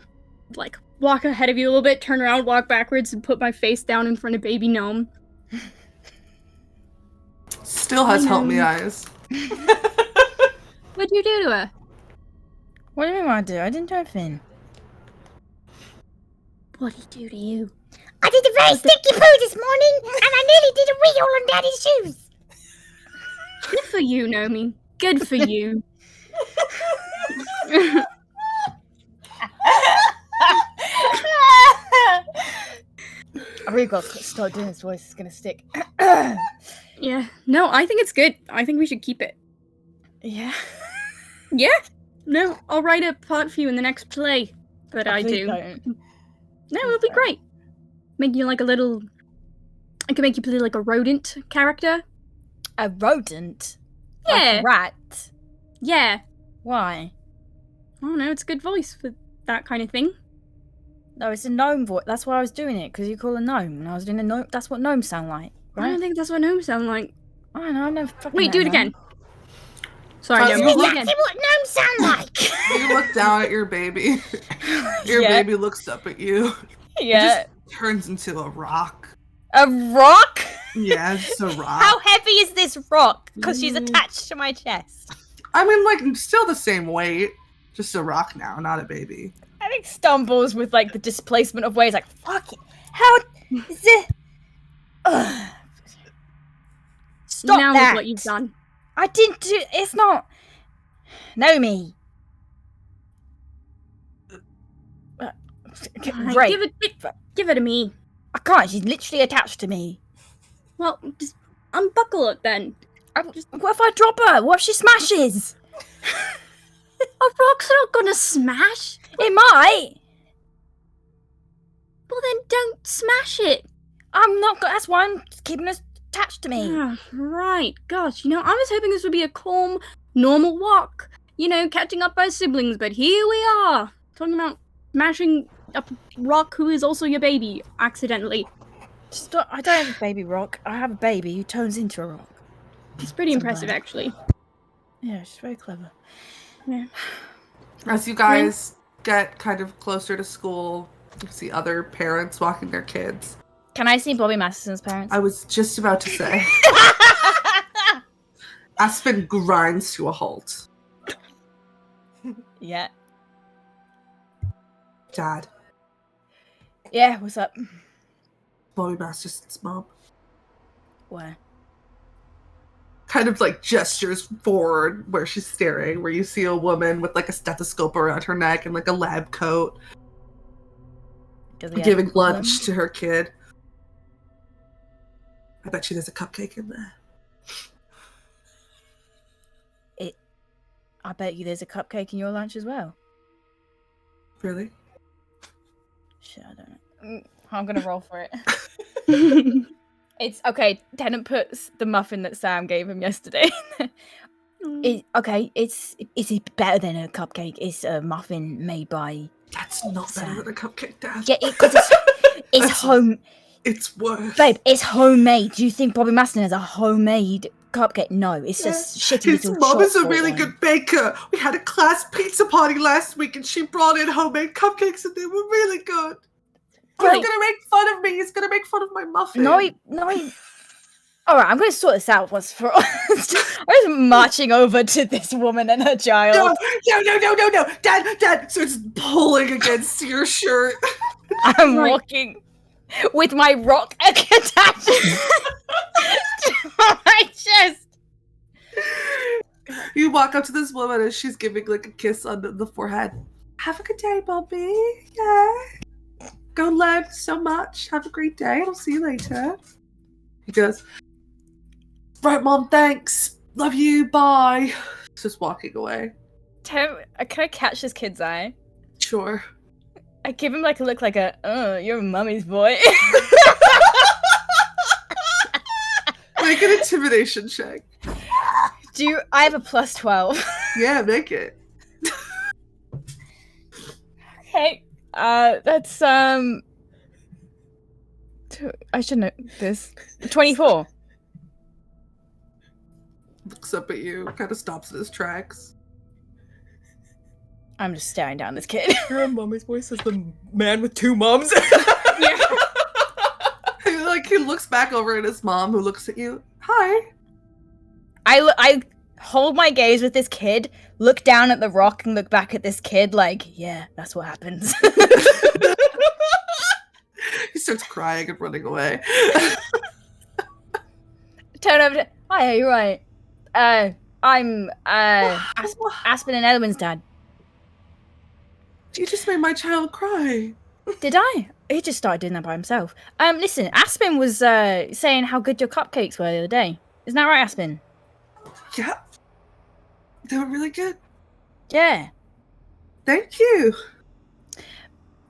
walk ahead of you a little bit, turn around, walk backwards, and put my face down in front of baby gnome. Still has I help me know. eyes. What'd you do to her? What do you mean what I do? I didn't do anything. What'd he do to you? I did a very stinky poo this morning, and I nearly did a wee all on Daddy's shoes. Good for you, Nomi. Good for you. I really got to start doing this voice. It's gonna stick. Yeah. No, I think it's good. I think we should keep it. Yeah. Yeah. No, I'll write a part for you in the next play that I Please do. don't. No, it'll be great. Make you like a little. I can make you play like a rodent character. A rodent? Yeah. Like a rat? Yeah. Why? I don't know. It's a good voice for that kind of thing. No, it's a gnome voice. That's why I was doing it, because you call a gnome. And I was doing a gnome. That's what gnomes sound like, I right? don't think that's what gnomes sound like. I know, I never fucking Wait, know, do it man. again. Sorry, You no, do it look- again. That's what gnomes sound like. You look down at your baby. Your Yeah. baby looks up at you. Yeah. It just turns into a rock. A rock? Yeah, it's a rock. How heavy is this rock? Because she's attached to my chest. I mean, like, still the same weight. Just a rock now, not a baby. I think stumbles with like the displacement of waves. Like, fuck it. How is it? Ugh. Stop now that. look what you've done. I didn't do. It's not. Nomi. Alright, Right. give it to me. I can't. She's literally attached to me. Well, just unbuckle it then. What if I drop her? What if she smashes? A rock's not gonna smash. It might. Well, then don't smash it. I'm not. That's why I'm keeping her attached to me. Ah, right. Gosh, I was hoping this would be a calm, normal walk. Catching up by siblings, but here we are. Talking about smashing a rock who is also your baby, accidentally. Stop. I don't have a baby rock. I have a baby who turns into a rock. It's pretty That's impressive, right. actually. Yeah, she's very clever. Yeah. As you guys get kind of closer to school, you see other parents walking their kids. Can I see Bobby Masterson's parents? I was just about to say, Aspen grinds to a halt. Yeah. Dad, Yeah, what's up? Bobby Masterson's mom. Where? Kind of like gestures forward where she's staring, where you see a woman with like a stethoscope around her neck and like a lab coat Does he have giving a problem? lunch to her kid. I bet you there's a cupcake in there. I bet you there's a cupcake in your lunch as well. Really? Shit, I don't know. I'm gonna roll for it. It's okay. Tennant puts the muffin that Sam gave him yesterday. It's better than a cupcake. It's a muffin made by. That's not better than a cupcake, Dad. Yeah, because it's That's- home, It's worse. babe. It's homemade. Do you think Bobby Maston has a homemade cupcake? No, it's just shitty His little. mom is a shop really one. good baker. We had a class pizza party last week and she brought in homemade cupcakes and they were really good. Right. He's gonna make fun of me. He's gonna make fun of my muffin. No. All right, I'm going to sort this out once for all. I'm just marching over to this woman and her child. No. Dad starts pulling against your shirt. I'm Right. walking with my rock attached to my chest. You walk up to this woman and she's giving like a kiss on the forehead. Have a good day, Bobby. Yeah. Go learn so much. Have a great day. I'll see you later. He goes, right, Mom, thanks. Love you. Bye. Just walking away. Can I catch this kid's eye? Sure. I give him like a look like you're a mummy's boy. Make an intimidation check. I have a plus 12. Yeah, make it. Okay. That's I should know this. 24. Looks up at you, kind of stops in his tracks. I'm just staring down this kid. You're a mommy's voice as the man with two moms. He looks back over at his mom, who looks at you. Hi. I hold my gaze with this kid, look down at the rock, and look back at this kid like, yeah, that's what happens. He starts crying and running away. Turn over to, hi, you're right. I'm Aspen and Edwin's dad. You just made my child cry. Did I? He just started doing that by himself. Listen, Aspen was saying how good your cupcakes were the other day. Isn't that right, Aspen? Yeah. They were really good. Yeah. Thank you.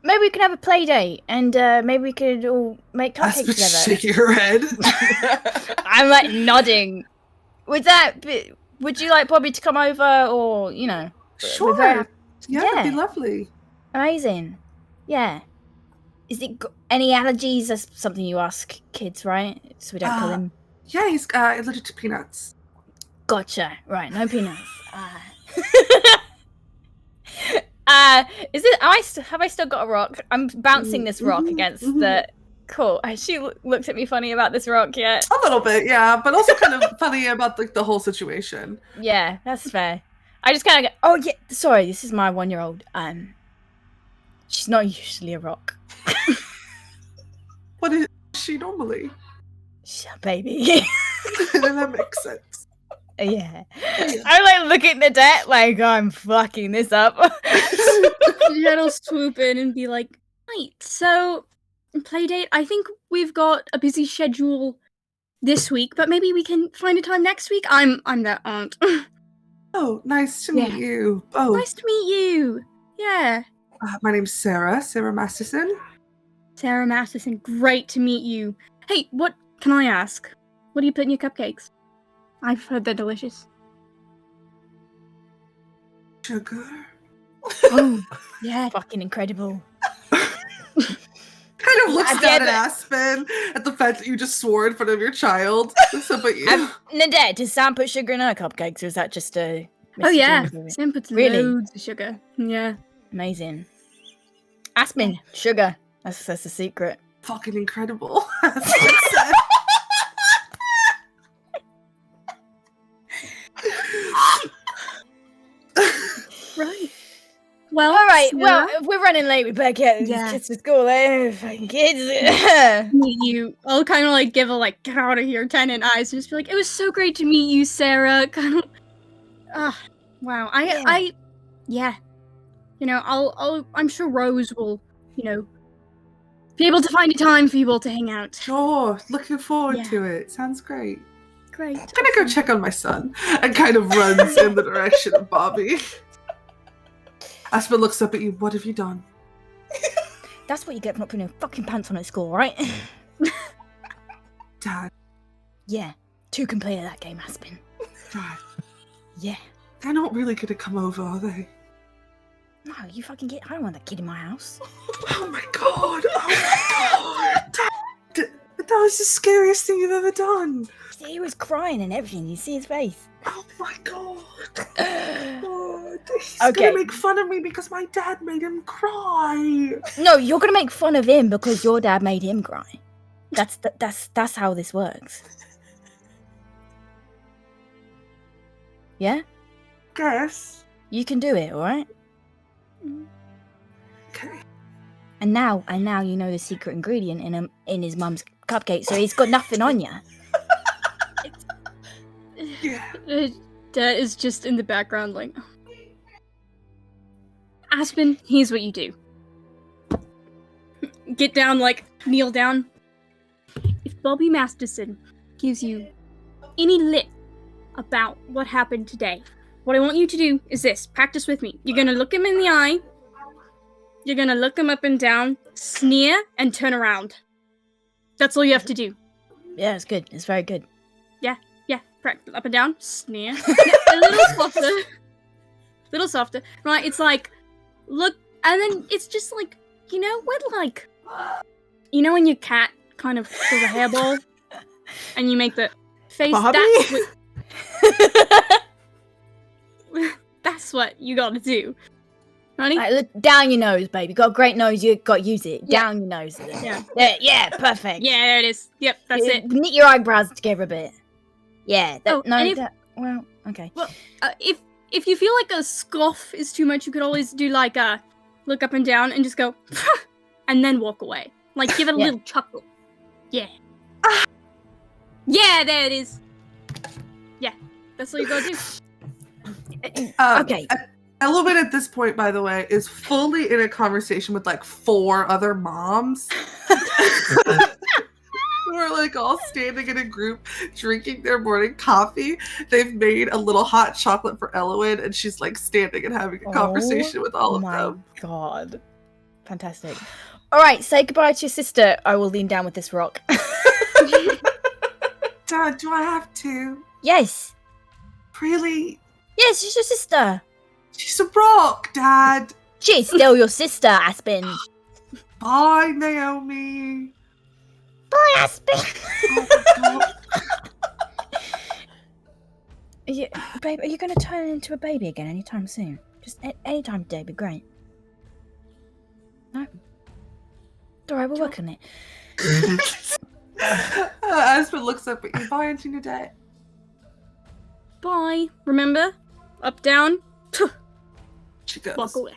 Maybe we can have a play date, and maybe we could all make cupcakes Aspen together. shaking her head. I'm like nodding. Would you like Bobby to come over, or you know? Sure. Yeah, that'd be lovely. Amazing. Yeah. Is it any allergies? That's something you ask kids, right? So we don't kill him. Yeah, he's allergic to peanuts. Gotcha. Right, no peanuts. Is it? Have I still got a rock? I'm bouncing this rock against the. Cool. Has she looked at me funny about this rock yet? A little bit, yeah, but also kind of funny about the whole situation. Yeah, that's fair. I just kind of go, oh yeah, sorry, this is my 1-year-old. She's not usually a rock. What is she normally? She's a baby. That makes sense. Yeah. I'm like looking at the deck like I'm fucking this up. Jed'll swoop in and be like, right, so playdate, I think we've got a busy schedule this week, but maybe we can find a time next week. I'm their aunt. Oh, nice to meet you. Oh, Nice to meet you. Yeah. My name's Sarah Masterson. Sarah Masterson, great to meet you. Hey, what can I ask? What do you put in your cupcakes? I've heard they're delicious. Sugar. Oh, yeah. Fucking incredible. Kind of looks down at Aspen at the fact that you just swore in front of your child. So, but you. Nadette, does Sam put sugar in her cupcakes, or is that just a... Oh yeah, Mr. Jones? Sam puts Really? loads of sugar. Yeah. Amazing. Aspen, sugar. That's the secret. Fucking incredible. Aspen said. Right. Well, All right. Sarah, Well, if we're running late, we better get these kids to school. Fucking kids. meet you. I'll kind of like give a like get out of here 10 in eyes and just be like, it was so great to meet you, Sarah. Kind of. Wow. Yeah. You know, I'm sure Rose will, you know, be able to find a time for you all to hang out. Sure. Looking forward to it. Sounds great. Great. I'm gonna go check on my son. And kind of runs in the direction of Bobby. Aspen looks up at you. What have you done? That's what you get for not putting your fucking pants on at school, right? Dad. Yeah. 2 can play that game, Aspen. Dad. Yeah. They're not really gonna come over, are they? No, you fucking get. I don't want that kid in my house. Oh my god! Oh my god! That was the scariest thing you've ever done! He was crying and everything. You see his face. Oh my god! God. He's gonna make fun of me because my dad made him cry! No, you're gonna make fun of him because your dad made him cry. That's how this works. Yeah? Guess. You can do it, alright? Okay. And now you know the secret ingredient in his mum's cupcake, so he's got nothing on you. Yeah. Dad is just in the background like, Aspen, here's what you do. Get down, like, kneel down. If Bobby Masterson gives you any lip about what happened today, what I want you to do is this. Practice with me. You're gonna look him in the eye. You're gonna look him up and down, sneer, and turn around. That's all you have to do. Yeah, it's good. It's very good. Yeah. Up and down, sneer. A little softer. Little softer. Right, it's like, look, and then it's just like, you know, when your cat kind of does a hairball, and you make the face, Bobby? That's what you gotta do. Honey? Look, down your nose, baby. Got a great nose. You got to use it. Yeah. Down your nose. Yeah. Yeah, perfect. Yeah, there it is. Yep, that's it. Knit your eyebrows together a bit. Yeah. Oh, and if- well, okay. Well, if you feel like a scoff is too much, you could always do like a look up and down and just go, and then walk away. Like give it a Yeah. little chuckle. Yeah. Yeah, there it is. Yeah, that's all you gotta do. Okay. Element at this point, by the way, is fully in a conversation with like 4 other moms. We're like all standing in a group drinking their morning coffee. They've made a little hot chocolate for Elowen, and she's like standing and having a conversation with all of them. God. Fantastic. All right, say goodbye to your sister. I will lean down with this rock. Dad, do I have to? Yes. Really? Yes, she's your sister. She's a rock, Dad. She's still your sister, Aspen. Bye, Naomi. Boy, Aspen. Oh my God. Babe, are you going to turn into a baby again anytime soon? Just anytime today would be great. No? Alright, we'll work on it. Aspen looks up at you. Bye, Auntie Nadette. Bye. Remember? Up, down. She goes. Walk away.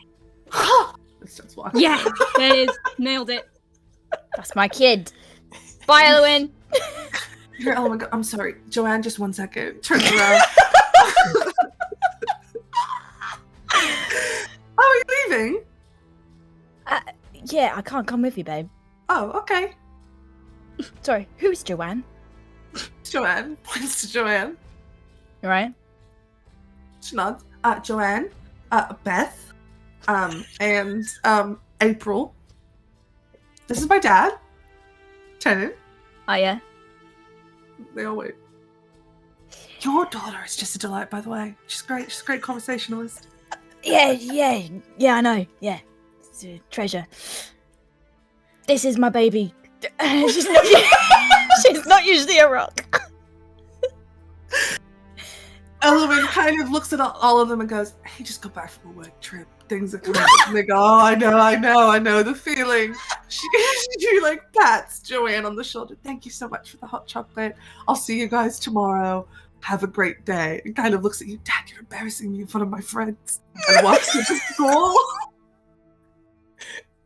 And starts walking. Yeah, there it is. Nailed it. That's my kid. Bye, Elowen. Here, oh my God, I'm sorry. Joanne, just 1 second. Turns around. Oh, are you leaving? Yeah, I can't come with you, babe. Oh, okay. Sorry, who's Joanne? Joanne. Points to Joanne. You right? She nods. Joanne, Beth, and April. This is my dad, Tennant. Oh, yeah? They all wait. Your daughter is just a delight, by the way. She's great. She's a great conversationalist. Yeah, I know. Yeah. It's a treasure. This is my baby. She's not usually a rock. Elowen kind of looks at all of them and goes, "Hey, just got back from a work trip. Things are coming." And they go, "Oh, I know the feeling." She like pats Joanne on the shoulder. "Thank you so much for the hot chocolate. I'll see you guys tomorrow. Have a great day." And kind of looks at you, "Dad, you're embarrassing me in front of my friends." And walks to the school.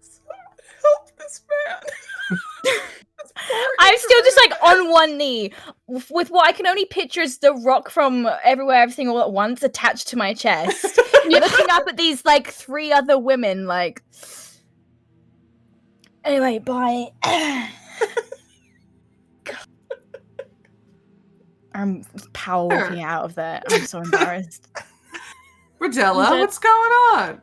Someone help this man. I'm still just like on one knee with what I can only picture as the rock from Everywhere Everything All at Once attached to my chest. Looking up at these like 3 other women like anyway, bye. I'm power walking out of there. I'm so embarrassed. Rodella, what's going on?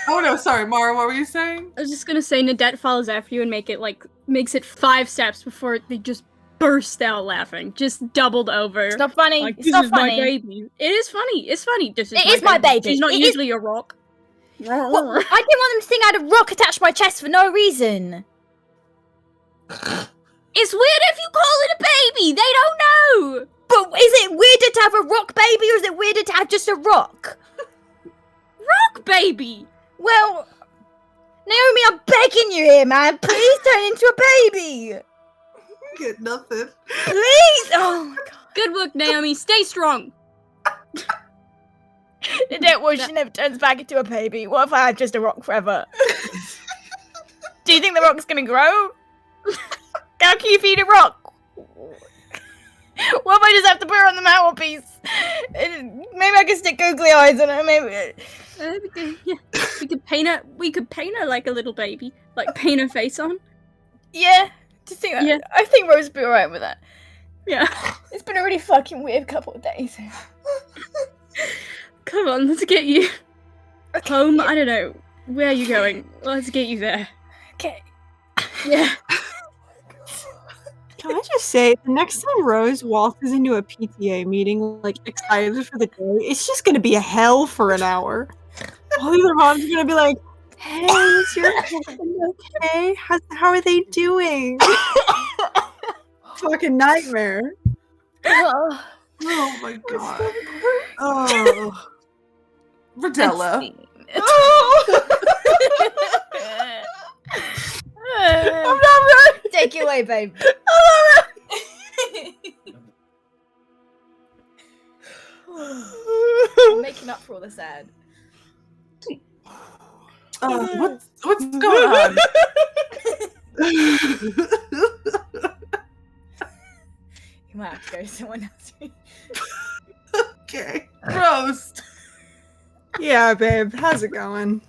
Oh no, sorry, Mara, what were you saying? I was just gonna say Nadette follows after you and makes it 5 steps before they just burst out laughing, just doubled over. It's not funny. Like, It's this not is funny. my baby. It is funny. It's funny. This is It is my baby. She's not It is- usually a rock. Well, I didn't want them to think I had a rock attached to my chest for no reason. It's weird if you call it a baby. They don't know. But is it weirder to have a rock baby or is it weirder to have just a rock? Rock baby. Well, Naomi, I'm begging you here, man. Please turn into a baby. Get nothing. Please. Oh my god. Good work, Naomi. Stay strong. Don't worry, she never turns back into a baby. What if I have just a rock forever? Do you think the rock's gonna grow? How can you feed a rock? What if I just have to put her on the mantelpiece? Maybe I can stick googly eyes on her. Maybe. We could paint her. We could paint her like a little baby, like paint her face on. Yeah. Do you think that? Yeah. I think Rose would be alright with that. Yeah. It's been a really fucking weird couple of days. Come on, let's get you home. I don't know. Where are you going? Let's get you there. Okay. Yeah. Can I just say, the next time Rose waltzes into a PTA meeting, like, excited for the day, it's just gonna be a hell for an hour. All the other moms are gonna be like, "Hey, is your husband okay? How are they doing?" Fucking nightmare. Oh, Oh my god. Oh. Rodella. oh. Take you away, babe. I'm making up for all the sad. What's going on? You might have to go to someone else. Okay. Rose. Yeah, babe. How's it going?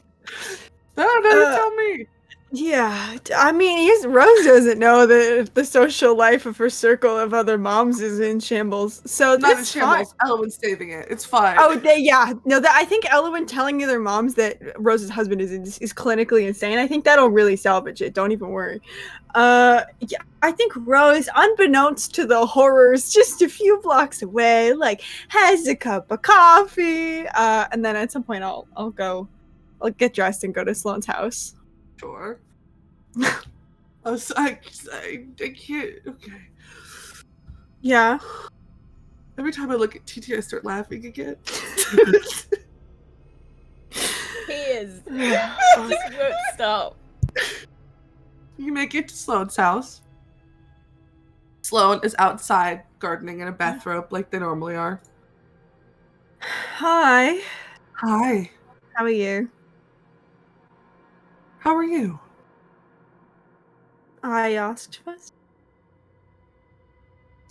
No, tell me. Yeah, I mean, Rose doesn't know that the social life of her circle of other moms is in shambles. So Not in that's shambles. Elowen's saving it. It's fine. Oh, I think Elowen telling their moms that Rose's husband is clinically insane. I think that'll really salvage it. Don't even worry. Yeah, I think Rose, unbeknownst to the horrors just a few blocks away, like has a cup of coffee, and then at some point I'll get dressed and go to Sloane's house. Sure. I can't. Okay. Yeah. Every time I look at TT, I start laughing again. He is. This won't stop. You make it to Sloane's house. Sloane is outside gardening in a bathrobe like they normally are. Hi. Hi. How are you? How are you? I asked first.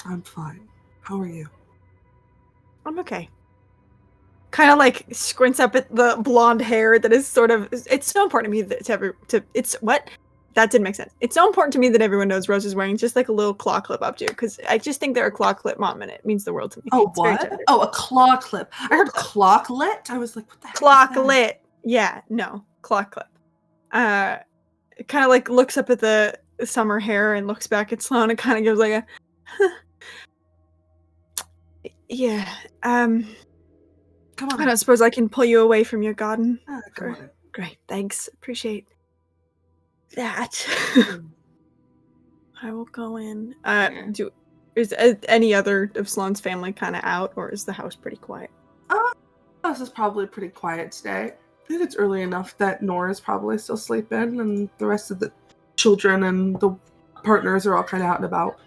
I'm fine. How are you? I'm okay. Kind of like squints up at the blonde hair that is sort of. It's so important to me that it's what? That didn't make sense. It's so important to me that everyone knows Rose is wearing just like a little claw clip up to, because I just think they're a claw clip mom, and it means the world to me. Oh, It's very what? tender. Oh, a claw clip. I heard clocklet. I was like, what the heck? Claw is that? clip. Yeah, no, claw clip. It kind of like looks up at the summer hair and looks back at Sloane and kind of gives like a. Yeah. Come on. I don't suppose I can pull you away from your garden. Come on. Great, thanks. Appreciate that. I will go in. Is any other of Sloane's family kind of out, or is the house pretty quiet? This is probably pretty quiet today. I think it's early enough that Nora's probably still sleeping, and the rest of the children and the partners are all kind of out and about.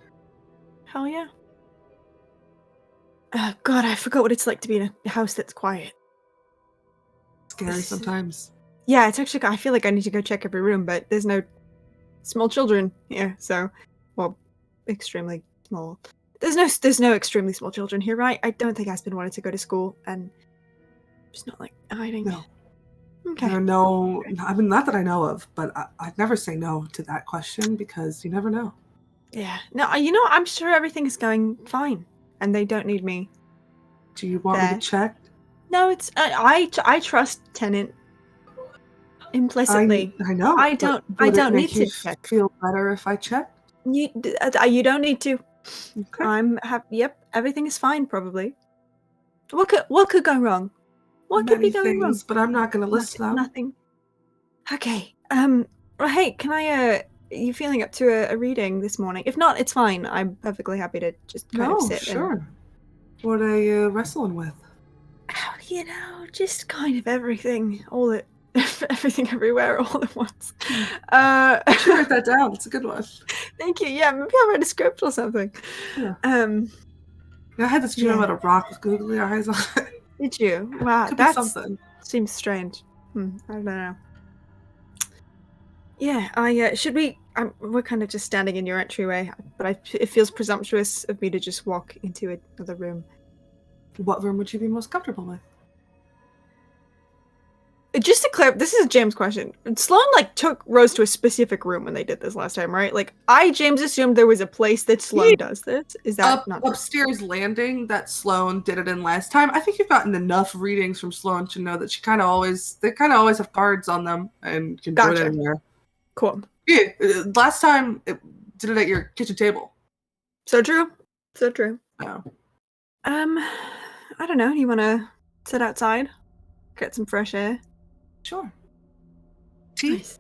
Hell yeah. God, I forgot what it's like to be in a house that's quiet. Scary sometimes. Yeah, it's actually. I feel like I need to go check every room, but there's no small children here, so extremely small. There's no extremely small children here, right? I don't think Aspen wanted to go to school, and it's not like hiding. No. Okay. No, I mean, not that I know of, but I'd never say no to that question because you never know. Yeah. No, I'm sure everything's going fine, and they don't need me. Do you want me to check? No, it's I trust Tenant implicitly. I know. I don't need to check. Feel better if I check? You don't need to. Okay. Yep, everything is fine probably. What could go wrong? What could be going wrong? But I'm not going to list them. Nothing. Okay. Well, hey, can I? You feeling up to a reading this morning? If not, it's fine. I'm perfectly happy to just kind of sit. Sure. What are you wrestling with? Just kind of everything, everything everywhere all at once. I should write that down. It's a good one. Thank you. Yeah, maybe I'll write a script or something. Yeah. I had this dream about a rock with googly eyes on it. Did you? Wow, Could be something. Seems strange. I don't know. Yeah, should we? We're kind of just standing in your entryway, but it feels presumptuous of me to just walk into another room. What room would you be most comfortable with? Just to clear, this is James' question. Sloane took Rose to a specific room when they did this last time, right? James assumed there was a place that Sloane does this. Is that not upstairs landing that Sloane did it in last time? I think you've gotten enough readings from Sloane to know that they kind of always have cards on them and can do it anywhere. Cool. Yeah, last time it did it at your kitchen table. So true. Oh. I don't know. You want to sit outside, get some fresh air? Sure. Tea? Nice.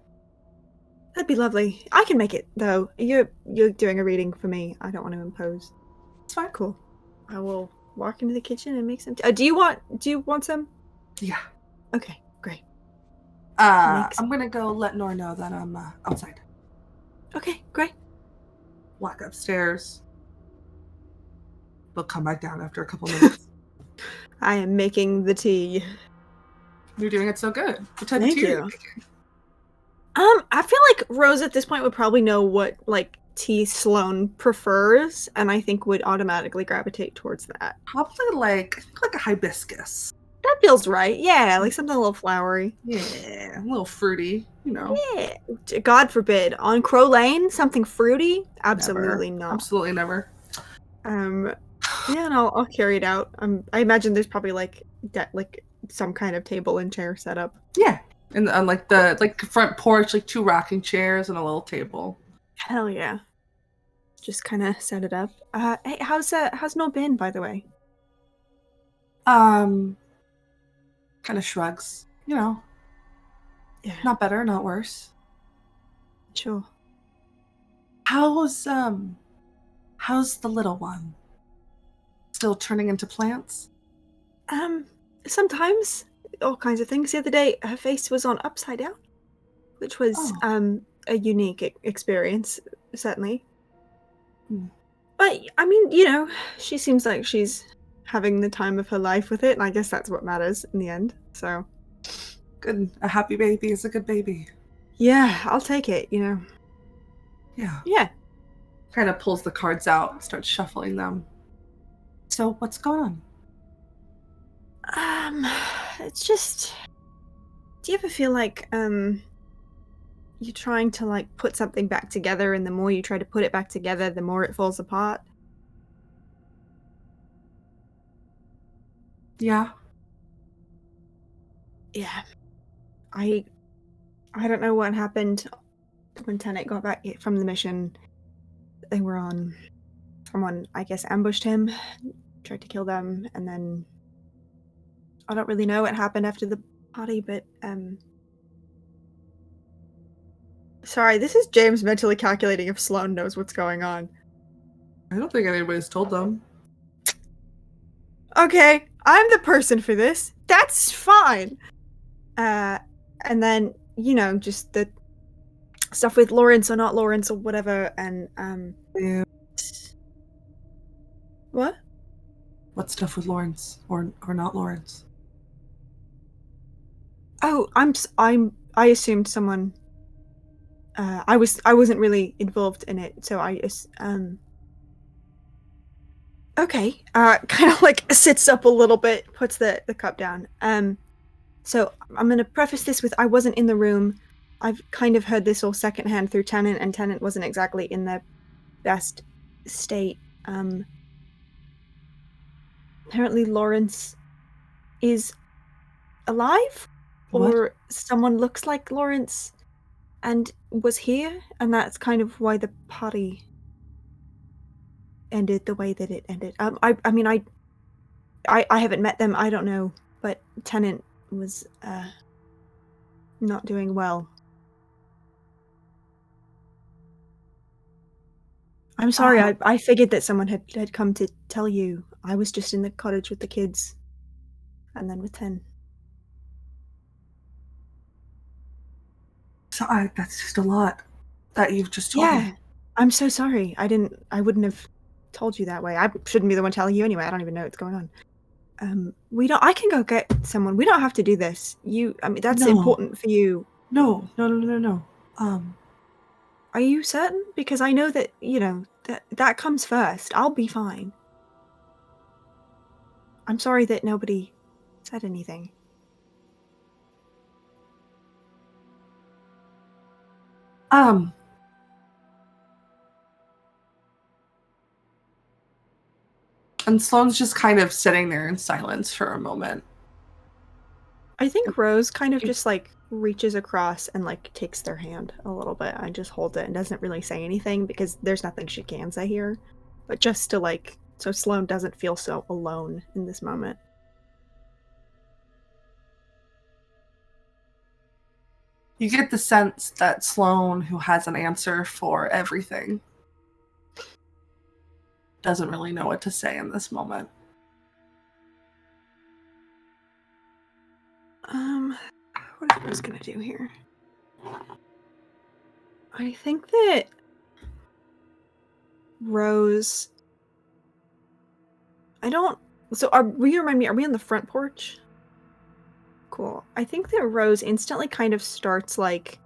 That'd be lovely. I can make it though. You're doing a reading for me. I don't want to impose. It's fine. Cool. I will walk into the kitchen and make some tea. Do you want some? Yeah. Okay, great. I'm gonna go let Nora know that I'm outside. Okay, great. walk upstairs. They'll come back down after a couple minutes. I am making the tea. You're doing it so good. What type Thank of tea are you. you making? I feel like Rose at this point would probably know what like tea Sloane prefers, and I think would automatically gravitate towards that. Probably like a hibiscus. That feels right. Yeah, like something a little flowery. Yeah, a little fruity, you know. Yeah. God forbid. On Crow Lane, something fruity? Absolutely Never. not. Absolutely never. Yeah, and I'll carry it out. I imagine there's probably like some kind of table and chair set up. Yeah. And on like the front porch, like 2 rocking chairs and a little table. Hell yeah. Just kind of set it up. Hey, how's Noel been, by the way? Kind of shrugs. You know, Yeah, not better, not worse. sure. How's the little one? Still turning into plants? Sometimes all kinds of things. The other day, her face was on upside down, which was a unique experience, certainly. But I mean, you know, she seems like she's having the time of her life with it, and I guess that's what matters in the end. So, Good. A happy baby is a good baby. yeah, I'll take it. You know. Yeah. Yeah. Kind of pulls the cards out, starts shuffling them. So what's going on? It's just. Do you ever feel like you're trying to like put something back together, and the more you try to put it back together, the more it falls apart? Yeah. Yeah. I don't know what happened when Tenet got back from the mission they were on. Someone, I guess, ambushed him, tried to kill them, and then I don't really know what happened after the party, but sorry, this is James mentally calculating if Sloane knows what's going on. I don't think anybody's told them. Okay, I'm the person for this. That's fine. And then, you know, just the stuff with Lawrence or not Lawrence or whatever, and Yeah. what? What stuff with Lawrence or not Lawrence? Oh, I assumed someone. I wasn't really involved in it, so okay. Kind of like sits up a little bit, puts the cup down. So I'm gonna preface this with I wasn't in the room. I've kind of heard this all secondhand through Tennant, and Tennant wasn't exactly in the best state. Apparently Lawrence is alive, What? or someone looks like Lawrence and was here, and that's kind of why the party ended the way that it ended. I mean, I haven't met them. I don't know, but Tennant was not doing well. I'm sorry. I figured that someone had come to tell you. I was just in the cottage with the kids, and then with 10. So that's just a lot that you've just told Yeah, me. I'm so sorry. I wouldn't have told you that way. I shouldn't be the one telling you anyway. I don't even know what's going on. I can go get someone. We don't have to do this. I mean, that's No. important for you. No. Are you certain? Because I know that, you know, that comes first. I'll be fine. I'm sorry that nobody said anything. And Sloane's just kind of sitting there in silence for a moment. I think Rose kind of just like reaches across and like takes their hand a little bit and just holds it and doesn't really say anything because there's nothing she can say here. But just to like, so Sloane doesn't feel so alone in this moment. You get the sense that Sloane, who has an answer for everything, doesn't really know what to say in this moment. What is Rose gonna do here? I think that Rose. I don't. So, will you remind me? Are we on the front porch? Cool. I think that Rose instantly kind of starts like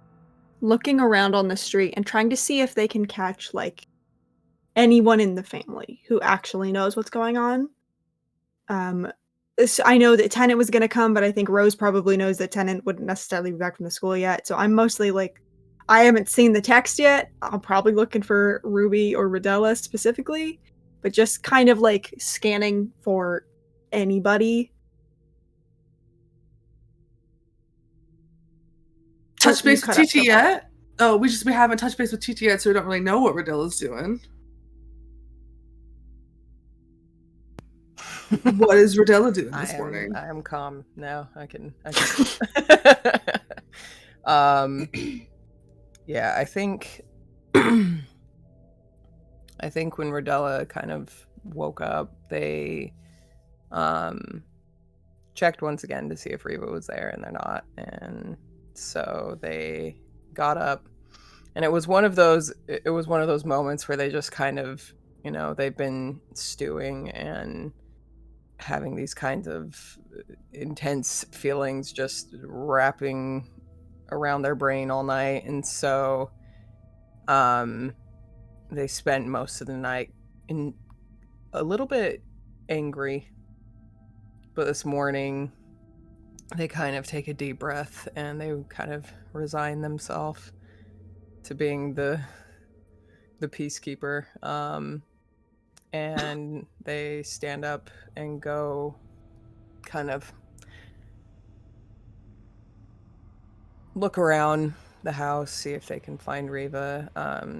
looking around on the street and trying to see if they can catch like anyone in the family who actually knows what's going on. I know that Tennant was gonna come, but I think Rose probably knows that Tennant wouldn't necessarily be back from the school yet. So I'm mostly like, I haven't seen the text yet. I'm probably looking for Ruby or Rodella specifically, but just kind of like scanning for anybody. Touch You base with cut out TT yet? Oh, we haven't touched base with TT yet, so we don't really know what Rodella's doing. What is Rodella doing this morning? I am calm now. I can. Yeah, I think when Rodella kind of woke up, they checked once again to see if Reva was there, and they're not. And so they got up, and it was one of those moments where they just kind of, they've been stewing and having these kinds of intense feelings just wrapping around their brain all night. And so they spent most of the night in a little bit angry, but this morning they kind of take a deep breath and they kind of resign themselves to being the peacekeeper. And they stand up and go kind of look around the house, see if they can find Reva,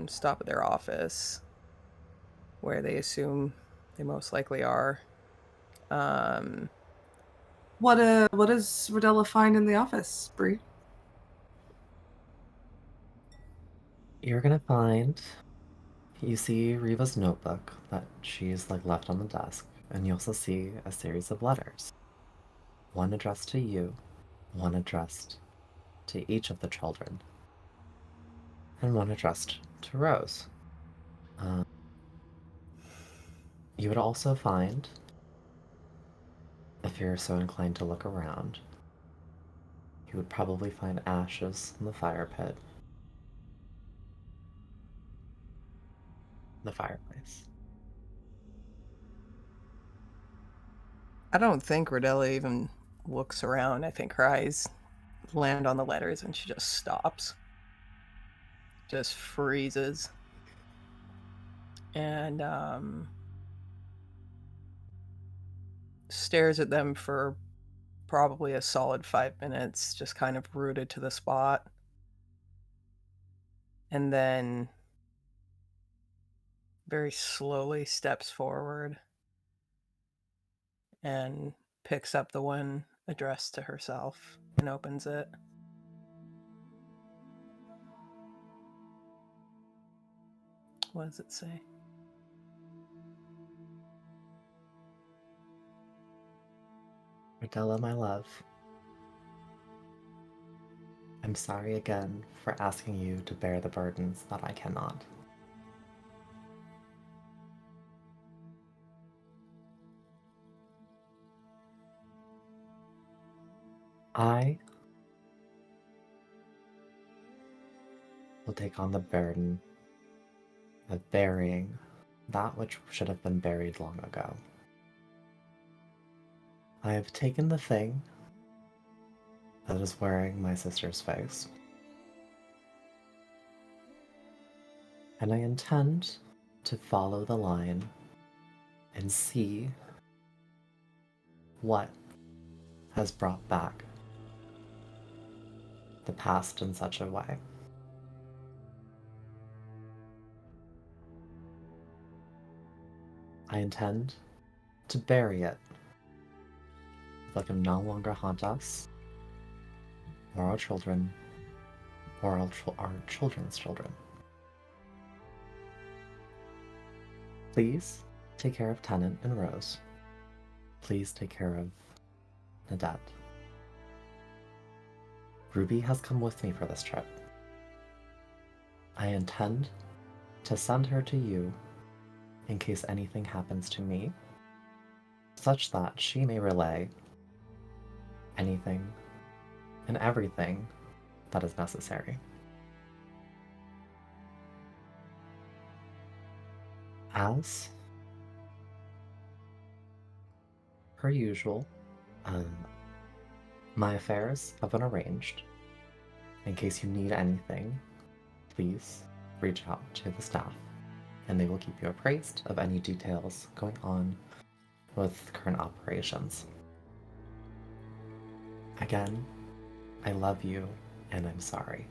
stop at their office, where they assume they most likely are. What does Rodella find in the office, Bree? You're gonna find, you see Reva's notebook that she's like left on the desk, and you also see a series of letters. One addressed to you, one addressed to each of the children, and one addressed to Rose. You would also find, if you're so inclined to look around, you would probably find ashes in the fire pit. The fireplace. I don't think Rodella even looks around. I think her eyes land on the letters and she just stops. Just freezes. And stares at them for probably a solid 5 minutes, just kind of rooted to the spot. And then very slowly steps forward and picks up the one addressed to herself and opens it. What does it say? Rodella, my love, I'm sorry again for asking you to bear the burdens that I cannot. I will take on the burden of burying that which should have been buried long ago. I have taken the thing that is wearing my sister's face, and I intend to follow the line and see what has brought back the past in such a way. I intend to bury it, let them no longer haunt us, or our children, or our children's children. Please take care of Tennant and Rose. Please take care of Nadette. Ruby has come with me for this trip. I intend to send her to you in case anything happens to me, such that she may relay anything and everything that is necessary. As per usual, my affairs have been arranged. In case you need anything, please reach out to the staff, and they will keep you appraised of any details going on with current operations. Again, I love you, and I'm sorry.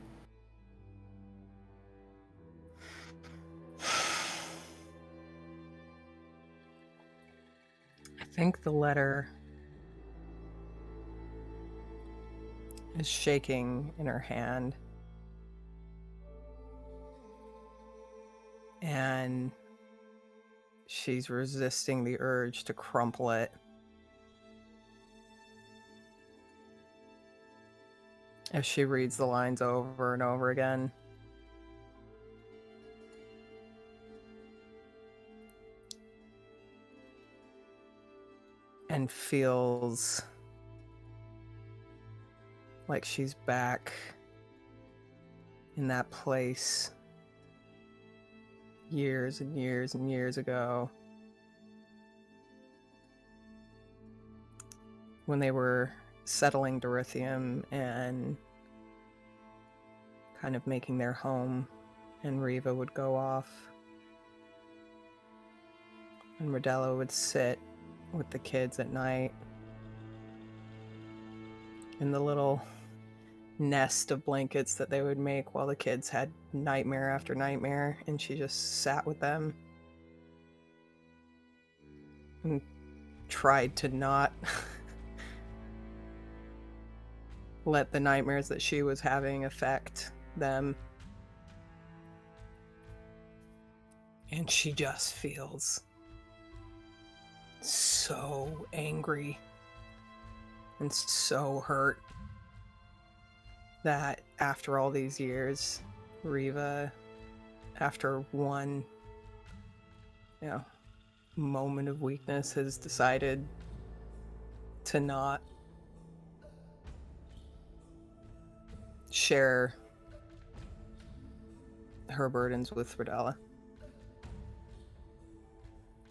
I think the letter is shaking in her hand. And she's resisting the urge to crumple it. As she reads the lines over and over again. And feels like she's back in that place years and years and years ago when they were settling Dorithium and kind of making their home, and Riva would go off and Rodella would sit with the kids at night in the little nest of blankets that they would make while the kids had nightmare after nightmare, and she just sat with them and tried to not let the nightmares that she was having affect them. And she just feels so angry and so hurt that after all these years, Riva, after one, moment of weakness, has decided to not share her burdens with Rodella.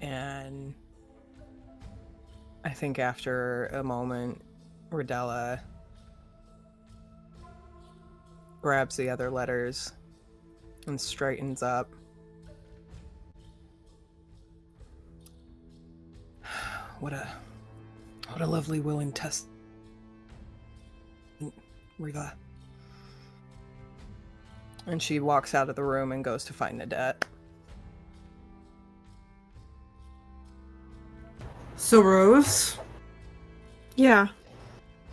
And I think after a moment, Rodella grabs the other letters and straightens up. What a lovely willing test, Riva. And she walks out of the room and goes to find Nadette. So, Rose, Yeah.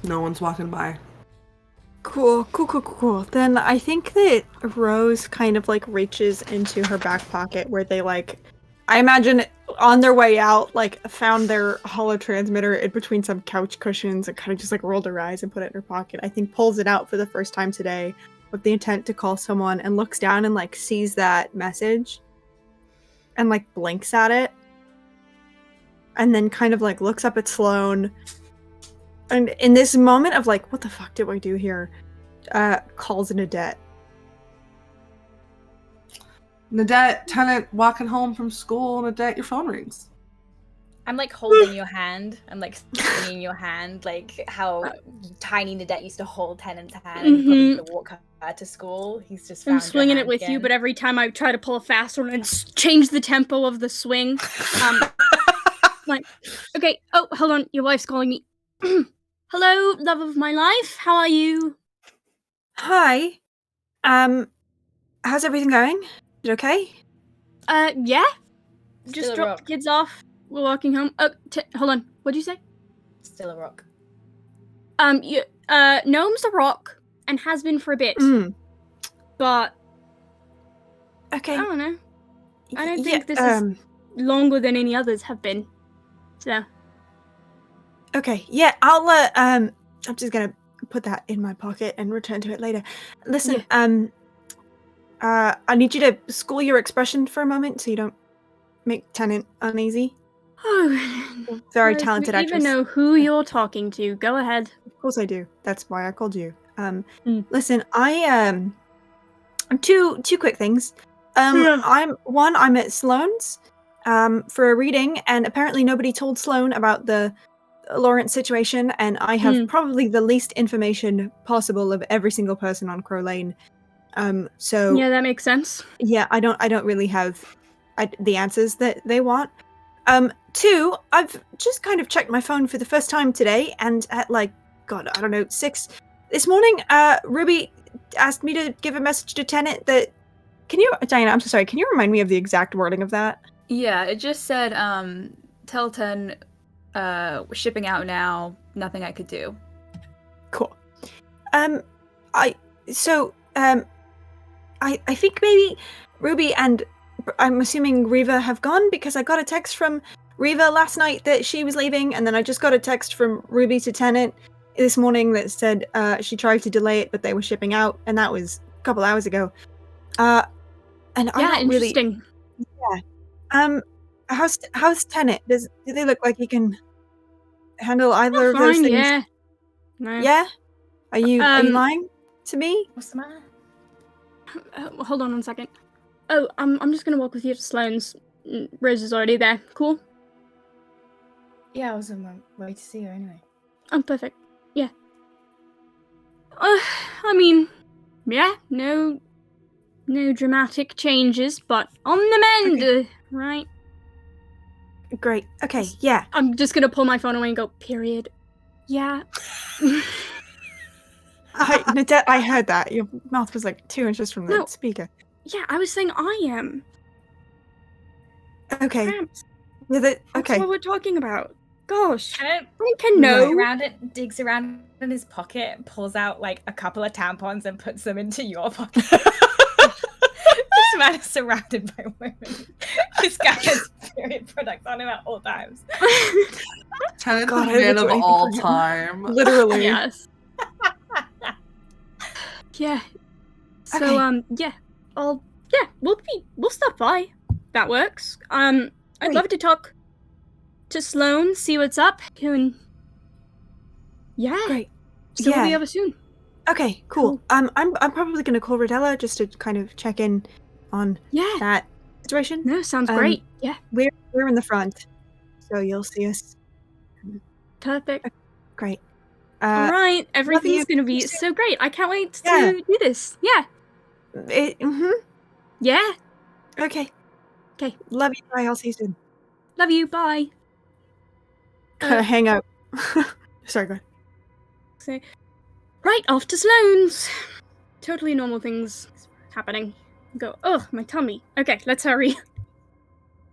no one's walking by. Cool. Then I think that Rose kind of like reaches into her back pocket where they I imagine on their way out, found their holo transmitter in between some couch cushions and kind of just rolled her eyes and put it in her pocket. I think pulls it out for the first time today with the intent to call someone, and looks down and sees that message and blinks at it. And then kind of looks up at Sloane. And in this moment of what the fuck did I do here? Calls Nadette. Nadette, tenant, walking home from school. Nadette, your phone rings. I'm holding your hand. I'm swinging your hand, how tiny Nadette used to hold Tennant's hand and probably used to walk her to school. He's just found I'm swinging your it with hand you, again. but every time I try to pull a faster one and change the tempo of the swing, okay, oh, hold on, your wife's calling me. Hello, love of my life, how are you? Hi. How's everything going? Is it okay? Yeah. Still Just a dropped rock. the kids off. We're walking home. Oh, hold on. What'd you say? Still a rock. Gnome's a rock and has been for a bit. But Okay. I don't know. I don't think this is longer than any others have been. So. Okay. Yeah, I'll I'm just gonna put that in my pocket and return to it later. Listen, I need you to school your expression for a moment so you don't make Tenant uneasy. Oh, Very I talented don't actress. even know who you're talking to. Go ahead. Of course I do. That's why I called you. Mm. Listen, I two quick things. Yeah. I'm at Sloane's for a reading, and apparently nobody told Sloane about the Lawrence situation, and I have probably the least information possible of every single person on Crow Lane. So Yeah, that makes sense. yeah, I don't really have the answers that they want. Two, I've just kind of checked my phone for the first time today, and at like, God, I don't know, 6 this morning, Ruby asked me to give a message to Tenant that. Can you, Diana? I'm so sorry. Can you remind me of the exact wording of that? Yeah, it just said, tell 10, shipping out now, nothing I could do. Cool. I think maybe Ruby and I'm assuming Riva have gone, because I got a text from Riva last night that she was leaving, and then I just got a text from Ruby to Tenant this morning that said she tried to delay it, but they were shipping out, and that was a couple hours ago. And I Yeah, don't really. interesting. Yeah. How's Tenant? Do they look like he can handle either of those Fine, things? yeah. No. Yeah. Are you lying to me? What's the matter? Hold on 1 second. Oh, I'm just gonna walk with you to Sloane's. Rose is already there. Cool? Yeah, I was on my way to see her anyway. Oh, perfect. Yeah. I mean, yeah, no dramatic changes, but on the mend, Okay. right? Great. Okay. Yeah. I'm just gonna pull my phone away and go, period. Yeah. Nadette, I heard that. Your mouth was like 2 inches from the No. speaker. Yeah, I was saying I am. Okay. Cramps. Yeah, That's okay. what we're talking about. Gosh. Tenant I can know. digs around in his pocket, pulls out like a couple of tampons and puts them into your pocket. This man is surrounded by women. This guy has period products on him at all times. Tenant's God, the I would man do of anything all for him. time. Literally. Yes. Yeah. So Okay. yeah. We'll stop by. That works. I'd Great. love to talk to Sloane, see what's up, and yeah. Great. So we'll be Yeah. over soon. Okay. Cool. I'm probably gonna call Rodella just to kind of check in on Yeah. that situation. No, sounds great. Yeah. We're in the front, so you'll see us. Perfect. Great. All right. Everything's you. gonna be See you soon. so great. I can't wait Yeah. to do this. Yeah. Yeah. Okay. Okay. Love you. Bye. I'll see you soon. Love you. Bye. Hang up. Sorry, go ahead. So, right, off to Sloane's. Totally normal things happening. Go, ugh, my tummy. Okay, let's hurry.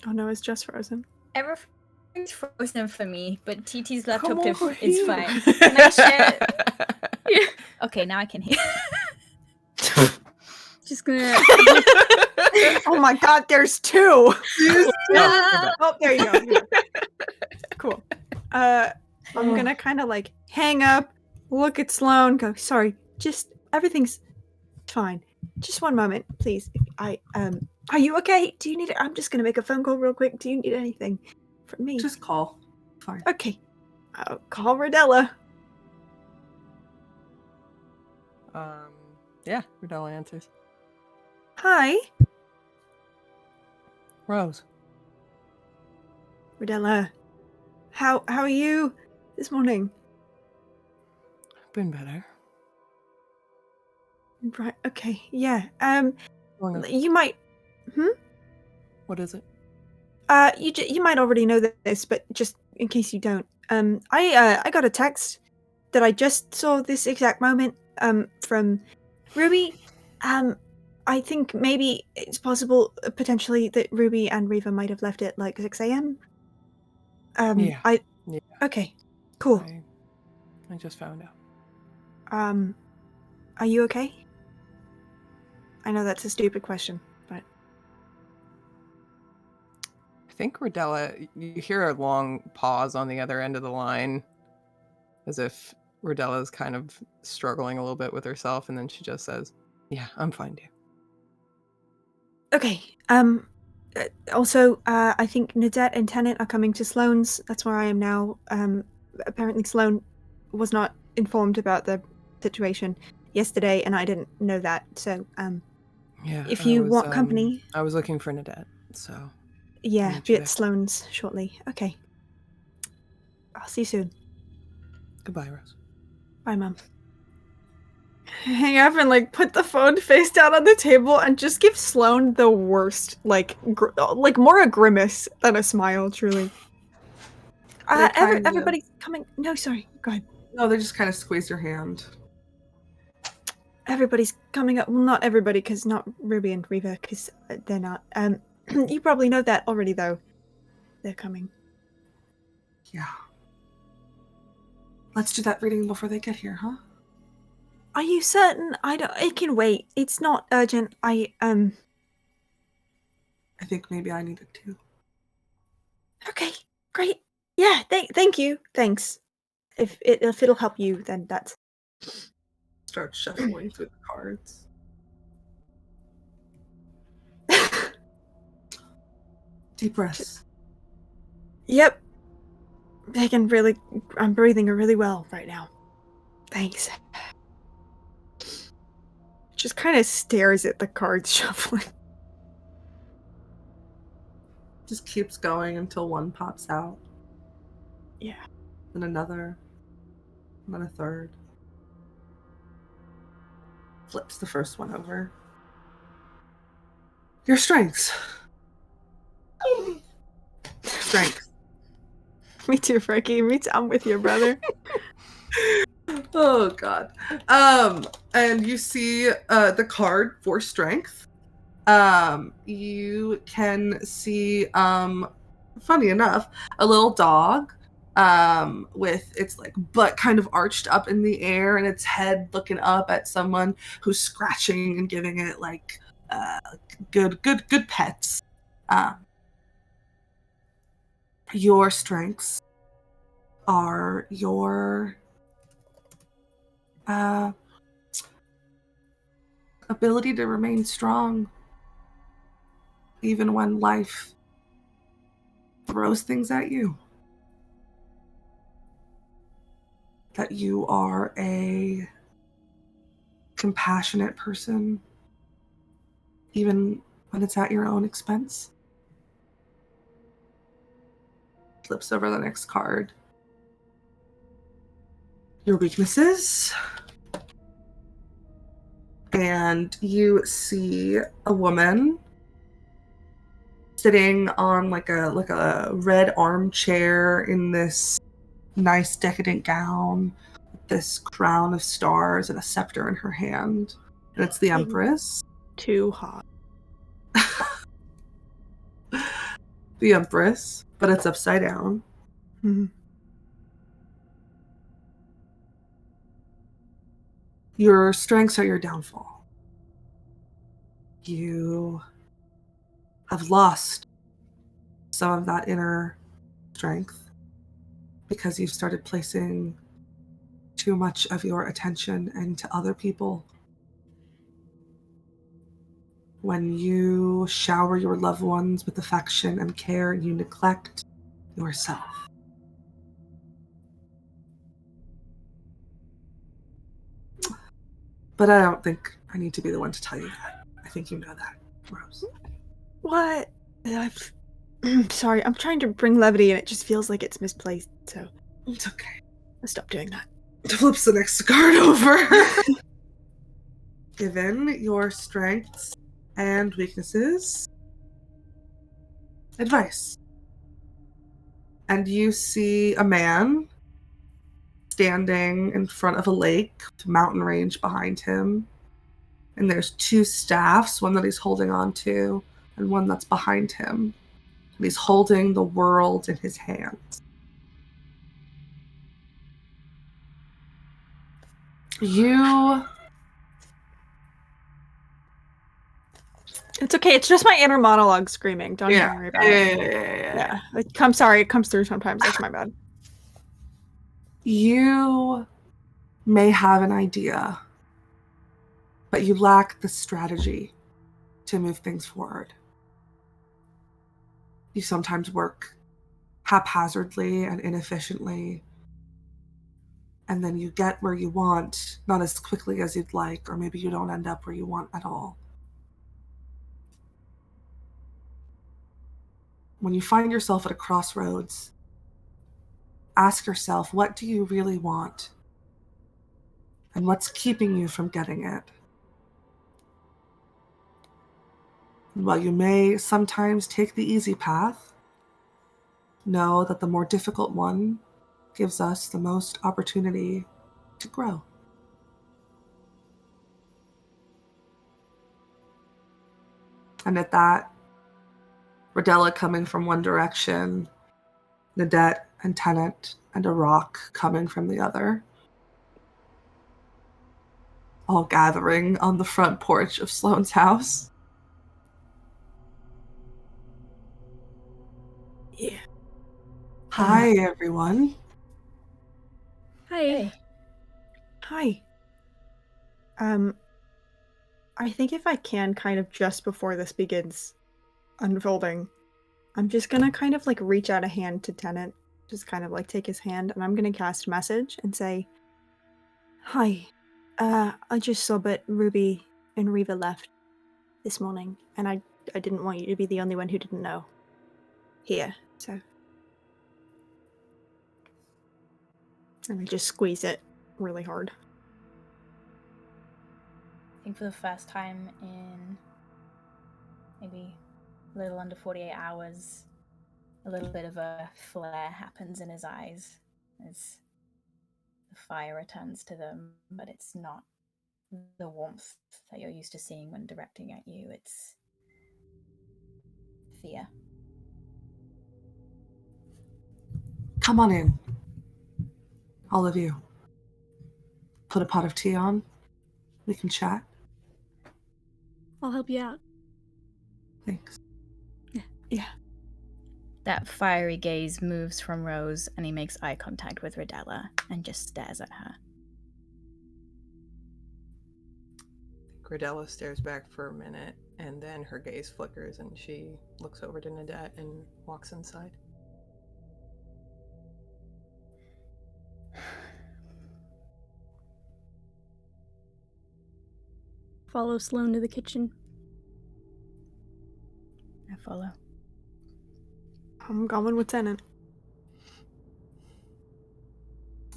Oh no, it's just frozen. Everything's frozen for me, but TT's laptop Come over is here. fine. Can I share? Yeah. Okay, now I can hear. Just gonna. Oh my God, there's 2. Yeah. Oh, there you go. Yeah. Cool. I'm gonna kind of like hang up, look at Sloane, go, sorry, just everything's fine. Just one moment, please. Are you okay? Do you need it? I'm just gonna make a phone call real quick. Do you need anything from me? Just call. Fine. Okay. I'll call Rodella. Yeah, Rodella answers. Hi, Rose. Rodella. How are you this morning? Been better. Right. Okay. Yeah. Long enough. You might. What is it? You might already know this, but just in case you don't, I got a text that I just saw this exact moment, from Ruby. I think maybe it's possible, potentially, that Ruby and Riva might have left at like 6 a.m. Yeah. Yeah. Okay, cool. I just found out. Are you okay? I know that's a stupid question, but I think Rodella, you hear a long pause on the other end of the line, as if Rodella's kind of struggling a little bit with herself, and then she just says, "Yeah, I'm fine, dear." okay. Also, I think Nadette and Tennant are coming to Sloane's. That's where I am now. Apparently Sloane was not informed about the situation yesterday, and I didn't know that. So, Yeah. if you want company, I was looking for Nadette, so yeah, meet be you at there. Sloane's shortly. Okay. I'll see you soon. Goodbye, Rose. Bye, Mom. Hang up and like put the phone face down on the table and just give Sloane the worst, like more a grimace than a smile. Truly. They kind of- Everybody's coming. No, sorry. Go ahead. No, they just kind of squeeze your hand. Everybody's coming up. Well, not everybody, because not Ruby and Reva, because they're not. You probably know that already, though. They're coming. Yeah. Let's do that reading before they get here, huh? Are you certain? I don't. It can wait. It's not urgent. I think maybe I need it too. Okay, great. Yeah. Thank you. Thanks. If it'll help you, then that's. Start shuffling through the cards. Deep breaths. Yep. I'm breathing really well right now. Thanks. Just kind of stares at the cards shuffling. Just keeps going until one pops out. Yeah. Then another. And then a third. Flips the first one over. Your strengths. Strength. Me too, Frankie. I'm with you, brother. Oh god. And you see the card for strength. You can see funny enough, a little dog with its like butt kind of arched up in the air and its head looking up at someone who's scratching and giving it like good pets. Your strengths are your ability to remain strong even when life throws things at you. That you are a compassionate person even when it's at your own expense. Flips over the next card. Your weaknesses. And you see a woman sitting on like a red armchair in this nice decadent gown with this crown of stars and a scepter in her hand. And it's the Empress. Too hot. The Empress, but it's upside down. Mm-hmm. Your strengths are your downfall. You have lost some of that inner strength because you've started placing too much of your attention into other people. When you shower your loved ones with affection and care, you neglect yourself. But I don't think I need to be the one to tell you that. I think you know that, Rose. What? I'm sorry. I'm trying to bring levity, and it just feels like it's misplaced. So It's okay. I'll stop doing that. Flips the next card over. Given your strengths and weaknesses, advice. And you see a man standing in front of a lake with a mountain range behind him. And there's two staffs, one that he's holding on to and one that's behind him. And he's holding the world in his hands. It's okay. It's just my inner monologue screaming. Don't even worry about it. Yeah. I'm sorry. It comes through sometimes. That's my bad. You may have an idea, but you lack the strategy to move things forward. You sometimes work haphazardly and inefficiently, and then you get where you want, not as quickly as you'd like, or maybe you don't end up where you want at all. When you find yourself at a crossroads, ask yourself, what do you really want? And what's keeping you from getting it? And while you may sometimes take the easy path, know that the more difficult one gives us the most opportunity to grow. And at that, Rodella coming from one direction, Nadette and Tennant and a rock coming from the other, all gathering on the front porch of Sloane's house. Yeah. Hi, everyone. Hi. Hi. I think if I can, kind of just before this begins unfolding, I'm just gonna kind of like reach out a hand to Tennant, just kind of like take his hand, and I'm gonna cast message and say, "Hi, I just saw that Ruby and Reva left this morning, and I didn't want you to be the only one who didn't know here, so." And I just squeeze it really hard. I think for the first time in maybe a little under 48 hours, a little bit of a flare happens in his eyes as the fire returns to them, but it's not the warmth that you're used to seeing when directing at you. It's fear. Come on in. All of you. Put a pot of tea on. We can chat. I'll help you out. Thanks. Yeah. That fiery gaze moves from Rose, and he makes eye contact with Rodella and just stares at her. Cordella stares back for a minute, and then her gaze flickers, and she looks over to Nadette and walks inside. Follow Sloane to the kitchen. I follow. I'm going with Tennant.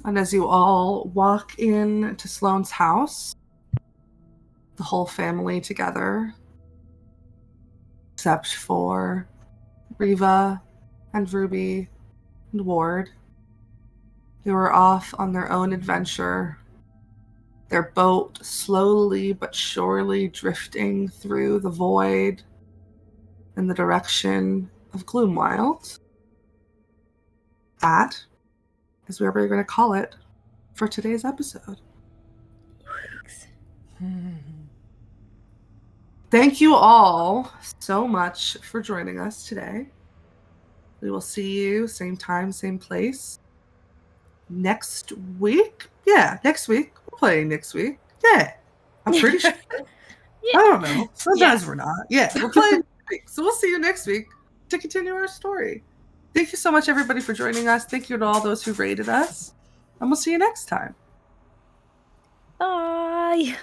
And as you all walk in to Sloane's house, the whole family together, except for Reva and Ruby and Ward, who are off on their own adventure, their boat slowly but surely drifting through the void in the direction of Gloomwild. That is where we're going to call it for today's episode. Thank you all so much for joining us today. We will see you same time, same place next week. Yeah, next week. We're playing next week. Yeah, I'm pretty sure. I don't know. Sometimes we're not. Yeah, we're playing next week. So we'll see you next week to continue our story. Thank you so much, everybody, for joining us. Thank you to all those who rated us. And we'll see you next time. Bye!